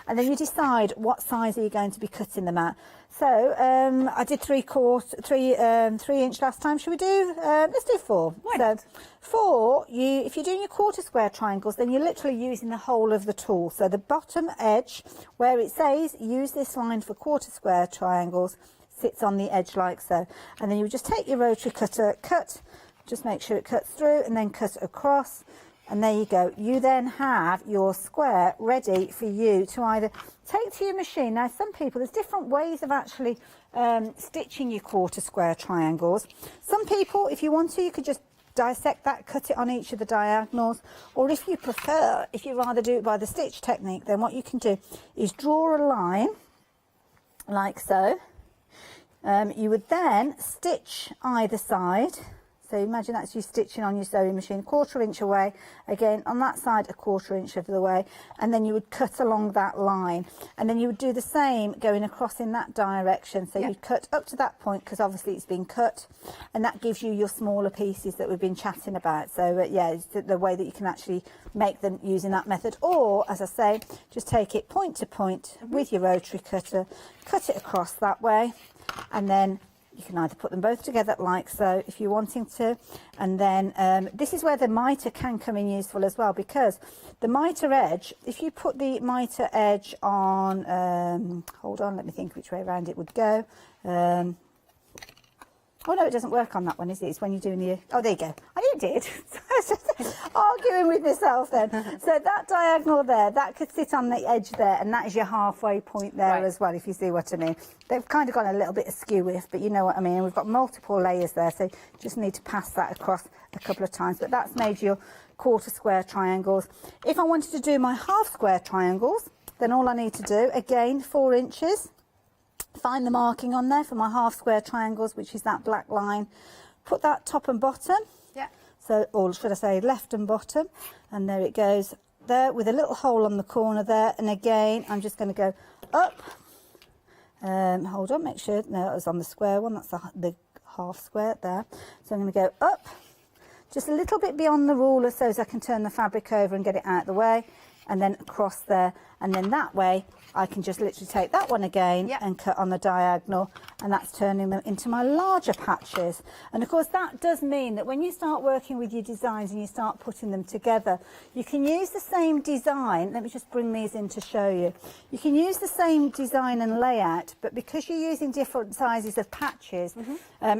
And then you decide what size are you going to be cutting them at. So I did 3-inch last time. Should we do? Let's do 4. Why not? So 4, if you're doing your quarter square triangles, then you're literally using the whole of the tool. So the bottom edge, where it says use this line for quarter square triangles, sits on the edge like so. And then you just take your rotary cutter, cut, just make sure it cuts through, and then cut across. And there you go. You then have your square ready for you to either take to your machine. Now, some people, there's different ways of actually stitching your quarter square triangles. Some people, if you want to, you could just dissect that, cut it on each of the diagonals. Or if you prefer, if you rather do it by the stitch technique, then what you can do is draw a line like so. You would then stitch either side. So imagine that's you stitching on your sewing machine, 1/4 inch away, again on that side 1/4 inch of the way, and then you would cut along that line, and then you would do the same going across in that direction. So you'd cut up to that point, because obviously it's been cut, and that gives you your smaller pieces that we've been chatting about. So yeah, it's the way that you can actually make them using that method. Or, as I say, just take it point to point with your rotary cutter, cut it across that way, and then you can either put them both together like so if you're wanting to. And then this is where the mitre can come in useful as well, because the mitre edge, if you put the mitre edge on, hold on, let me think which way around it would go. Oh no, it doesn't work on that one, is it? It's when you're doing the... Oh, there you go. I knew it did. So I was just arguing with myself then. So that diagonal there, that could sit on the edge there, and that is your halfway point there as well, if you see what I mean. They've kind of gone a little bit askew with, but you know what I mean. We've got multiple layers there, so you just need to pass that across a couple of times. But that's made your 1/4 square triangles. If I wanted to do my half square triangles, then all I need to do, again, 4 inches. Find the marking on there for my half square triangles, which is that black line. Put that top and bottom. Yeah. So, or should I say left and bottom. And there it goes there with a little hole on the corner there. And again, I'm just going to go up. Hold on, make sure. No, that was on the square one. That's the half square there. So I'm going to go up just a little bit beyond the ruler so as I can turn the fabric over and get it out of the way. And then across there. And then that way I can just literally take that one again and cut on the diagonal, and that's turning them into my larger patches. And of course that does mean that when you start working with your designs and you start putting them together, you can use the same design. Let me just bring these in to show you. You can use the same design and layout, but because you're using different sizes of patches,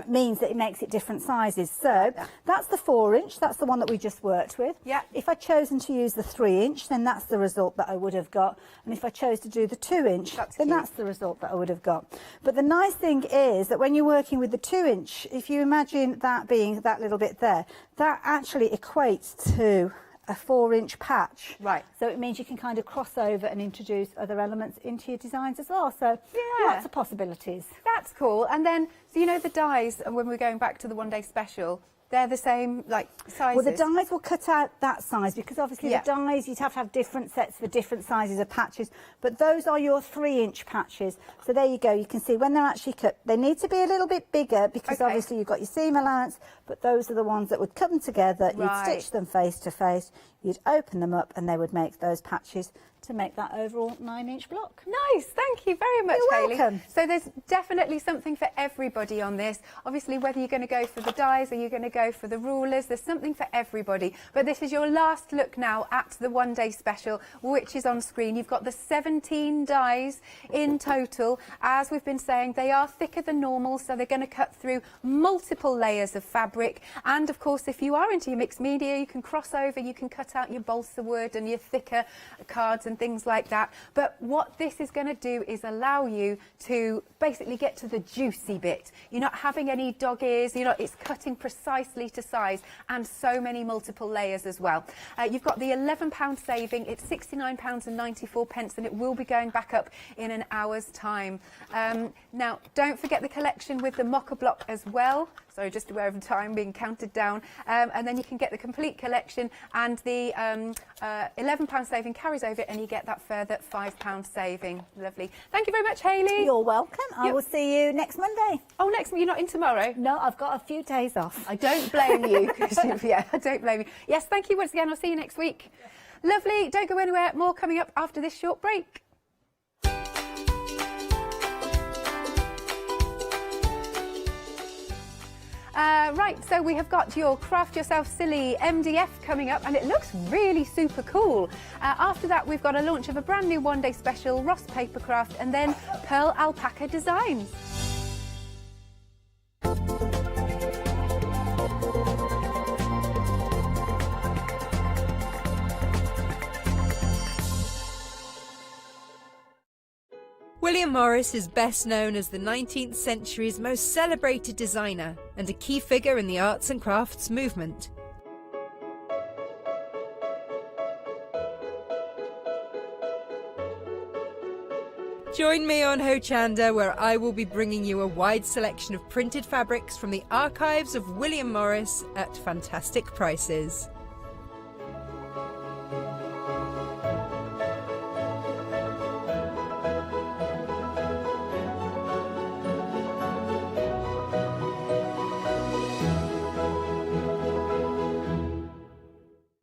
means that it makes it different sizes. So that's the 4 inch, that's the one that we just worked with. If I'd chosen to use the 3 inch, then that's the result that I would have got. And if I chose to do the 2 inch, then that's the result that I would have got. But the nice thing is that when you're working with the 2 inch, if you imagine that being that little bit there, that actually equates to a 4 inch patch. Right. So it means you can kind of cross over and introduce other elements into your designs as well. So lots of possibilities. That's cool. And then, so you know the dies, and when we're going back to the 1 day special, they're the same, like, sizes? Well, the dies will cut out that size, because obviously the dies, you'd have to have different sets for different sizes of patches, but those are your 3 inch patches. So there you go, you can see when they're actually cut, they need to be a little bit bigger, because obviously you've got your seam allowance, but those are the ones that would come together, you'd stitch them face to face, you'd open them up and they would make those patches to make that overall 9-inch block. Nice, thank you very much, You're Hayley. welcome. So there's definitely something for everybody on this. Obviously, whether you're going to go for the dies or you're going to go for the rulers, there's something for everybody. But this is your last look now at the one-day special, which is on screen. You've got the 17 dies in total. As we've been saying, they are thicker than normal, so they're going to cut through multiple layers of fabric. And of course, if you are into your mixed media, you can cross over, you can cut out your balsa wood and your thicker cards and things like that. But what this is going to do is allow you to basically get to the juicy bit. You're not having any dog ears, it's cutting precisely to size, and so many multiple layers as well. You've got the £11 saving. It's £69.94, and it will be going back up in an hour's time. Now, don't forget the collection with the mocha block as well. Sorry, just aware of the time being counted down. And then you can get the complete collection, and the £11 saving carries over, and you get that further £5 saving. Lovely. Thank you very much, Hayley. You're welcome. I will see you next Monday. Oh, next, you're not in tomorrow? No, I've got a few days off. I don't blame you. Yeah, I don't blame you. Yes, thank you once again. I'll see you next week. Lovely. Don't go anywhere. More coming up after this short break. Right, so we have got your Craft Yourself Silly MDF coming up, and it looks really super cool. After that, we've got a launch of a brand new one-day special, Ross Papercraft, and then Pearl Alpaca Designs. William Morris is best known as the 19th century's most celebrated designer and a key figure in the arts and crafts movement. Join me on Hochanda, where I will be bringing you a wide selection of printed fabrics from the archives of William Morris at fantastic prices.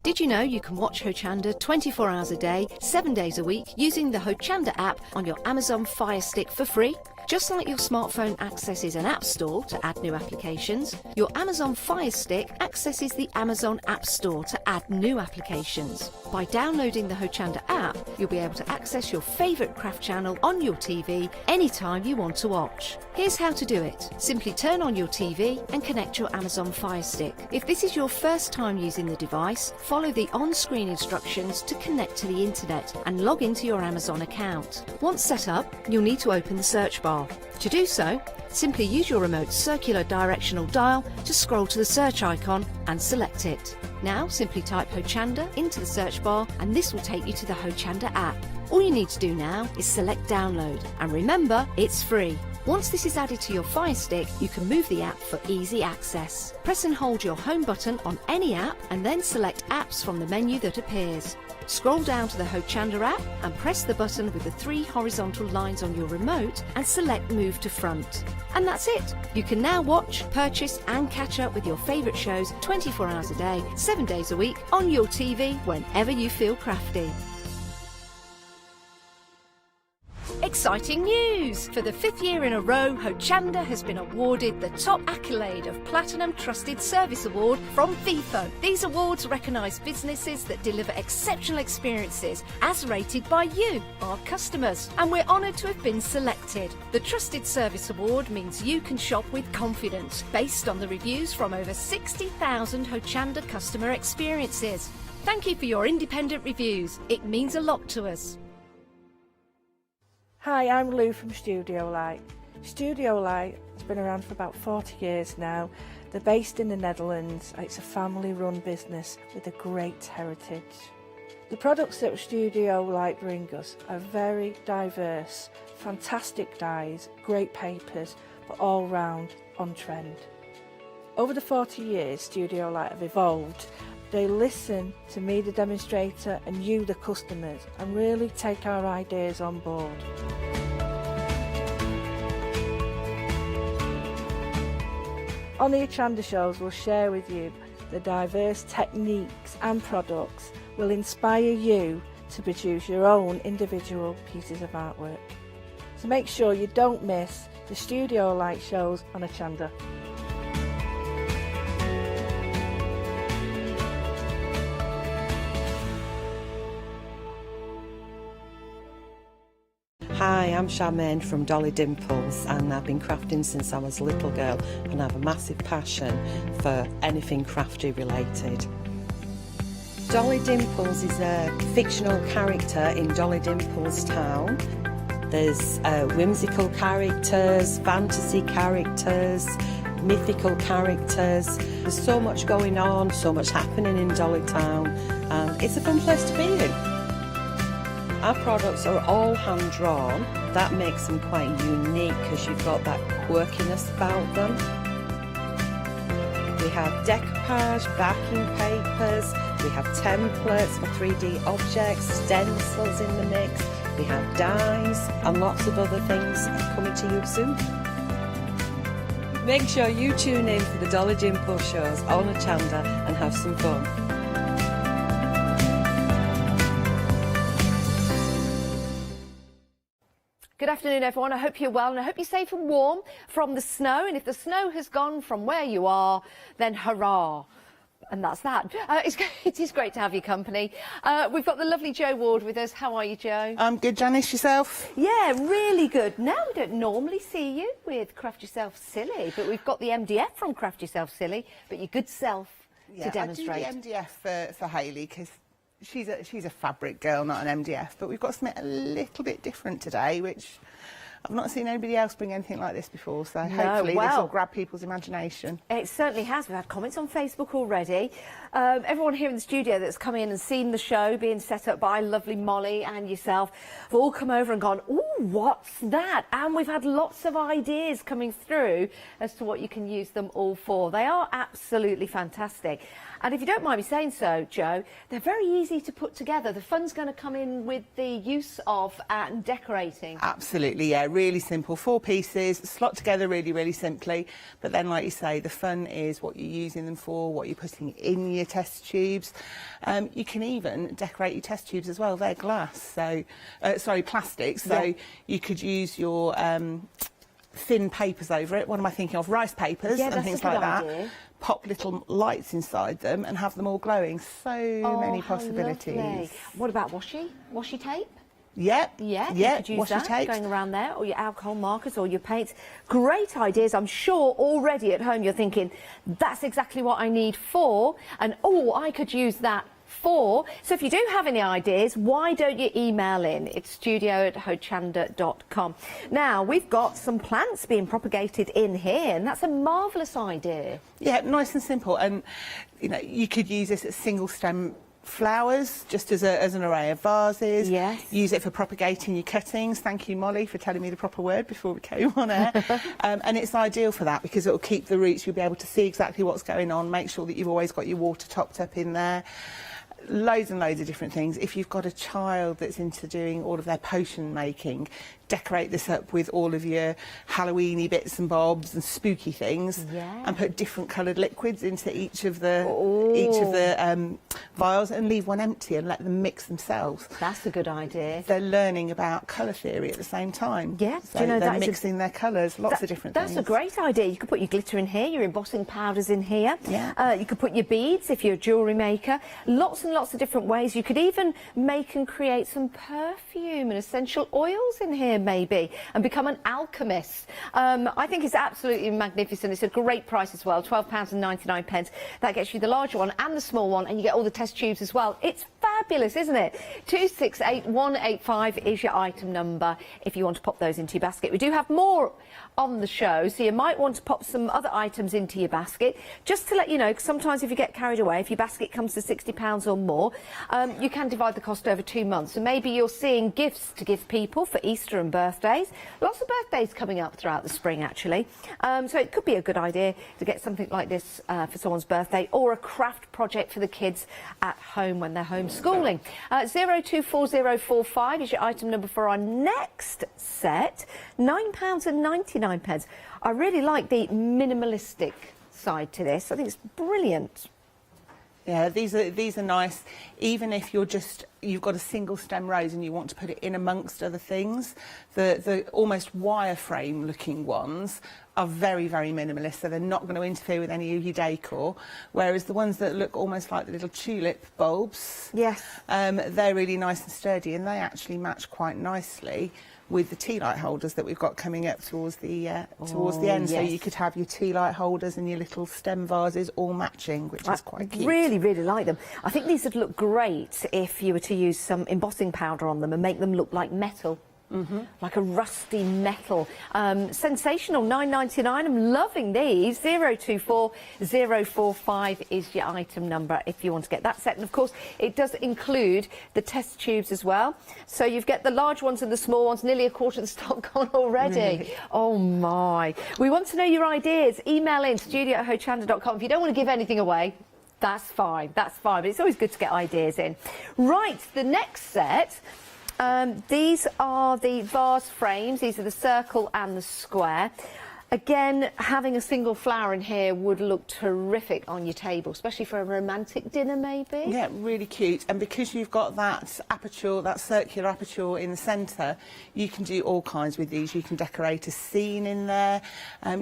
Did you know you can watch Hochanda 24 hours a day, 7 days a week using the Hochanda app on your Amazon Fire Stick for free? Just like your smartphone accesses an app store to add new applications, your Amazon Fire Stick accesses the Amazon App Store to add new applications. By downloading the Hochanda app, you'll be able to access your favourite craft channel on your TV anytime you want to watch. Here's how to do it. Simply turn on your TV and connect your Amazon Fire Stick. If this is your first time using the device, follow the on-screen instructions to connect to the internet and log into your Amazon account. Once set up, you'll need to open the search bar. To do so, simply use your remote circular directional dial to scroll to the search icon and select it. Now simply type Hochanda into the search bar, and this will take you to the Hochanda app. All you need to do now is select download, and remember, it's free. Once this is added to your Fire Stick, you can move the app for easy access. Press and hold your home button on any app and then select apps from the menu that appears. Scroll down to the Hochanda app and press the button with the 3 horizontal lines on your remote and select Move to Front. And that's it! You can now watch, purchase and catch up with your favourite shows 24 hours a day, 7 days a week on your TV whenever you feel crafty. Exciting news! For the 5th year in a row, Hochanda has been awarded the top accolade of Platinum Trusted Service Award from Feefo. These awards recognise businesses that deliver exceptional experiences as rated by you, our customers, and we're honoured to have been selected. The Trusted Service Award means you can shop with confidence based on the reviews from over 60,000 Hochanda customer experiences. Thank you for your independent reviews. It means a lot to us. Hi, I'm Lou from Studio Light. Studio Light has been around for about 40 years now. They're based in the Netherlands. It's a family-run business with a great heritage. The products that Studio Light bring us are very diverse, fantastic dyes, great papers, but all round on trend. Over the 40 years, Studio Light have evolved. They listen to me, the demonstrator, and you, the customers, and really take our ideas on board. On the Hochanda shows, we'll share with you the diverse techniques and products will inspire you to produce your own individual pieces of artwork. So make sure you don't miss the studio light shows on Hochanda. Hi, I'm Charmaine from Dolly Dimples, and I've been crafting since I was a little girl, and I have a massive passion for anything crafty related. Dolly Dimples is a fictional character in Dolly Dimples Town. There's whimsical characters, fantasy characters, mythical characters. There's so much going on, so much happening in Dolly Town, and it's a fun place to be in. Our products are all hand-drawn. That makes them quite unique because you've got that quirkiness about them. We have decoupage, backing papers, we have templates for 3D objects, stencils in the mix, we have dies and lots of other things coming to you soon. Make sure you tune in for the Dolly Dimple shows on Hochanda and have some fun. Good afternoon, everyone. I hope you're well, and I hope you're safe and warm from the snow. And if the snow has gone from where you are, then hurrah. And that's that. It is great to have your company. We've got the lovely Jo Ward with us. How are you, Jo? I'm good, Janice. Yourself? Yeah, really good. Now, we don't normally see you with Craft Yourself Silly, but we've got the MDF from Craft Yourself Silly, but your good self to demonstrate. I do the MDF for Hayley because she's a fabric girl, not an MDF, but we've got something a little bit different today, which I've not seen anybody else bring anything like this before, so hopefully this will grab people's imagination. It certainly has. We've had comments on Facebook already. Everyone here in the studio that's come in and seen the show being set up by lovely Molly and yourself have all come over and gone, ooh, what's that? And we've had lots of ideas coming through as to what you can use them all for. They are absolutely fantastic. And if you don't mind me saying so, Jo, they're very easy to put together. The fun's going to come in with the use of and decorating. Absolutely, yeah, really simple. 4 pieces, slot together really, really simply. But then, like you say, the fun is what you're using them for, what you're putting in your test tubes. You can even decorate your test tubes as well. They're glass, so sorry, plastic. So you could use your thin papers over it. What am I thinking of? Rice papers and things like that. Pop little lights inside them and have them all glowing. So many possibilities. Lovely. What about washi tape? Yep. Yeah, you could use that going around there, or your alcohol markers or your paints. Great ideas. I'm sure already at home you're thinking, that's exactly what I need for, and oh, I could use that for. So if you do have any ideas, why don't you email in? It's studio@hochanda.com. Now, we've got some plants being propagated in here, and that's a marvellous idea. Yeah, nice and simple. And, you know, you could use this as single stem flowers, just as an array of vases. Yes. Use it for propagating your cuttings. Thank you, Molly, for telling me the proper word before we came on air. And it's ideal for that because it will keep the roots. You'll be able to see exactly what's going on. Make sure that you've always got your water topped up in there. Loads and loads of different things. If you've got a child that's into doing all of their potion making, decorate this up with all of your Halloweeny bits and bobs and spooky things, and put different coloured liquids into each of the vials, and leave one empty and let them mix themselves. That's a good idea. They're learning about colour theory at the same time. Yeah, so they're mixing their colours, lots of different things. That's a great idea. You could put your glitter in here, your embossing powders in here. Yeah. You could put your beads if you're a jewellery maker. Lots and lots of different ways. You could even make and create some perfume and essential oils in here maybe, and become an alchemist. I think it's absolutely magnificent. It's a great price as well, £12.99. That gets you the larger one and the small one, and you get all the test tubes as well. It's fabulous, isn't it? 268185 is your item number if you want to pop those into your basket. We do have more on the show, so you might want to pop some other items into your basket. Just to let you know, because sometimes if you get carried away, if your basket comes to £60 or more, you can divide the cost over 2 months. So maybe you're seeing gifts to give people for Easter and birthdays. Lots of birthdays coming up throughout the spring, actually. So it could be a good idea to get something like this for someone's birthday, or a craft project for the kids at home when they're homeschooling. 024045 is your item number for our next set. £9.99. I really like the minimalistic side to this. I think it's brilliant. Yeah, these are nice. Even if you've got a single stem rose and you want to put it in amongst other things, the almost wireframe looking ones are very, very minimalist, so they're not going to interfere with any of your decor. Whereas the ones that look almost like the little tulip bulbs, yes, they're really nice and sturdy, and they actually match quite nicely with the tea light holders that we've got coming up towards the end. Yes. So you could have your tea light holders and your little stem vases all matching, which is quite cute. Really, really like them. I think these would look great if you were to use some embossing powder on them and make them look like metal. Like a rusty metal. Sensational, £9.99. I'm loving these. 024045 is your item number if you want to get that set. And of course, it does include the test tubes as well. So you've got the large ones and the small ones. Nearly a quarter of the stock gone already. Oh my. We want to know your ideas. Email in studio@hochanda.com. If you don't want to give anything away, that's fine. That's fine. But it's always good to get ideas in. Right, the next set. These are the vase frames. These are the circle and the square. Again, having a single flower in here would look terrific on your table, especially for a romantic dinner, maybe. Yeah, really cute. And because you've got that aperture, that circular aperture in the centre, you can do all kinds with these. You can decorate a scene in there.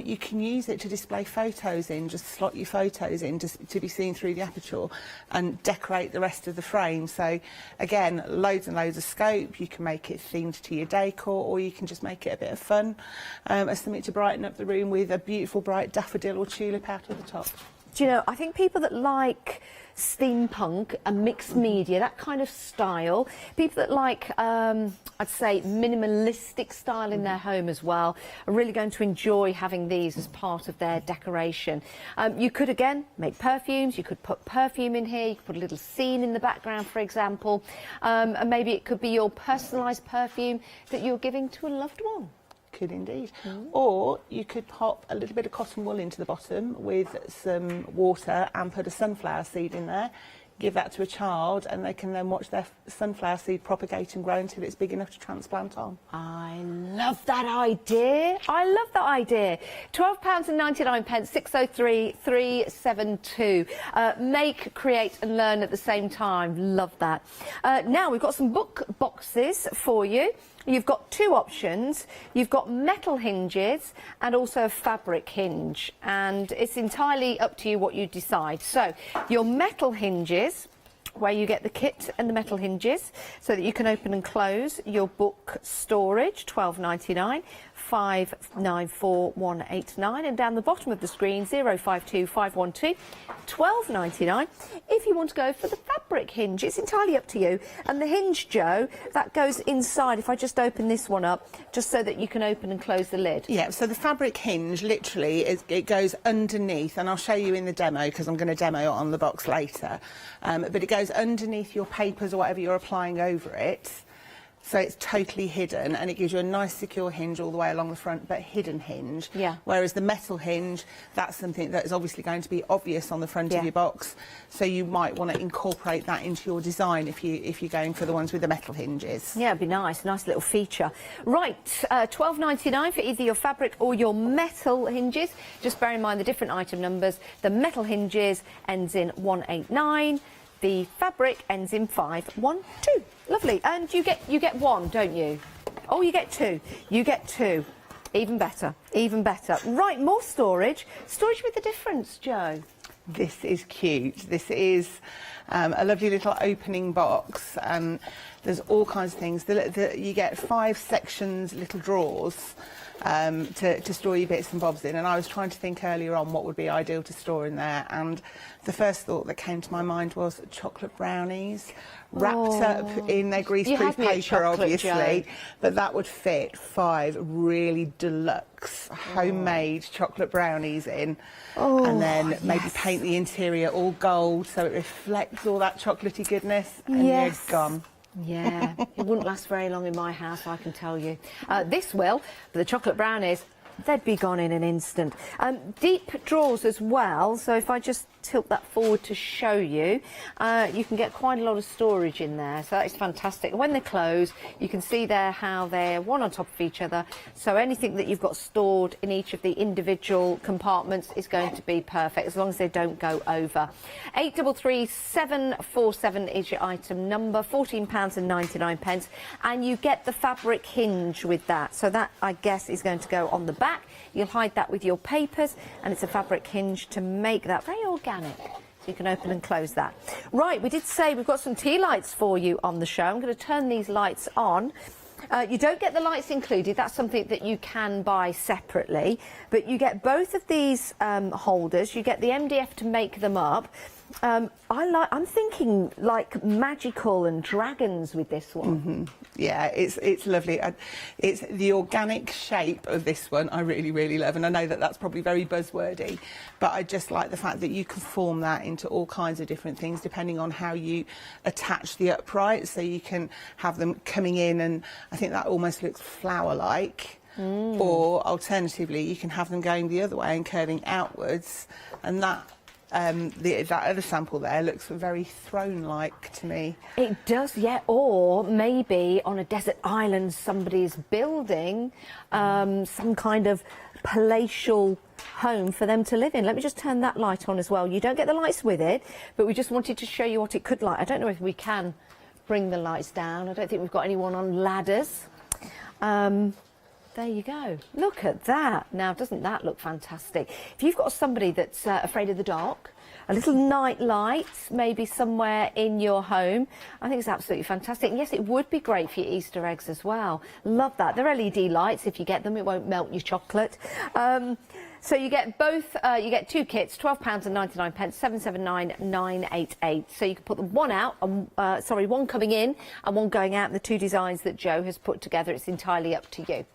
You can use it to display photos in, just slot your photos in to be seen through the aperture and decorate the rest of the frame. So, again, loads and loads of scope. You can make it themed to your decor, or you can just make it a bit of fun as something to brighten up the room with a beautiful bright daffodil or tulip out of the top. Do you know, I think people that like steampunk and mixed media, that kind of style, people that like, I'd say, minimalistic style in their home as well, are really going to enjoy having these as part of their decoration. You could, again, make perfumes. You could put perfume in here. You could put a little scene in the background, for example. And maybe it could be your personalised perfume that you're giving to a loved one. Could indeed. Or you could pop a little bit of cotton wool into the bottom with some water and put a sunflower seed in there, give that to a child, and they can then watch their sunflower seed propagate and grow until it's big enough to transplant on. I love that idea. I love that idea. £12.99, 603 372. Make, create and learn at the same time. Love that. Now we've got some book boxes for you. You've got two options. You've got metal hinges and also a fabric hinge, and it's entirely up to you what you decide. So your metal hinges, where you get the kit and the metal hinges so that you can open and close your book storage, £12.99. 594189, and down the bottom of the screen 052512 £12.99. If you want to go for the fabric hinge, it's entirely up to you. And the hinge, Joe, that goes inside. If I just open this one up, just so that you can open and close the lid. Yeah, so the fabric hinge literally it goes underneath, and I'll show you in the demo because I'm going to demo it on the box later. But it goes underneath your papers or whatever you're applying over it. So it's totally hidden, and it gives you a nice secure hinge all the way along the front, but hidden hinge. Yeah. Whereas the metal hinge, that's something that is obviously going to be obvious on the front of your box. So you might want to incorporate that into your design if you're going for the ones with the metal hinges. Yeah, it'd be nice little feature. Right, £12.99 for either your fabric or your metal hinges. Just bear in mind the different item numbers. The metal hinges ends in 189. The fabric ends in 512. Lovely. And you get one, don't you? Oh, you get two. You get two. Even better. Even better. Right, more storage. Storage with a difference, Joe. This is cute. This is a lovely little opening box. There's all kinds of things. You get 5 sections, little drawers. To store your bits and bobs in, and I was trying to think earlier on what would be ideal to store in there, and the first thought that came to my mind was chocolate brownies wrapped up in their greaseproof paper, obviously, but that would fit 5 really deluxe homemade chocolate brownies in, and then maybe paint the interior all gold so it reflects all that chocolatey goodness, and you're gone. Yeah, it wouldn't last very long in my house, I can tell you. This will, but the chocolate brownies, they'd be gone in an instant. Deep drawers as well, so if I just tilt that forward to show you. You can get quite a lot of storage in there, so that is fantastic. When they close, you can see there how they're one on top of each other, so anything that you've got stored in each of the individual compartments is going to be perfect, as long as they don't go over. 833747 is your item number, £14.99, and you get the fabric hinge with that, so that, I guess, is going to go on the back. You'll hide that with your papers, and it's a fabric hinge to make that very organic. So you can open and close that. Right, we did say we've got some tea lights for you on the show. I'm going to turn these lights on. You don't get the lights included. That's something that you can buy separately. But you get both of these holders. You get the MDF to make them up. I'm thinking like magical and dragons with this one. Yeah, it's lovely. It's the organic shape of this one I really love, and I know that that's probably very buzzwordy, but I just like the fact that you can form that into all kinds of different things depending on how you attach the uprights, so you can have them coming in, and I think that almost looks flower-like. Or alternatively, you can have them going the other way and curving outwards, and that that other sample there looks very throne-like to me. It does, yeah. Or maybe on a desert island somebody's building some kind of palatial home for them to live in. Let me just turn that light on as well. You don't get the lights with it, but we just wanted to show you what it could like. I don't know if we can bring the lights down. I don't think we've got anyone on ladders. There you go. Look at that. Now, doesn't that look fantastic? If you've got somebody that's afraid of the dark, a little night light maybe somewhere in your home, I think it's absolutely fantastic. And yes, it would be great for your Easter eggs as well. Love that. They're LED lights. If you get them, it won't melt your chocolate. So you get both, you get two kits, £12.99, 779,988. So you can put them one out, one coming in and one going out in the two designs that Joe has put together. It's entirely up to you.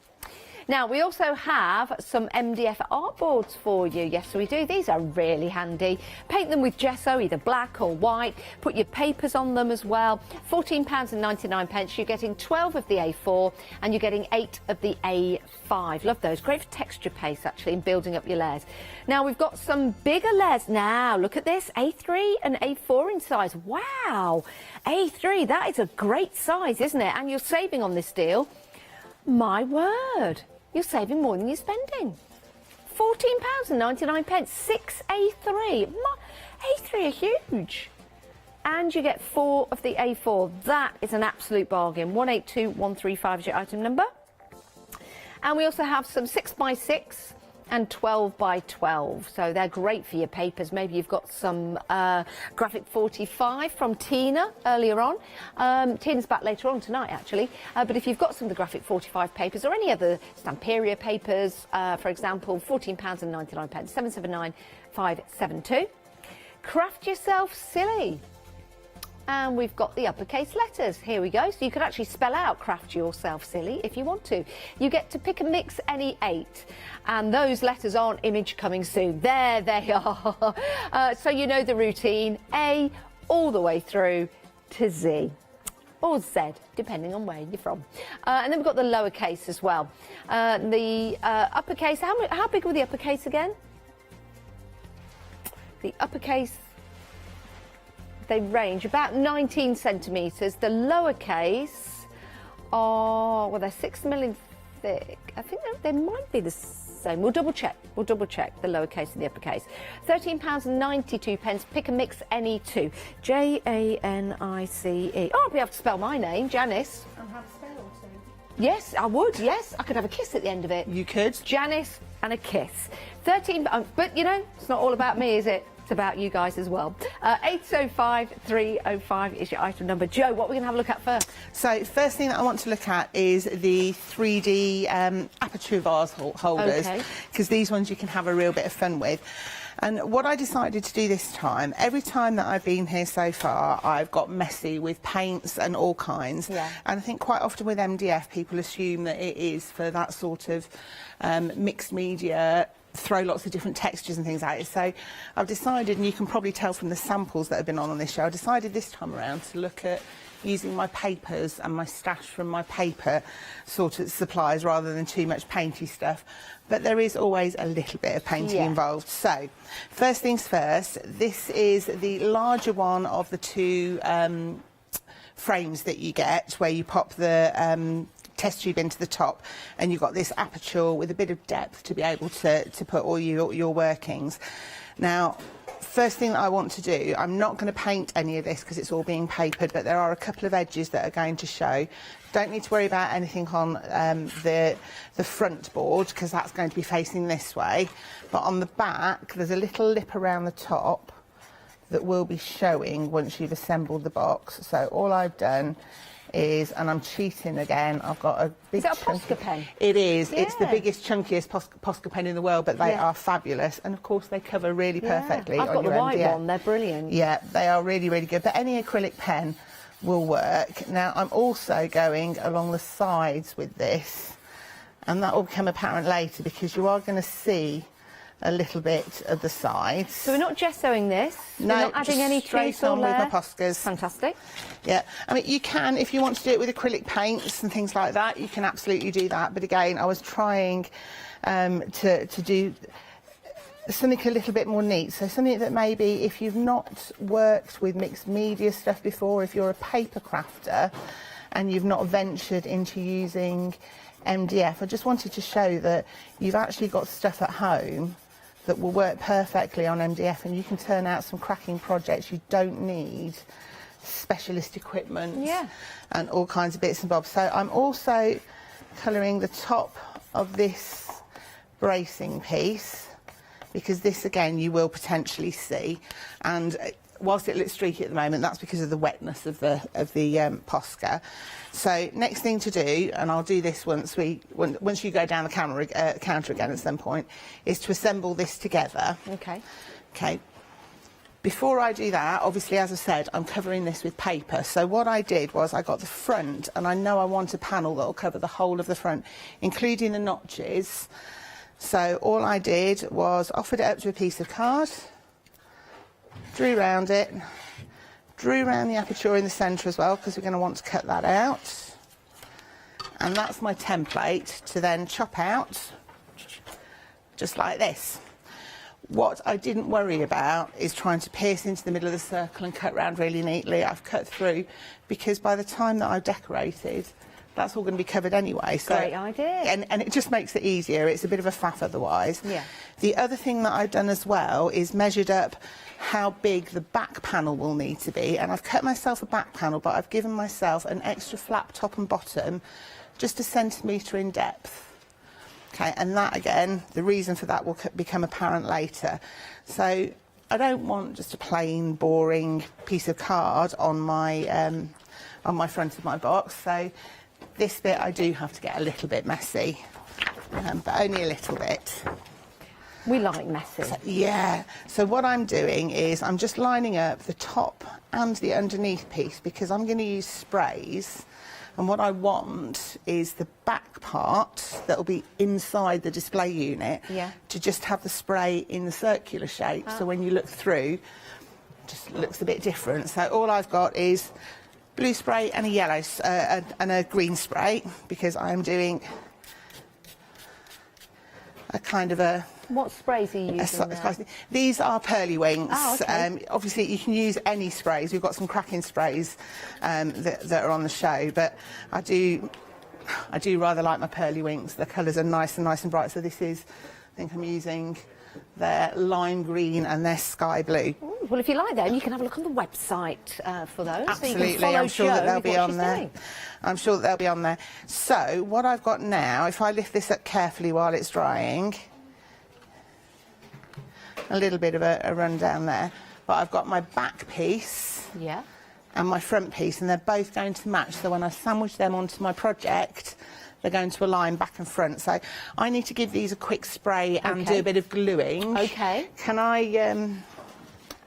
Now, we also have some MDF artboards for you. Yes, we do. These are really handy. Paint them with gesso, either black or white. Put your papers on them as well. £14.99. You're getting 12 of the A4 and you're getting 8 of the A5. Love those. Great for texture paste, actually, in building up your layers. Now, we've got some bigger layers now. Look at this. A3 and A4 in size. Wow. A3, that is a great size, isn't it? And you're saving on this deal. My word. You're saving more than you're spending. £14.99, 6 A3. A3 are huge. And you get 4 of the A4. That is an absolute bargain. 182135 is your item number. And we also have some 6x6 and 12x12. So they're great for your papers. Maybe you've got some graphic 45 from Tina earlier on. Tina's back later on tonight, actually. But if you've got some of the graphic 45 papers or any other Stamperia papers, for example, £14.99, 779,572. Craft yourself silly. And we've got the uppercase letters. Here we go. So you could actually spell out craft yourself silly if you want to. You get to pick and mix any 8. And those letters aren't image coming soon. There they are. So you know the routine. A all the way through to Z. Or Z, depending on where you're from. And then we've got the lowercase as well. The uppercase, how big were the uppercase again? The uppercase, they range about 19 centimetres. The lowercase are, well, they're 6 mm thick. I think they might be the same. We'll double check the lowercase and the uppercase. £13.92, pick and mix any 2. Janice. Oh, I'll be able to spell my name, Janice. I'll have a spell or two. Yes, I would, yes. I could have a kiss at the end of it. You could. Janice and a kiss. 13, but you know, it's not all about me, is it? It's about you guys as well. 805305 is your item number. Joe, what are we going to have a look at first? So, first thing that I want to look at is the 3D aperture vase holders, because these ones you can have a real bit of fun with. And what I decided to do this time, every time that I've been here so far, I've got messy with paints and all kinds. Yeah. And I think quite often with MDF, people assume that it is for that sort of mixed media, throw lots of different textures and things at it. So I've decided, and you can probably tell from the samples that have been on this show, I decided this time around to look at using my papers and my stash from my paper sort of supplies rather than too much painty stuff. But there is always a little bit of painting involved. So, first things first, this is the larger one of the two frames that you get, where you pop the test tube into the top, and you've got this aperture with a bit of depth to be able to put all your workings. Now, first thing that I want to do, I'm not going to paint any of this because it's all being papered, but there are a couple of edges that are going to show. Don't need to worry about anything on the front board because that's going to be facing this way. But on the back, there's a little lip around the top that will be showing once you've assembled the box. So all I've done is, and I'm cheating again, I've got a big... Is that a Posca pen? It is. Yeah. It's the biggest, chunkiest Posca pen in the world, but they are fabulous. And of course they cover really perfectly on your I've got the white MDF. one, they're brilliant. Yeah, they are really, really good. But any acrylic pen will work. Now, I'm also going along the sides with this, and that will become apparent later because you are going to see a little bit of the sides. So we're not gessoing this? No, we're not adding any straight or on with layer? my Poscas. Fantastic. Yeah, I mean, you can, if you want to do it with acrylic paints and things like that, you can absolutely do that. But again, I was trying to do something a little bit more neat. So something that maybe, if you've not worked with mixed media stuff before, if you're a paper crafter and you've not ventured into using MDF, I just wanted to show that you've actually got stuff at home that will work perfectly on MDF, and you can turn out some cracking projects. You don't need specialist equipment and all kinds of bits and bobs. So I'm also colouring the top of this bracing piece, because this again you will potentially see, and whilst it looks streaky at the moment, that's because of the wetness of the Posca. So next thing to do, and I'll do this once you go down the counter again at some point, is to assemble this together. Okay. Okay. Before I do that, obviously, as I said, I'm covering this with paper. So what I did was I got the front, and I know I want a panel that will cover the whole of the front, including the notches. So all I did was offered it up to a piece of card, drew round it, drew round the aperture in the centre as well, because we're going to want to cut that out. And that's my template to then chop out, just like this. What I didn't worry about is trying to pierce into the middle of the circle and cut round really neatly. I've cut through, because by the time that I've decorated, that's all going to be covered anyway. So, great idea. And it just makes it easier. It's a bit of a faff otherwise. Yeah. The other thing that I've done as well is measured up how big the back panel will need to be, and I've cut myself a back panel, but I've given myself an extra flap top and bottom, just a centimetre in depth. Okay, and that again, the reason for that will become apparent later. So I don't want just a plain, boring piece of card on my front of my box. So this bit I do have to get a little bit messy, but only a little bit. We like messy. So, yeah. So what I'm doing is I'm just lining up the top and the underneath piece, because I'm going to use sprays. And what I want is the back part that will be inside the display unit to just have the spray in the circular shape. So when you look through, it just looks a bit different. So all I've got is blue spray and a yellow and a green spray, because I'm doing a kind of a... What sprays are you using there? These are Pearly Winks. Oh, okay. Obviously, you can use any sprays. We've got some cracking sprays that are on the show, but I do rather like my Pearly Winks. The colours are nice and bright. So this is, I think I'm using their lime green and their sky blue. Ooh, well, if you like them, you can have a look on the website for those. Absolutely, so you can follow I'm sure that they'll be on there. doing. I'm sure that they'll be on there. So what I've got now, if I lift this up carefully while it's drying, a little bit of a rundown there, but I've got my back piece and my front piece, and they're both going to match. So when I sandwich them onto my project, they're going to align back and front. So I need to give these a quick spray and do a bit of gluing. Okay. Can I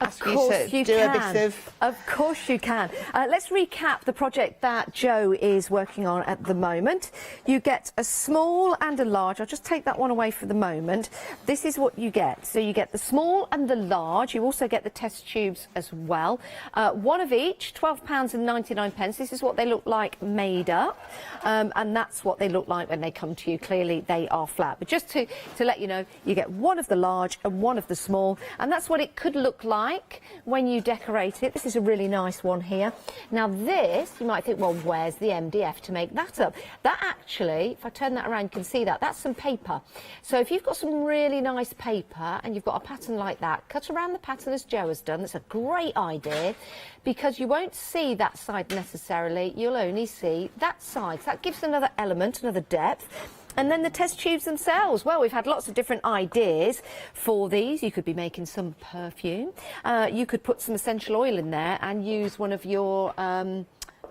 ask you to do a bit of... Of course you can. Let's recap the project that Joe is working on at the moment. You get a small and a large. I'll just take that one away for the moment. This is what you get. So you get the small and the large. You also get the test tubes as well. One of each, £12.99. This is what they look like made up. And that's what they look like when they come to you. Clearly, they are flat. But just to let you know, you get one of the large and one of the small. And that's what it could look like when you decorate it. This is a really nice one here. Now this, you might think, well, where's the MDF to make that up? That actually, if I turn that around, you can see that. That's some paper. So if you've got some really nice paper and you've got a pattern like that, cut around the pattern as Joe has done. That's a great idea because you won't see that side necessarily. You'll only see that side. So that gives another element, another depth. And then the test tubes themselves. Well, we've had lots of different ideas for these. You could be making some perfume. You could put some essential oil in there and use one of your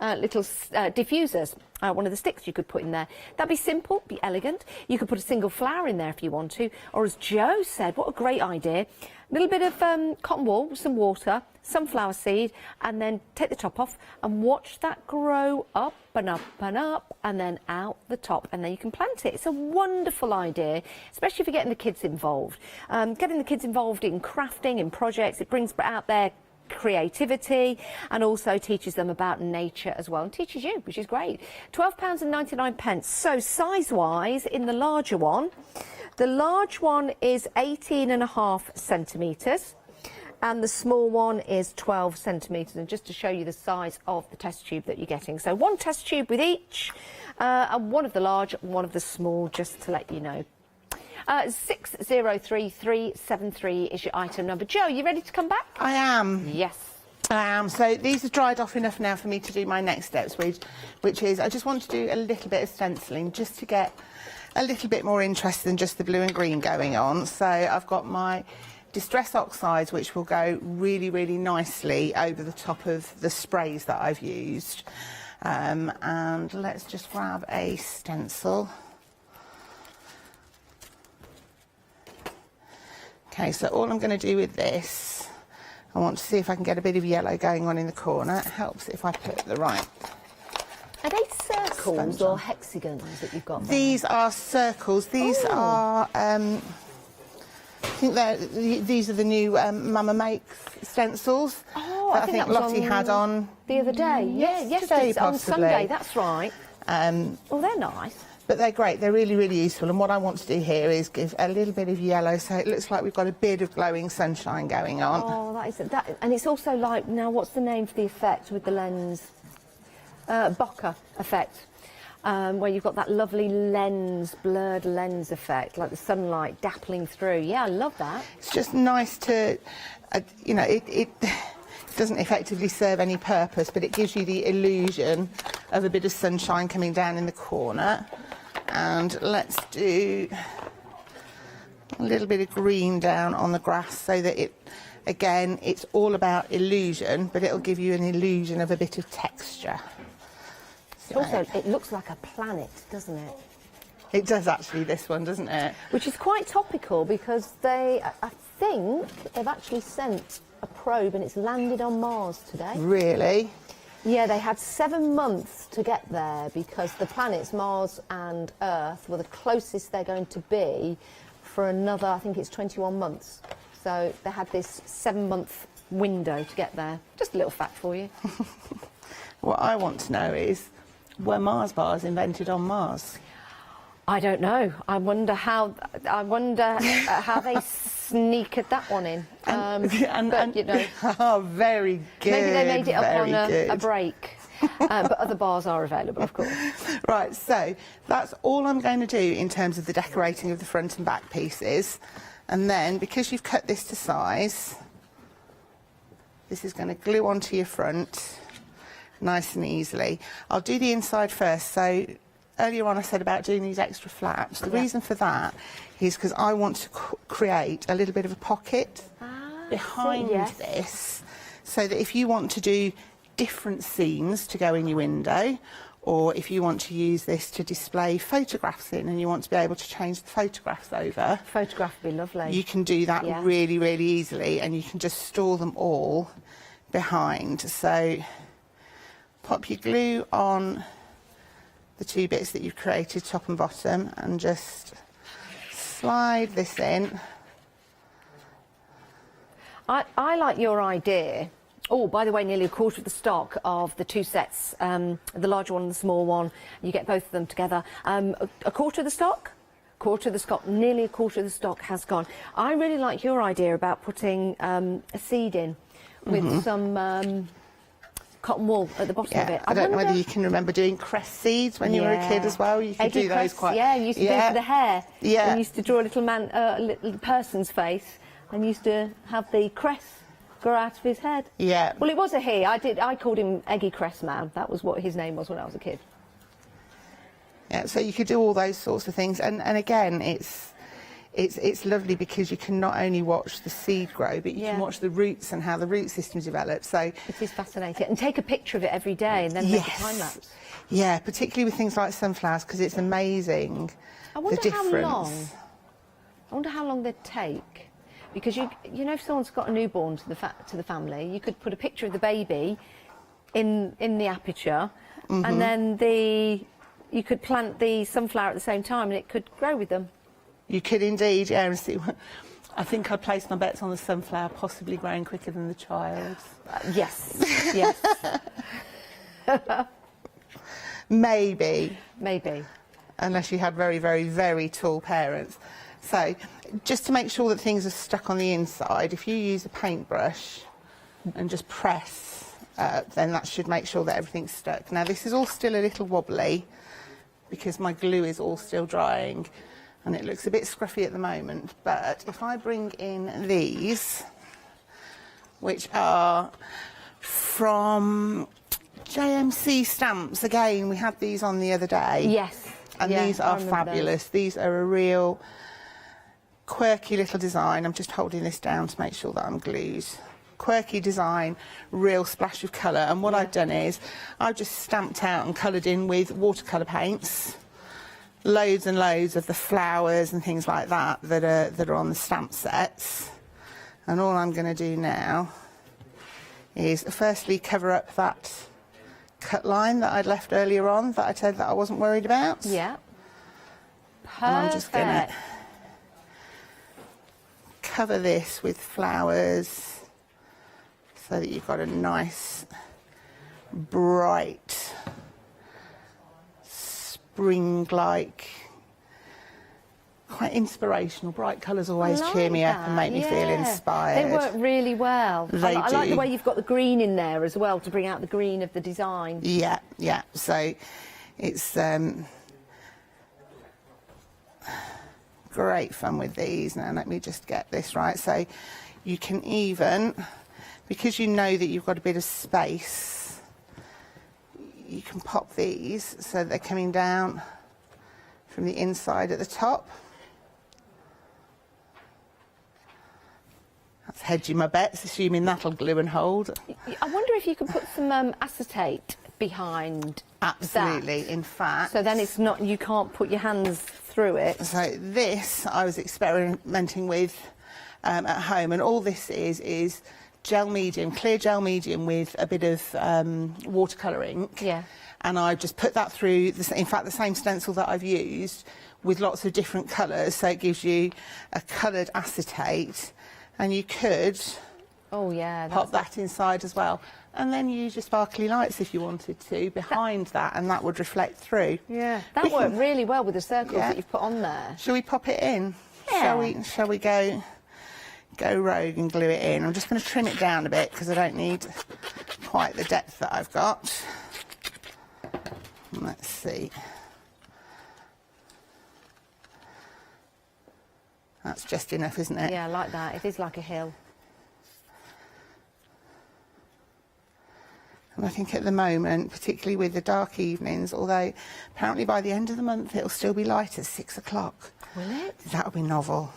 little diffusers. One of the sticks you could put in there. That'd be simple, be elegant. You could put a single flower in there if you want to. Or as Joe said, what a great idea. A little bit of cotton wool with some water, sunflower seed, and then take the top off and watch that grow up and up and up and then out the top, and then you can plant it. It's a wonderful idea, especially if you're getting the kids involved. Getting the kids involved in crafting, in projects, it brings out their creativity and also teaches them about nature as well, and teaches you, which is great. £12.99. So size-wise, in the larger one, the large one is 18.5 centimetres and the small one is 12 centimetres. And just to show you the size of the test tube that you're getting. So one test tube with each, and one of the large, one of the small, just to let you know. 603373 is your item number. Joe, you ready to come back? I am. Yes. I am. So these have dried off enough now for me to do my next steps, which is I just want to do a little bit of stenciling just to get a little bit more interest than just the blue and green going on. So I've got my Distress Oxides, which will go really, really nicely over the top of the sprays that I've used. And let's just grab a stencil. Okay, so all I'm going to do with this, I want to see if I can get a bit of yellow going on in the corner. It helps if I put the right... Are they circles or hexagons that you've got there? These are circles. These are... I think these are the new Mama Makes stencils. Oh, that I think Lottie had on... The other day. Yesterday, on possibly. Sunday, that's right. Oh, they're nice. But they're great, they're really, really useful. And what I want to do here is give a little bit of yellow so it looks like we've got a bit of glowing sunshine going on. Oh, that. And it's also like, now what's the name for the effect with the lens? Bokeh effect. Where you've got that lovely lens, blurred lens effect, like the sunlight dappling through. Yeah, I love that. It's just nice to, you know, it doesn't effectively serve any purpose, but it gives you the illusion of a bit of sunshine coming down in the corner. And let's do a little bit of green down on the grass so that it, again, it's all about illusion, but it'll give you an illusion of a bit of texture. So, also, it looks like a planet, doesn't it? It does actually, this one, doesn't it? Which is quite topical because I think they've actually sent a probe and it's landed on Mars today. Really? Yeah, they had 7 months to get there because the planets Mars and Earth were the closest they're going to be for another, I think it's 21 months. So they had this 7-month window to get there. Just a little fact for you. What I want to know is, were Mars bars invented on Mars? I don't know. I wonder how they sneaked that one in. But, you know, oh, very good. Maybe they made it up on a break. But other bars are available, of course. Right, so that's all I'm going to do in terms of the decorating of the front and back pieces. And then, because you've cut this to size, this is going to glue onto your front nice and easily. I'll do the inside first. So earlier on I said about doing these extra flaps. The reason for that is because I want to create a little bit of a pocket behind this, so that if you want to do different scenes to go in your window, or if you want to use this to display photographs in and you want to be able to change the photographs over. Photograph would be lovely. You can do that really, really easily, and you can just store them all behind. So pop your glue on the two bits that you've created, top and bottom, and just slide this in. I like your idea. Oh, by the way, nearly a quarter of the stock of the two sets, the larger one and the small one, you get both of them together. A quarter of the stock? Quarter of the stock, nearly a quarter of the stock has gone. I really like your idea about putting a seed in with some cotton wool at the bottom of it. I don't know whether you can remember doing crest seeds when you were a kid as well. You could do those quite... Yeah, you used to do it for the hair. Yeah. You used to draw a little person's face and used to have the crest grow out of his head. Yeah. Well, it was a he. I called him Eggy Crest Man. That was what his name was when I was a kid. Yeah, so you could do all those sorts of things. And again, it's lovely because you can not only watch the seed grow, but you can watch the roots and how the root system develops. So it is fascinating. And take a picture of it every day and then make a time lapse. Yeah, particularly with things like sunflowers, because it's amazing the difference. I wonder how long they'd take. Because you know, if someone's got a newborn to the family, you could put a picture of the baby in the aperture, and then you could plant the sunflower at the same time, and it could grow with them. You could indeed, yeah. And see, I think I'd place my bets on the sunflower possibly growing quicker than the child. Yes, yes. Maybe. Unless you had very, very, very tall parents. So, just to make sure that things are stuck on the inside, if you use a paintbrush and just press, then that should make sure that everything's stuck. Now, this is all still a little wobbly because my glue is all still drying and it looks a bit scruffy at the moment. But if I bring in these, which are from JMC Stamps, again, we had these on the other day. Yes. And these are fabulous. These are a real quirky little design. I'm just holding this down to make sure that I'm glued. Quirky design, real splash of colour. And what I've done is I've just stamped out and coloured in with watercolour paints loads and loads of the flowers and things like that that are on the stamp sets. And all I'm going to do now is firstly cover up that cut line that I'd left earlier on that I said that I wasn't worried about. Yeah. Perfect. And I'm just going to cover this with flowers so that you've got a nice, bright, spring-like, quite inspirational. Bright colours always cheer me up and make me feel inspired. They work really well. They do. I like the way you've got the green in there as well to bring out the green of the design. Yeah, yeah. So it's great fun with these. Now let me just get this right. So you can even, because you know that you've got a bit of space, you can pop these so that they're coming down from the inside at the top. That's hedging my bets, assuming that'll glue and hold. I wonder if you could put some acetate behind. Absolutely, in fact. So then it's not, you can't put your hands through it. So this I was experimenting with at home, and all this is gel medium, clear gel medium with a bit of watercolour ink. Yeah. And I just put that through, in fact, the same stencil that I've used with lots of different colours, so it gives you a coloured acetate, and you could pop that inside as well. And then use your sparkly lights if you wanted to behind that, and that would reflect through. Yeah, that worked really well with the circles that you've put on there. Shall we pop it in? Yeah. Shall we go rogue and glue it in? I'm just going to trim it down a bit because I don't need quite the depth that I've got. Let's see. That's just enough, isn't it? Yeah, I like that. It is like a hill. And I think at the moment, particularly with the dark evenings, although apparently by the end of the month it'll still be light at 6 o'clock. Will it? That'll be novel.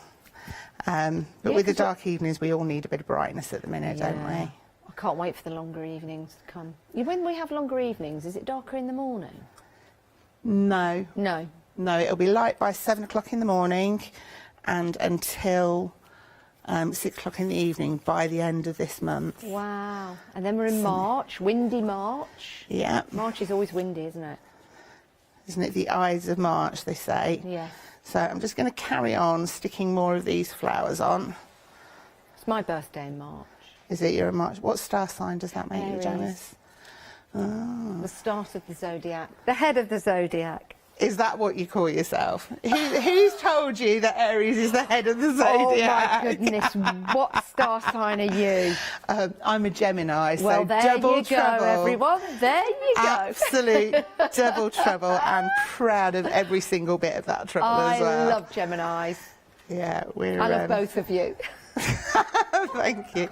But with the dark evenings, we all need a bit of brightness at the minute, don't we? I can't wait for the longer evenings to come. When we have longer evenings, is it darker in the morning? No. No. No, it'll be light by 7 o'clock in the morning and until 6 o'clock in the evening by the end of this month. Wow. And then we're in March, windy March. Yeah. March is always windy, isn't it? Isn't it the Ides of March, they say? Yeah. So I'm just going to carry on sticking more of these flowers on. It's my birthday in March. Is it your March? What star sign does that make you, Aries. Janice? Oh. The start of the zodiac. The head of the zodiac. Is that what you call yourself? Who's told you that Aries is the head of the zodiac? Oh my goodness, what star sign are you? I'm a Gemini, well, so there double you trouble. go, everyone. There you go. Absolute double trouble, and proud of every single bit of that trouble as well. I love Geminis. Yeah, I love both of you. Thank you.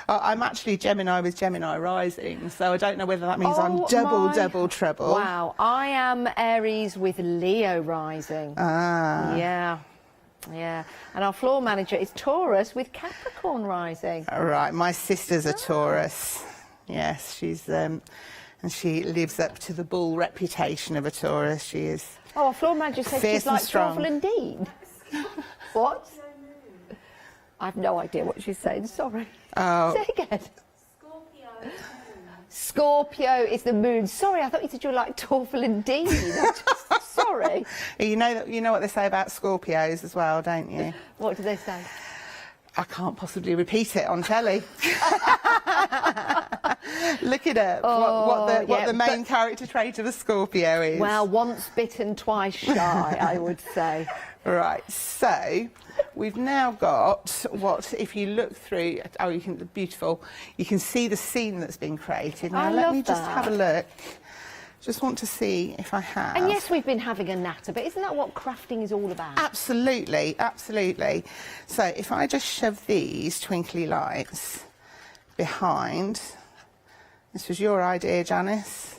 I'm actually Gemini with Gemini rising, so I don't know whether that means I'm double trouble. Wow, I am Aries with Leo rising. Ah. Yeah. Yeah, and our floor manager is Taurus with Capricorn rising. All right, my sister's a Taurus. Yes, she's and she lives up to the bull reputation of a Taurus. She is. Oh, our floor manager says fierce she's like and strong. Thoughtful Indeed. What? I have no idea what she's saying. Sorry. Oh. Say again. Scorpio is the moon. Sorry, I thought you said you were like Thoughtful Indeed. Sorry. You know what they say about Scorpios as well, don't you? What do they say? I can't possibly repeat it on telly. Look it up. What the main character trait of a Scorpio is. Well, once bitten, twice shy, I would say. Right, so we've now got what, if you look through, beautiful, you can see the scene that's been created. Now let me just have a look. Just want to see if I have. And yes, we've been having a natter, but isn't that what crafting is all about? Absolutely, absolutely. So if I just shove these twinkly lights behind, this was your idea, Janice.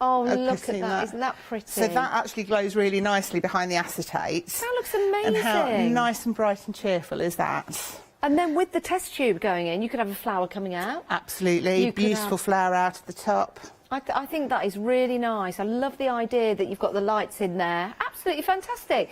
Oh, look at that. Isn't that pretty? So that actually glows really nicely behind the acetates. That looks amazing. And how nice and bright and cheerful is that? And then with the test tube going in, you could have a flower coming out. Absolutely. Beautiful flower out at the top. I think that is really nice. I love the idea that you've got the lights in there. Absolutely fantastic.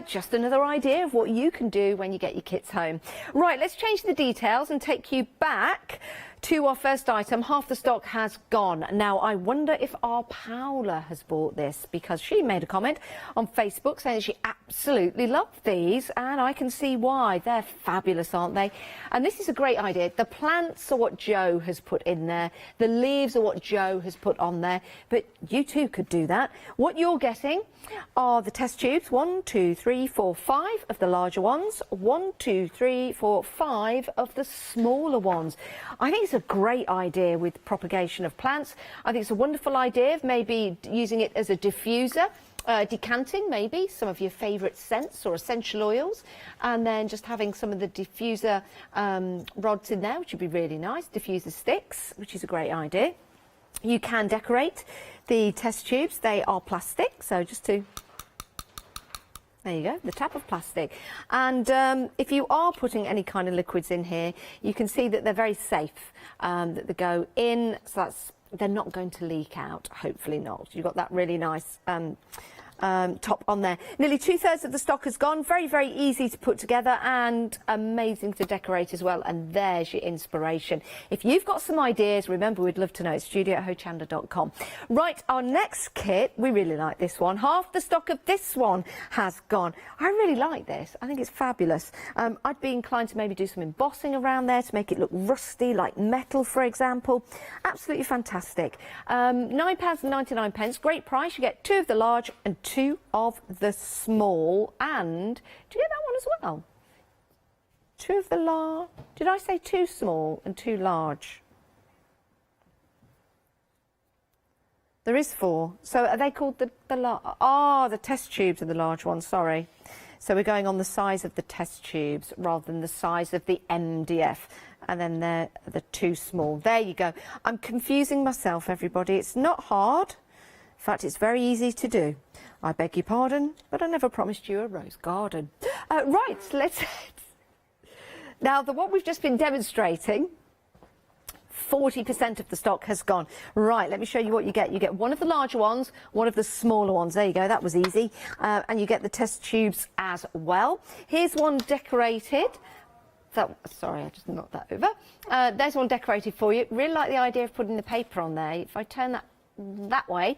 Just another idea of what you can do when you get your kits home. Right, let's change the details and take you back to our first item. Half the stock has gone. Now, I wonder if our Paola has bought this, because she made a comment on Facebook saying she absolutely loved these, and I can see why. They're fabulous, aren't they? And this is a great idea. The plants are what Joe has put in there. The leaves are what Joe has put on there. But you too could do that. What you're getting are the test tubes. 1, 2, 3, 4, 5 of the larger ones. 1, 2, 3, 4, 5 of the smaller ones. I think it's a great idea with propagation of plants. I think it's a wonderful idea of maybe using it as a diffuser, decanting maybe some of your favourite scents or essential oils, and then just having some of the diffuser rods in there, which would be really nice. Diffuser sticks, which is a great idea. You can decorate the test tubes. They are plastic, so just to... There you go, the tap of plastic. And if you are putting any kind of liquids in here, you can see that they're very safe, that they go in, so they're not going to leak out, hopefully not. You've got that really nice top on there. Nearly 2/3 of the stock has gone. Very, very easy to put together and amazing to decorate as well. And there's your inspiration. If you've got some ideas, remember, we'd love to know. It's studio@hochanda.com. Right, our next kit, we really like this one. Half the stock of this one has gone. I really like this. I think it's fabulous. I'd be inclined to maybe do some embossing around there to make it look rusty, like metal, for example. Absolutely fantastic. £9.99. Great price. You get 2 of the large and 2 of the small. And do you get that one as well? 2 of the large. Did I say 2 small and 2 large? There is 4. So are they called the large? Ah, the test tubes are the large ones, sorry. So we're going on the size of the test tubes rather than the size of the MDF. And then they're the 2 small. There you go. I'm confusing myself, everybody. It's not hard. In fact, it's very easy to do. I beg your pardon, but I never promised you a rose garden. Right, let's... Now, what we've just been demonstrating, 40% of the stock has gone. Right, let me show you what you get. You get one of the larger ones, one of the smaller ones. There you go, that was easy. And you get the test tubes as well. Here's one decorated. Sorry, I just knocked that over. There's one decorated for you. Really like the idea of putting the paper on there. If I turn that way,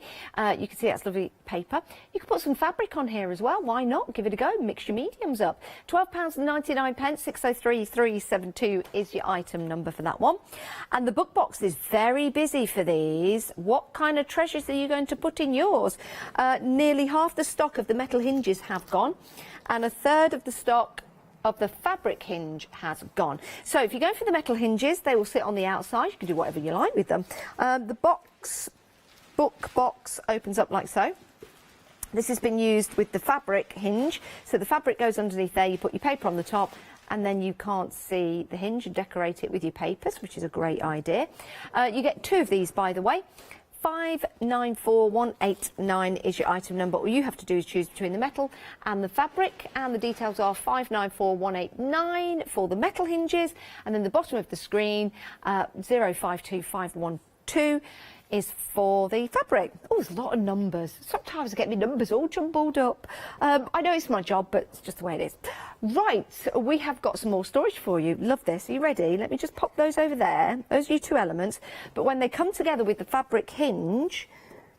you can see that's lovely paper. You can put some fabric on here as well. Why not? Give it a go. Mix your mediums up. £12.99, 603 372 is your item number for that one. And the book box is very busy for these. What kind of treasures are you going to put in yours? Nearly half the stock of the metal hinges have gone, and a third of the stock of the fabric hinge has gone. So if you go for the metal hinges, they will sit on the outside. You can do whatever you like with them. The book box opens up like so. This has been used with the fabric hinge. So the fabric goes underneath there, you put your paper on the top, and then you can't see the hinge and decorate it with your papers, which is a great idea. You get two of these, by the way. 594189 is your item number. All you have to do is choose between the metal and the fabric, and the details are 594189 for the metal hinges, and then the bottom of the screen 052512 is for the fabric. Oh, there's a lot of numbers. Sometimes I get my numbers all jumbled up. I know it's my job, but it's just the way it is. Right, we have got some more storage for you. Love this. Are you ready? Let me just pop those over there. Those are your two elements. But when they come together with the fabric hinge,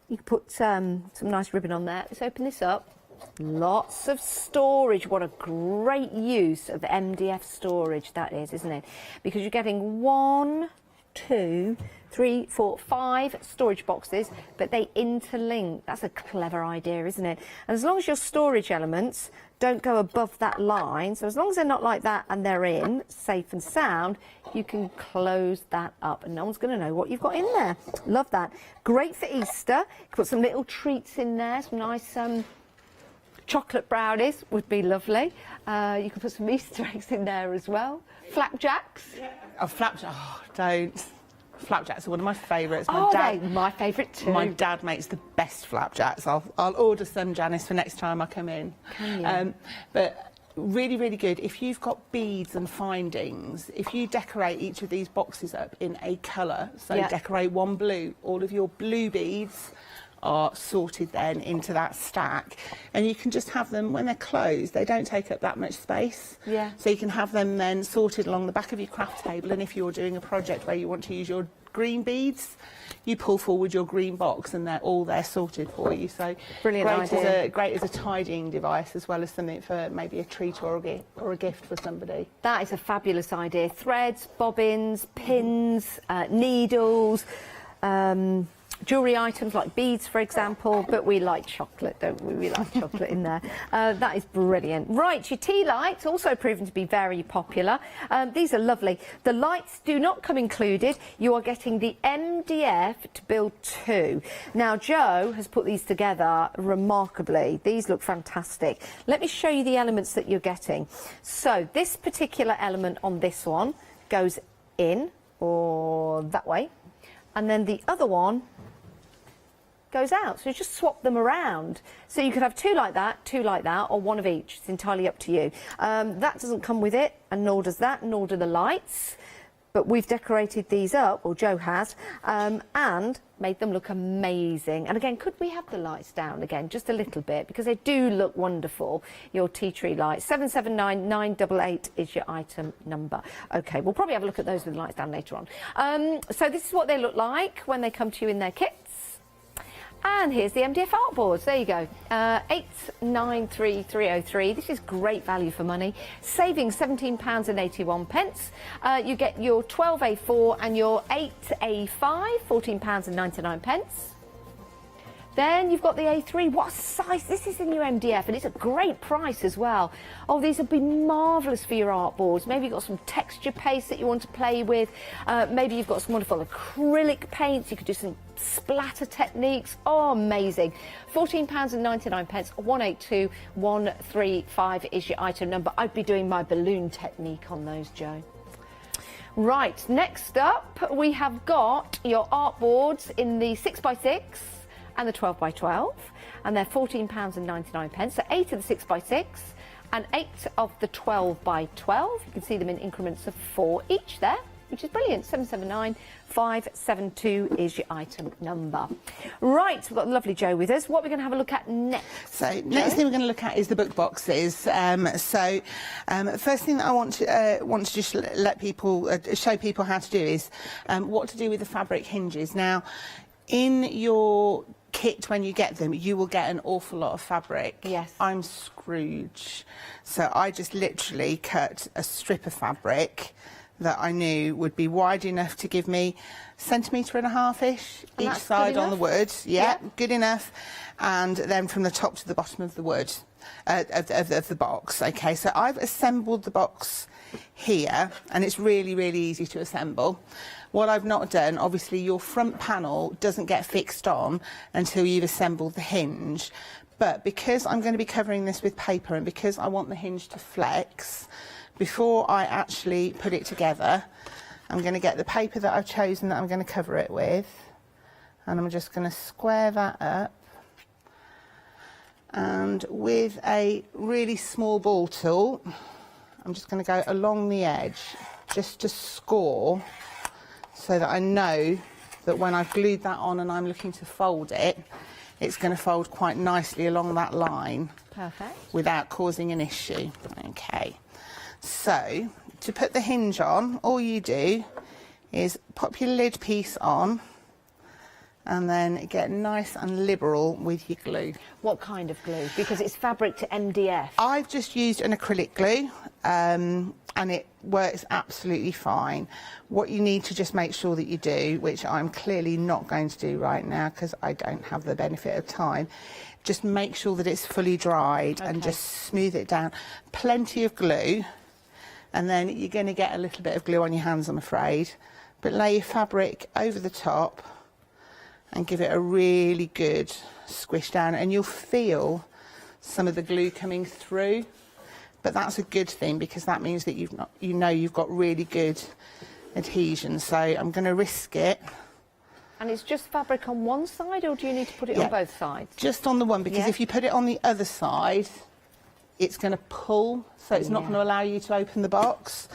you can put some nice ribbon on there. Let's open this up. Lots of storage. What a great use of MDF storage that is, isn't it? Because you're getting 1, 2, 3, 4, 5 storage boxes, but they interlink. That's a clever idea, isn't it? And as long as your storage elements don't go above that line, so as long as they're not like that and they're in, safe and sound, you can close that up and no one's going to know what you've got in there. Love that. Great for Easter. You can put some little treats in there, some nice chocolate brownies would be lovely. You can put some Easter eggs in there as well. Flapjacks. Yeah. Oh, flapjacks. Oh, don't. Flapjacks are one of my favourites. My favourite too. My dad makes the best flapjacks. I'll order some, Janice, for next time I come in. Can you? But really, really good. If you've got beads and findings, if you decorate each of these boxes up in a colour, so decorate one blue, all of your blue beads are sorted then into that stack, and you can just have them when they're closed. They don't take up that much space. Yeah. So you can have them then sorted along the back of your craft table, and if you're doing a project where you want to use your green beads, you pull forward your green box and they're all there sorted for you. So brilliant idea. Great as a tidying device, as well as something for maybe a treat or a gift for somebody. That is a fabulous idea. Threads, bobbins, pins, needles, jewellery items like beads, for example, but we like chocolate, don't we? We like chocolate in there. That is brilliant. Right, your tea lights, also proven to be very popular. These are lovely. The lights do not come included. You are getting the MDF to build 2. Now, Jo has put these together remarkably. These look fantastic. Let me show you the elements that you're getting. So, this particular element on this one goes in, or that way, and then the other one goes out. So you just swap them around. So you could have 2 like that, 2 like that, or 1 of each. It's entirely up to you. That doesn't come with it, and nor does that, nor do the lights. But we've decorated these up, or Jo has, and made them look amazing. And again, could we have the lights down again, just a little bit, because they do look wonderful, your tea tree lights. 779988 is your item number. Okay, we'll probably have a look at those with the lights down later on. So this is what they look like when they come to you in their kits. And here's the MDF artboards. There you go. 893303. This is great value for money. Saving £17.81. You get your 12A4 and your 8A5, £14.99. Then you've got the A3. What size? This is in your MDF, and it's a great price as well. Oh, these would be marvellous for your artboards. Maybe you've got some texture paste that you want to play with. Maybe you've got some wonderful acrylic paints. You could do some splatter techniques. Oh, amazing. £14.99. 182135 is your item number. I'd be doing my balloon technique on those, Jo. Right, next up, we have got your artboards in the 6x6 and the 12x12, and they're £14.99. So 8 of the 6x6 and 8 of the 12x12. You can see them in increments of 4 each there. which is brilliant. 779572 is your item number. Right, we've got lovely Jo with us. What are we going to have a look at next? So next thing we're going to look at is the book boxes. First thing that I want to just let people show people how to do is what to do with the fabric hinges. Now, in your kit when you get them, you will get an awful lot of fabric. Yes. I'm Scrooge, so I just literally cut a strip of fabric that I knew would be wide enough to give me 1.5 centimetres each side on the wood. Yeah, good enough. And then from the top to the bottom of the wood of the box. Okay, so I've assembled the box here, and it's really, really easy to assemble. What I've not done, obviously your front panel doesn't get fixed on until you've assembled the hinge, but because I'm going to be covering this with paper and because I want the hinge to flex, before I actually put it together, I'm going to get the paper that I've chosen that I'm going to cover it with, and I'm just going to square that up, and with a really small ball tool, I'm just going to go along the edge just to score, so that I know that when I've glued that on and I'm looking to fold it, it's going to fold quite nicely along that line. Perfect. Without causing an issue. Okay. So, to put the hinge on, all you do is pop your lid piece on and then get nice and liberal with your glue. What kind of glue? Because it's fabric to MDF. I've just used an acrylic glue, and it works absolutely fine. What you need to just make sure that you do, which I'm clearly not going to do right now because I don't have the benefit of time, just make sure that it's fully dried and just smooth it down. Plenty of glue, and then you're going to get a little bit of glue on your hands, I'm afraid, but lay your fabric over the top and give it a really good squish down, and you'll feel some of the glue coming through. But that's a good thing because that means that you've got really good adhesion. So I'm going to risk it. And it's just fabric on one side, or do you need to put it on both sides? Just on the one, because if you put it on the other side, it's going to pull, so it's not going to allow you to open the box.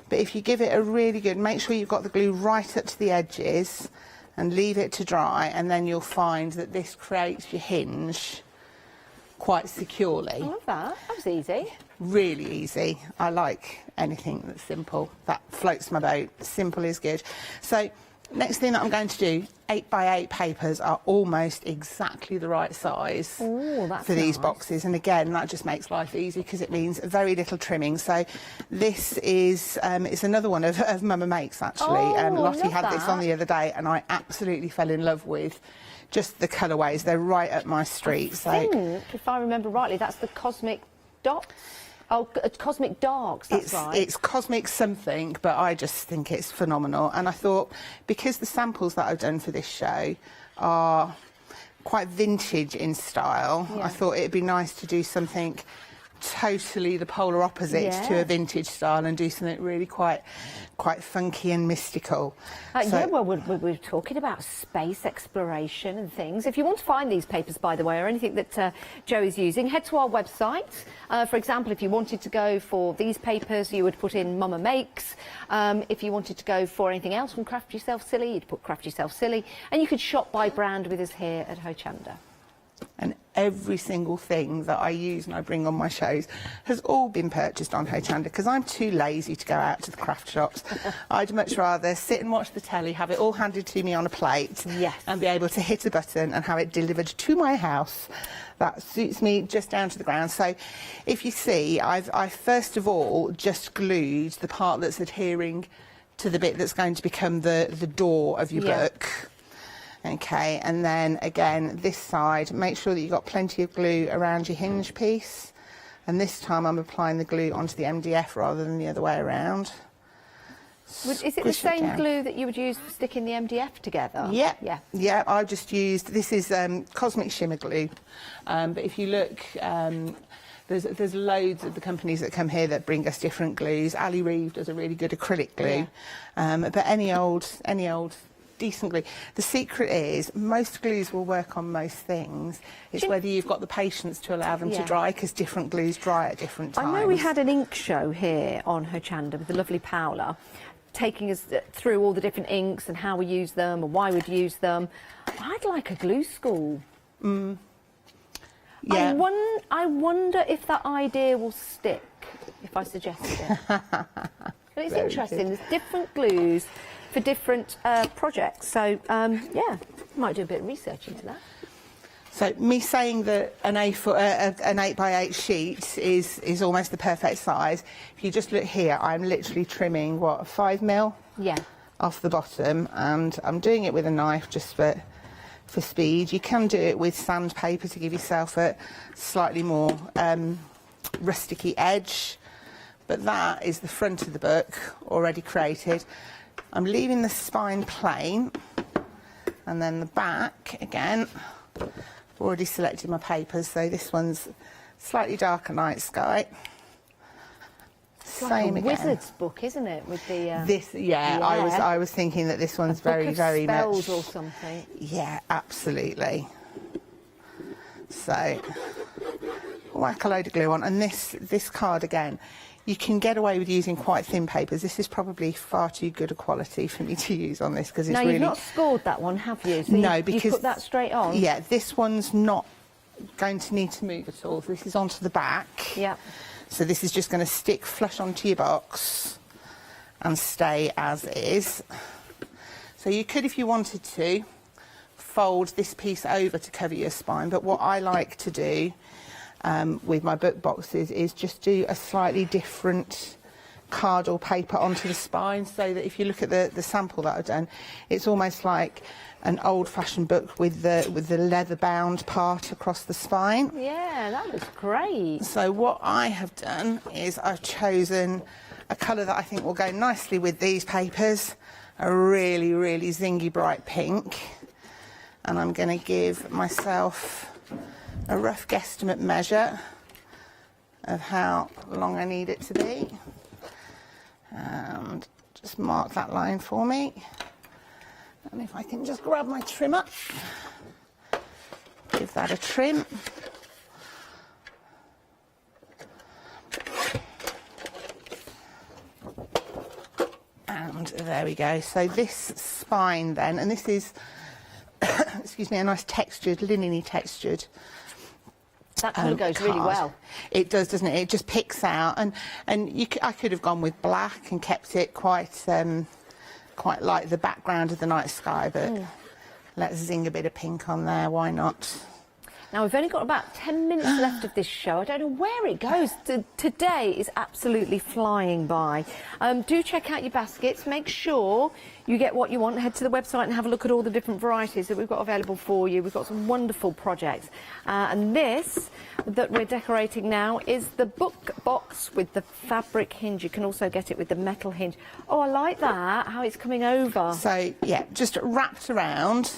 But if you give it a really good, make sure you've got the glue right up to the edges and leave it to dry, and then you'll find that this creates your hinge quite securely. I love that. That was easy. Really easy. I like anything that's simple. That floats my boat. Simple is good. So next thing that I'm going to do, 8x8 papers are almost exactly the right size for these boxes, and again that just makes life easy because it means very little trimming. So this is it's another one of Mama Makes actually. Lottie had this on the other day and I absolutely fell in love with just the colourways. They're right up my street. I think, if I remember rightly, that's the Cosmic Dots. Oh, Cosmic Darks, that's right. It's Cosmic something, but I just think it's phenomenal. And I thought, because the samples that I've done for this show are quite vintage in style, I thought it'd be nice to do something totally the polar opposite to a vintage style and do something really quite funky and mystical. Yeah, well, we're talking about space exploration and things. If you want to find these papers, by the way, or anything that Jo is using, head to our website. For example, if you wanted to go for these papers, you would put in Mama Makes. If you wanted to go for anything else from Craft Yourself Silly, you'd put Craft Yourself Silly. And you could shop by brand with us here at Hochanda. And every single thing that I use and I bring on my shows has all been purchased on Hochanda because I'm too lazy to go out to the craft shops. I'd much rather sit and watch the telly, have it all handed to me on a plate and be able to hit a button and have it delivered to my house. That suits me just down to the ground. So if you see, I first of all just glued the part that's adhering to the bit that's going to become the door of your book. Okay, and then again this side, make sure that you've got plenty of glue around your hinge piece, and this time I'm applying the glue onto the MDF rather than the other way around. Is it the same glue that you would use for sticking the MDF together? Yeah, I've just used, this is Cosmic Shimmer glue, but if you look, there's loads of the companies that come here that bring us different glues. Ali Reeve does a really good acrylic glue, but any old decent glue. The secret is most glues will work on most things. It's whether you've got the patience to allow them to dry, because different glues dry at different times. I know we had an ink show here on Hochanda with the lovely Paola. taking us through all the different inks and how we use them and why we'd use them. I'd like a glue school. Yeah. I wonder if that idea will stick if I suggested it. But it's interesting. There's different glues for different projects. So, yeah, might do a bit of research into that. So me saying that an 8x8 sheet is almost the perfect size. If you just look here, I'm literally trimming, what, 5mm? Yeah. Off the bottom, and I'm doing it with a knife just for speed. You can do it with sandpaper to give yourself a slightly more rusticy edge, but that is the front of the book already created. I'm leaving the spine plain, and then the back again. I've already selected my papers, so this one's slightly darker night sky. It's like a wizard's book, isn't it? With the this, yeah. I was thinking that this one's very spells much or something. Yeah, absolutely. So whack a load of glue on, and this card again. You can get away with using quite thin papers. This is probably far too good a quality for me to use on this because it's really... You've not scored that one, have you? So no, because you put that straight on. Yeah, this one's not going to need to move at all. So this is onto the back. Yeah. So this is just going to stick flush onto your box and stay as is. So you could, if you wanted to, fold this piece over to cover your spine. But what I like to do with my book boxes is just do a slightly different card or paper onto the spine, so that if you look at the sample that I've done, it's almost like an old-fashioned book with the leather-bound part across the spine. Yeah, that looks great. So what I have done is I've chosen a colour that I think will go nicely with these papers, a really, really zingy bright pink, and I'm going to give myself a rough guesstimate measure of how long I need it to be, and just mark that line for me. And if I can just grab my trimmer, give that a trim. And there we go. So this spine then, and this is, excuse me, a nice textured, linen-y textured. That colour goes really well. It does, doesn't it? It just picks out, and I could have gone with black and kept it quite like the background of the night sky, but let's zing a bit of pink on there. Why not? Now, we've only got about 10 minutes left of this show. I don't know where it goes. Today is absolutely flying by. Do check out your baskets. Make sure you get what you want. Head to the website and have a look at all the different varieties that we've got available for you. We've got some wonderful projects. And this that we're decorating now is the book box with the fabric hinge. You can also get it with the metal hinge. Oh, I like that, how it's coming over. So, yeah, just wrapped around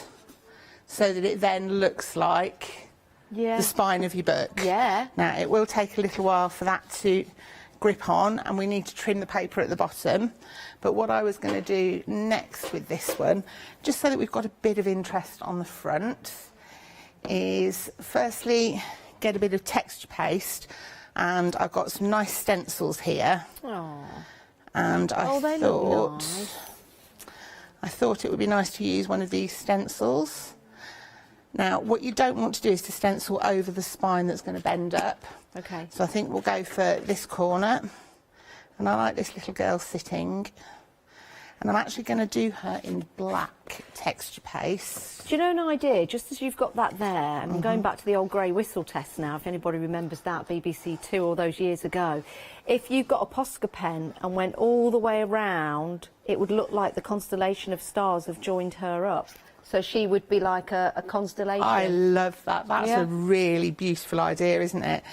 so that it then looks like the spine of your book. Yeah. Now, it will take a little while for that to grip on, and we need to trim the paper at the bottom. But what I was going to do next with this one, just so that we've got a bit of interest on the front, is firstly get a bit of texture paste, and I've got some nice stencils here. Oh. And they look nice. I thought it would be nice to use one of these stencils. Now, what you don't want to do is to stencil over the spine that's going to bend up. Okay. So I think we'll go for this corner. And I like this little girl sitting. And I'm actually going to do her in black texture paste. Do you know an idea? Just as you've got that there, and I'm going back to the old grey whistle test now, if anybody remembers that, BBC Two all those years ago. If you got a Posca pen and went all the way around, it would look like the constellation of stars have joined her up. So she would be like a constellation. I love that. That's a really beautiful idea, isn't it?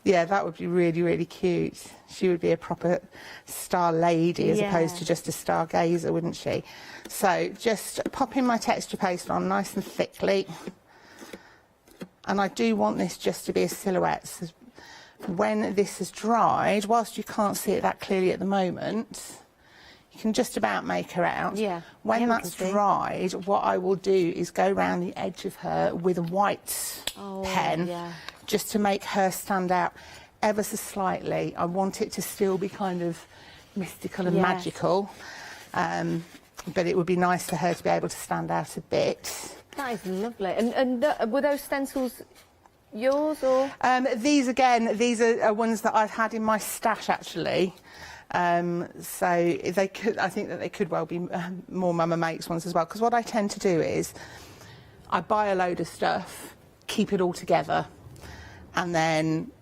Yeah, that would be really, really cute. She would be a proper star lady as opposed to just a stargazer, wouldn't she? So just popping my texture paste on nice and thickly. And I do want this just to be a silhouette. So when this has dried, whilst you can't see it that clearly at the moment, you can just about make her out. Yeah. When that's dried, what I will do is go around the edge of her with a white pen, just to make her stand out ever so slightly. I want it to still be kind of mystical and magical. But it would be nice for her to be able to stand out a bit. That is lovely. And were those stencils yours or? These are ones that I've had in my stash actually. So they could, I think that they could well be more Mama Makes ones as well. Because what I tend to do is I buy a load of stuff, keep it all together, and then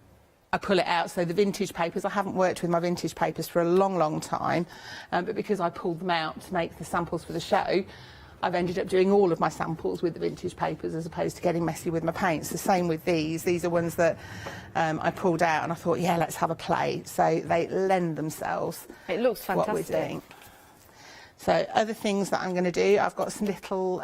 I pull it out. So the vintage papers, I haven't worked with my vintage papers for a long, long time, but because I pulled them out to make the samples for the show, I've ended up doing all of my samples with the vintage papers as opposed to getting messy with my paints. The same with these. These are ones that I pulled out and I thought, yeah, let's have a play. So they lend themselves. It looks fantastic. What we're doing. So other things that I'm going to do, I've got some little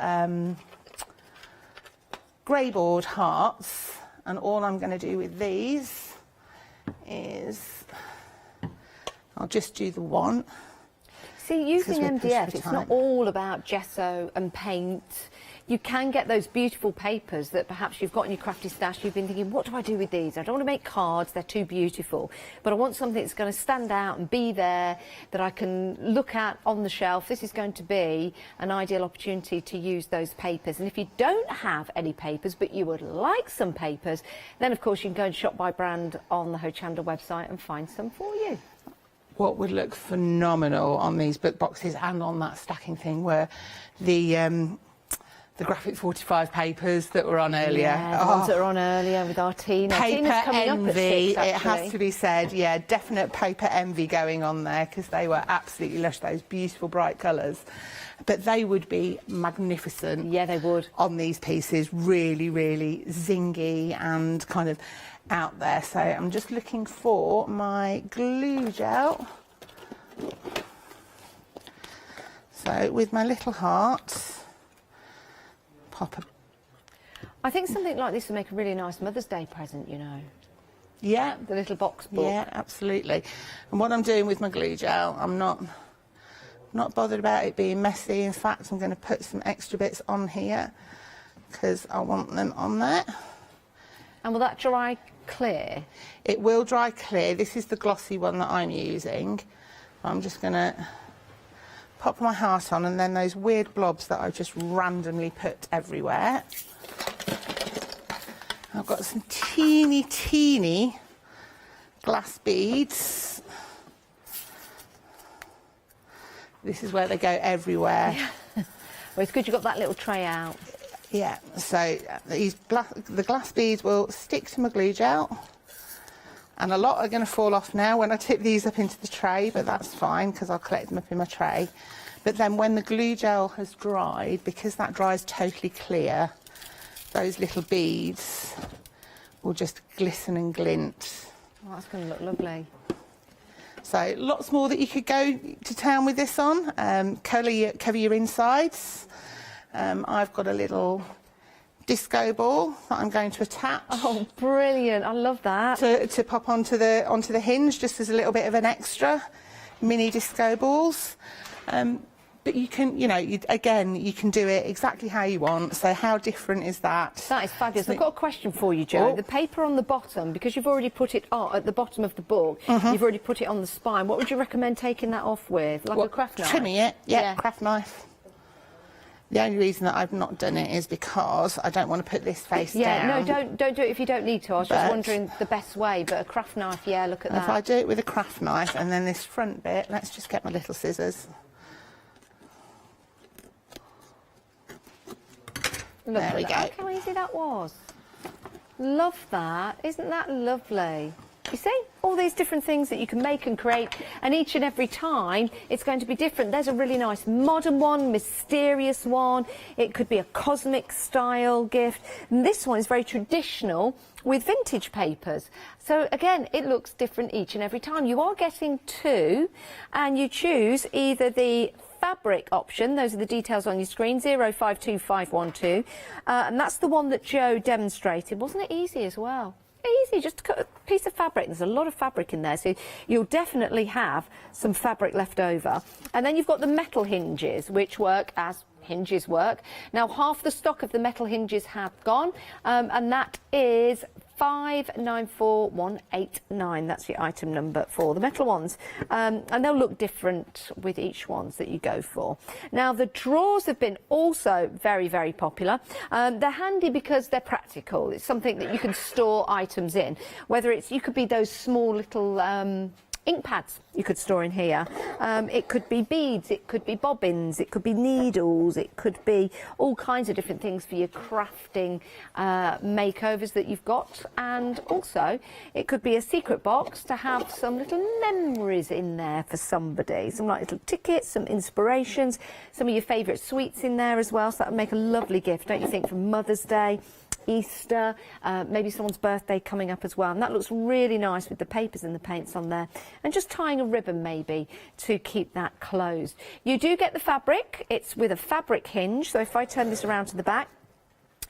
grey board hearts, and all I'm going to do with these is I'll just do the one. See, using MDF, it's not all about gesso and paint. You can get those beautiful papers that perhaps you've got in your crafty stash. You've been thinking, what do I do with these? I don't want to make cards, they're too beautiful. But I want something that's going to stand out and be there, that I can look at on the shelf. This is going to be an ideal opportunity to use those papers. And if you don't have any papers, but you would like some papers, then of course you can go and shop by brand on the Hochanda website and find some for you. What would look phenomenal on these book boxes and on that stacking thing were the graphic 45 papers that were on earlier. Yeah, the ones that were on earlier with our Tina. Paper envy, up at 6, it has to be said. Yeah, definite paper envy going on there because they were absolutely lush, those beautiful bright colours. But they would be magnificent. Yeah, they would. On these pieces, really, really zingy and kind of out there. So I'm just looking for my glue gel. So with my little heart, pop a... I think something like this would make a really nice Mother's Day present, you know. Yeah. The little box book. Yeah, absolutely. And what I'm doing with my glue gel, I'm not bothered about it being messy. In fact, I'm going to put some extra bits on here because I want them on there. And will that dry clear? It will dry clear. This is the glossy one that I'm using. I'm just going to pop my heart on, and then those weird blobs that I've just randomly put everywhere. I've got some teeny glass beads. This is where they go everywhere. Yeah. Well, it's good you've got that little tray out. Yeah, so the glass beads will stick to my glue gel, and a lot are going to fall off now when I tip these up into the tray, but that's fine because I'll collect them up in my tray. But then when the glue gel has dried, because that dries totally clear, those little beads will just glisten and glint. Oh, that's going to look lovely. So lots more that you could go to town with this on. Cover your insides. I've got a little disco ball that I'm going to attach. Oh, brilliant! I love that. To pop onto the hinge, just as a little bit of an extra, mini disco balls. But you can, you can do it exactly how you want. So how different is that? That is fabulous. I've got a question for you, Jo. Oh. The paper on the bottom, because you've already put it on at the bottom of the book, you've already put it on the spine. What would you recommend taking that off with? Like a craft knife? Trimming it, yeah, craft knife. The only reason that I've not done it is because I don't want to put this face down. Yeah, no, don't do it if you don't need to. I was just wondering the best way, but a craft knife, yeah, look at that. If I do it with a craft knife, and then this front bit, let's just get my little scissors. Look there we go. Look how easy that was. Love that. Isn't that lovely? You see, all these different things that you can make and create, and each and every time it's going to be different. There's a really nice modern one, mysterious one. It could be a cosmic style gift. And this one is very traditional with vintage papers. So again, it looks different each and every time. You are getting 2, and you choose either the fabric option, those are the details on your screen, 052512, and that's the one that Jo demonstrated. Wasn't it easy as well? Easy, just to cut a piece of fabric. There's a lot of fabric in there, so you'll definitely have some fabric left over. And then you've got the metal hinges, which work as hinges work. Now, half the stock of the metal hinges have gone, and that is 594189. That's your item number for the metal ones. And they'll look different with each ones that you go for. Now, the drawers have been also very, very popular. They're handy because they're practical. It's something that you can store items in, whether it's, you could be those small little ink pads you could store in here. It could be beads, it could be bobbins, it could be needles, it could be all kinds of different things for your crafting makeovers that you've got. And also it could be a secret box to have some little memories in there for somebody, some like little tickets, some inspirations, some of your favourite sweets in there as well. So that would make a lovely gift, don't you think, for Mother's Day, Easter, maybe someone's birthday coming up as well. And that looks really nice with the papers and the paints on there. And just tying a ribbon maybe to keep that closed. You do get the fabric. It's with a fabric hinge. So if I turn this around to the back,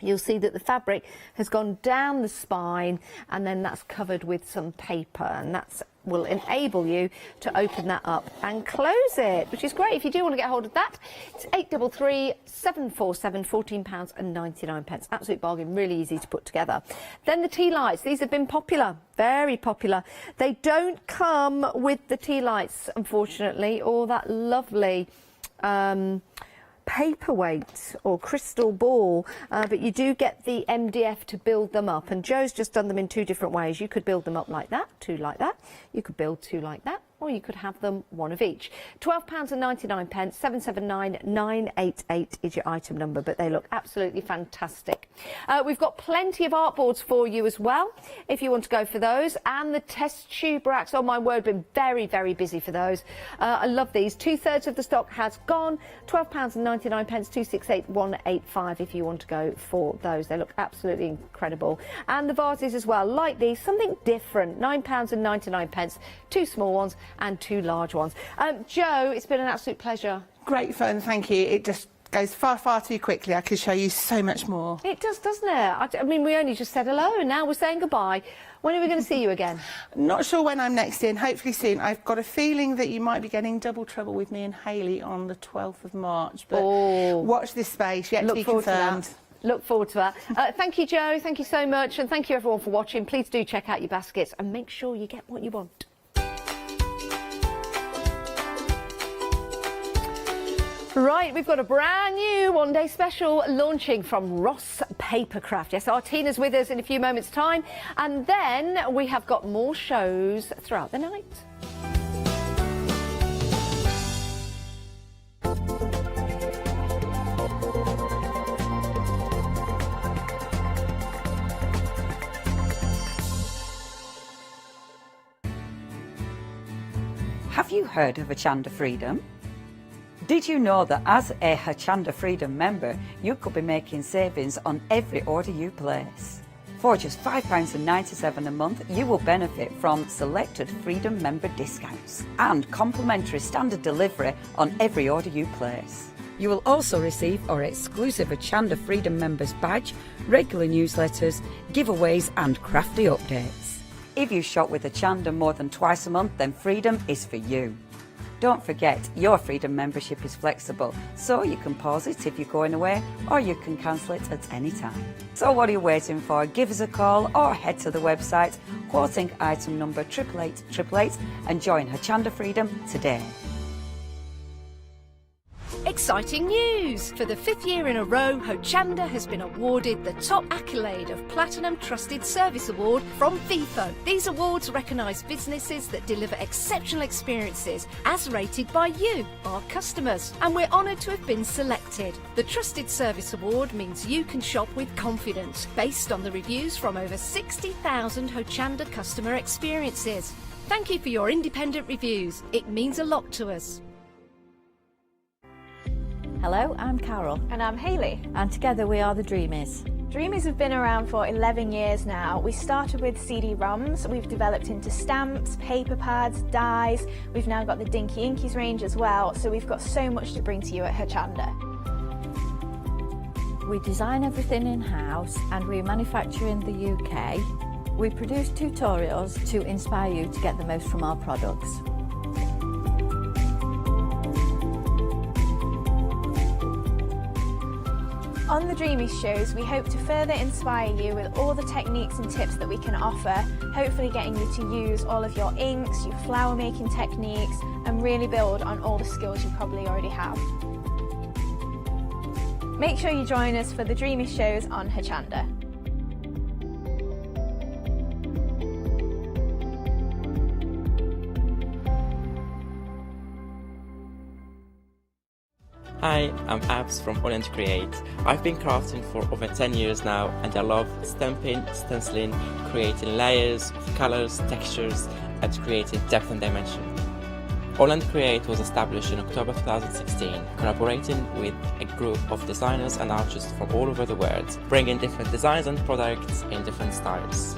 you'll see that the fabric has gone down the spine and then that's covered with some paper, and that's will enable you to open that up and close it, which is great. If you do want to get hold of that, it's 833 747 £14.99. Absolute bargain, really easy to put together. Then the tea lights, these have been popular, very popular. They don't come with the tea lights, unfortunately, or that lovely paperweight or crystal ball, but you do get the MDF to build them up, and Joe's just done them in two different ways. You could build them up like that, two like that, you could build two like that, or you could have them one of each. £12.99, 779988 is your item number, but they look absolutely fantastic. We've got plenty of artboards for you as well, if you want to go for those, and the test tube racks, oh my word, been very, very busy for those. I love these. 2/3 of the stock has gone. £12.99, 268185 if you want to go for those. They look absolutely incredible. And the vases as well, like these, something different. £9.99, two small ones and two large ones. Joe, it's been an absolute pleasure. Great fun, thank you. It just goes far, far too quickly. I could show you so much more. It does, doesn't it? I mean, we only just said hello and now we're saying goodbye. When are we going to see you again? Not sure when I'm next in, hopefully soon. I've got a feeling that you might be getting double trouble with me and Hayley on the 12th of March, but watch this space, yet to be confirmed. Look forward to that. Thank you, Joe. Thank you so much. And thank you, everyone, for watching. Please do check out your baskets and make sure you get what you want. Right, we've got a brand new one-day special launching from Ross Papercraft. Yes, our Tina's with us in a few moments' time. And then we have got more shows throughout the night. Have you heard of Hochanda Freedom? Did you know that as a Hochanda Freedom member, you could be making savings on every order you place? For just £5.97 a month, you will benefit from selected Freedom member discounts and complimentary standard delivery on every order you place. You will also receive our exclusive Hochanda Freedom members badge, regular newsletters, giveaways and crafty updates. If you shop with Hochanda more than twice a month, then Freedom is for you. Don't forget, your Freedom membership is flexible, so you can pause it if you're going away, or you can cancel it at any time. So what are you waiting for? Give us a call or head to the website, quoting item number 88888 and join Hochanda Freedom today. Exciting news! For the 5th year in a row, Hochanda has been awarded the top accolade of Platinum Trusted Service Award from Feefo. These awards recognise businesses that deliver exceptional experiences as rated by you, our customers. And we're honoured to have been selected. The Trusted Service Award means you can shop with confidence, based on the reviews from over 60,000 Hochanda customer experiences. Thank you for your independent reviews. It means a lot to us. Hello, I'm Carol. And I'm Hayley. And together we are the Dreamies. Dreamies have been around for 11 years now. We started with CD-ROMs, we've developed into stamps, paper pads, dies. We've now got the Dinky Inkies range as well, so we've got so much to bring to you at Hochanda. We design everything in-house and we manufacture in the UK. We produce tutorials to inspire you to get the most from our products. On the Dreamy shows, we hope to further inspire you with all the techniques and tips that we can offer, hopefully getting you to use all of your inks, your flower making techniques, and really build on all the skills you probably already have. Make sure you join us for the Dreamy shows on Hochanda. Hi, I'm Abs from Untitled Create. I've been crafting for over 10 years now, and I love stamping, stenciling, creating layers of colours, textures, and creating depth and dimension. Untitled Create was established in October 2016, collaborating with a group of designers and artists from all over the world, bringing different designs and products in different styles.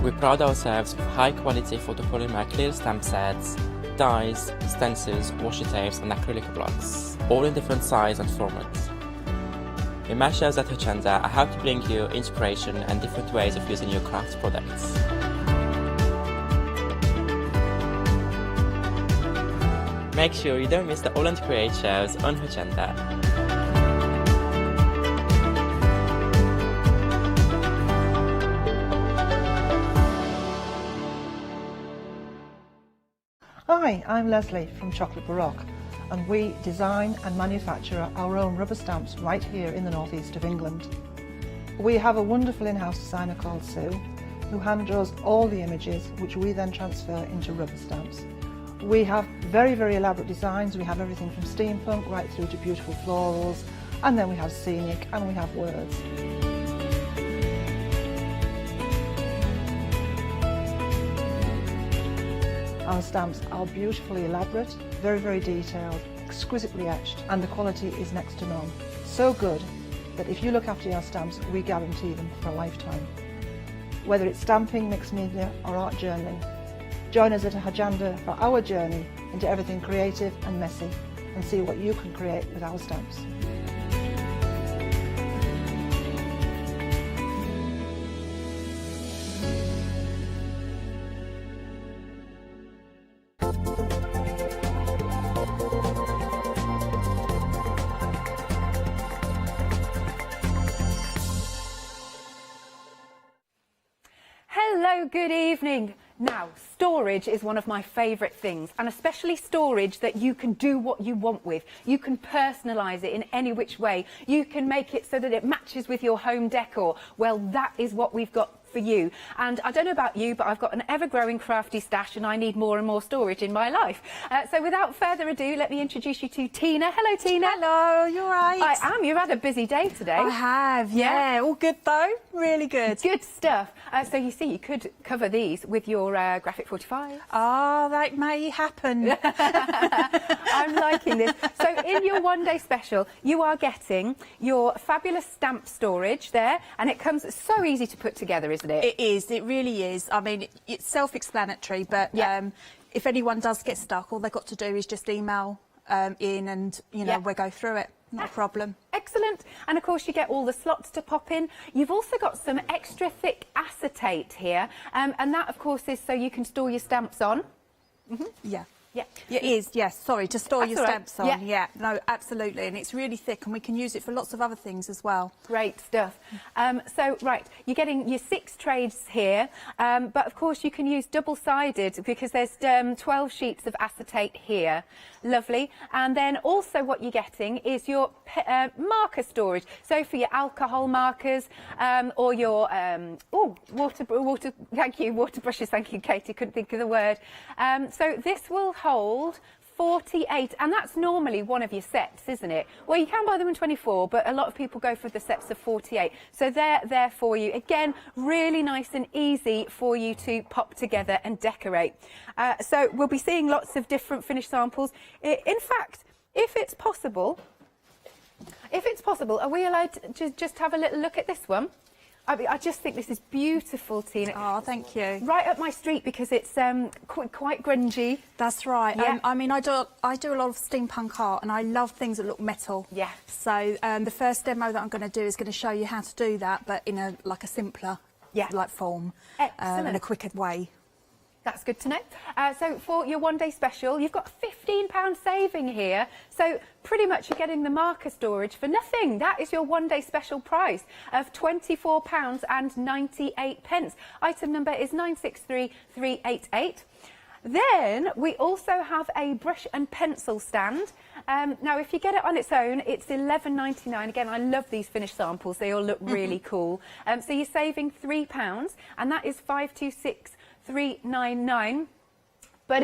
We pride ourselves with high-quality photopolymer clear stamp sets, dyes, stencils, washi tapes and acrylic blocks, all in different size and formats. In my shows at Hochanda, I hope to bring you inspiration and different ways of using your craft products. Make sure you don't miss the Untitled Create shows on Hochanda. Hi, I'm Leslie from Chocolate Baroque, and we design and manufacture our own rubber stamps right here in the northeast of England. We have a wonderful in-house designer called Sue, who hand draws all the images, which we then transfer into rubber stamps. We have very, very elaborate designs. We have everything from steampunk right through to beautiful florals, and then we have scenic and we have words. Our stamps are beautifully elaborate, very, very detailed, exquisitely etched, and the quality is next to none. So good that if you look after your stamps, we guarantee them for a lifetime. Whether it's stamping, mixed media, or art journaling, join us at Hochanda for our journey into everything creative and messy, and see what you can create with our stamps. Hello, good evening. Now, storage is one of my favourite things, and especially storage that you can do what you want with. You can personalise it in any which way. You can make it so that it matches with your home decor. Well, that is what we've got for you. And I don't know about you, but I've got an ever-growing crafty stash and I need more and more storage in my life. So without further ado, let me introduce you to Tina. Hello, Tina. Hello, you all right? I am. You've had a busy day today. I have, yeah. All good though, really good. Good stuff. So you see, you could cover these with your graphic 45. Ah, that may happen. I'm liking this. So in your one-day special, you are getting your fabulous stamp storage there, and it comes so easy to put together, isn't it? It is, it really is. I mean, it's self-explanatory, but if anyone does get stuck, all they've got to do is just email in and, you know, we'll go through it. Not a problem. Excellent. And of course you get all the slots to pop in. You've also got some extra thick acetate here, and that of course is so you can store your stamps on. Yeah. Yeah. It is, yes. Sorry, to store That's your all right. stamps on. Yeah, no, absolutely. And it's really thick and we can use it for lots of other things as well. Great stuff. So, right, you're getting your 6 trays here, but of course you can use double-sided because there's 12 sheets of acetate here. Lovely. And then also what you're getting is your marker storage. So for your alcohol markers or your, water brushes, thank you, Katie, couldn't think of the word. So this will hold 48, and that's normally one of your sets, isn't it? Well, you can buy them in 24, but a lot of people go for the sets of 48. So they're there for you. Again, really nice and easy for you to pop together and decorate. So we'll be seeing lots of different finished samples. In fact, if it's possible, are we allowed to just have a little look at this one? I just think this is beautiful, Tina. Oh, thank you. Right up my street because it's quite grungy. That's right. Yeah. I mean, I do a lot of steampunk art, and I love things that look metal. Yeah. So the first demo that I'm going to do is going to show you how to do that, but in a simpler, form, in a quicker way. That's good to know. So for your one-day special, you've got £15 saving here. So pretty much you're getting the marker storage for nothing. That is your one-day special price of £24.98. Item number is 963388. Then we also have a brush and pencil stand. Now, if you get it on its own, it's £11.99. Again, I love these finished samples. They all look really cool. So you're saving £3, and that is £526,399. But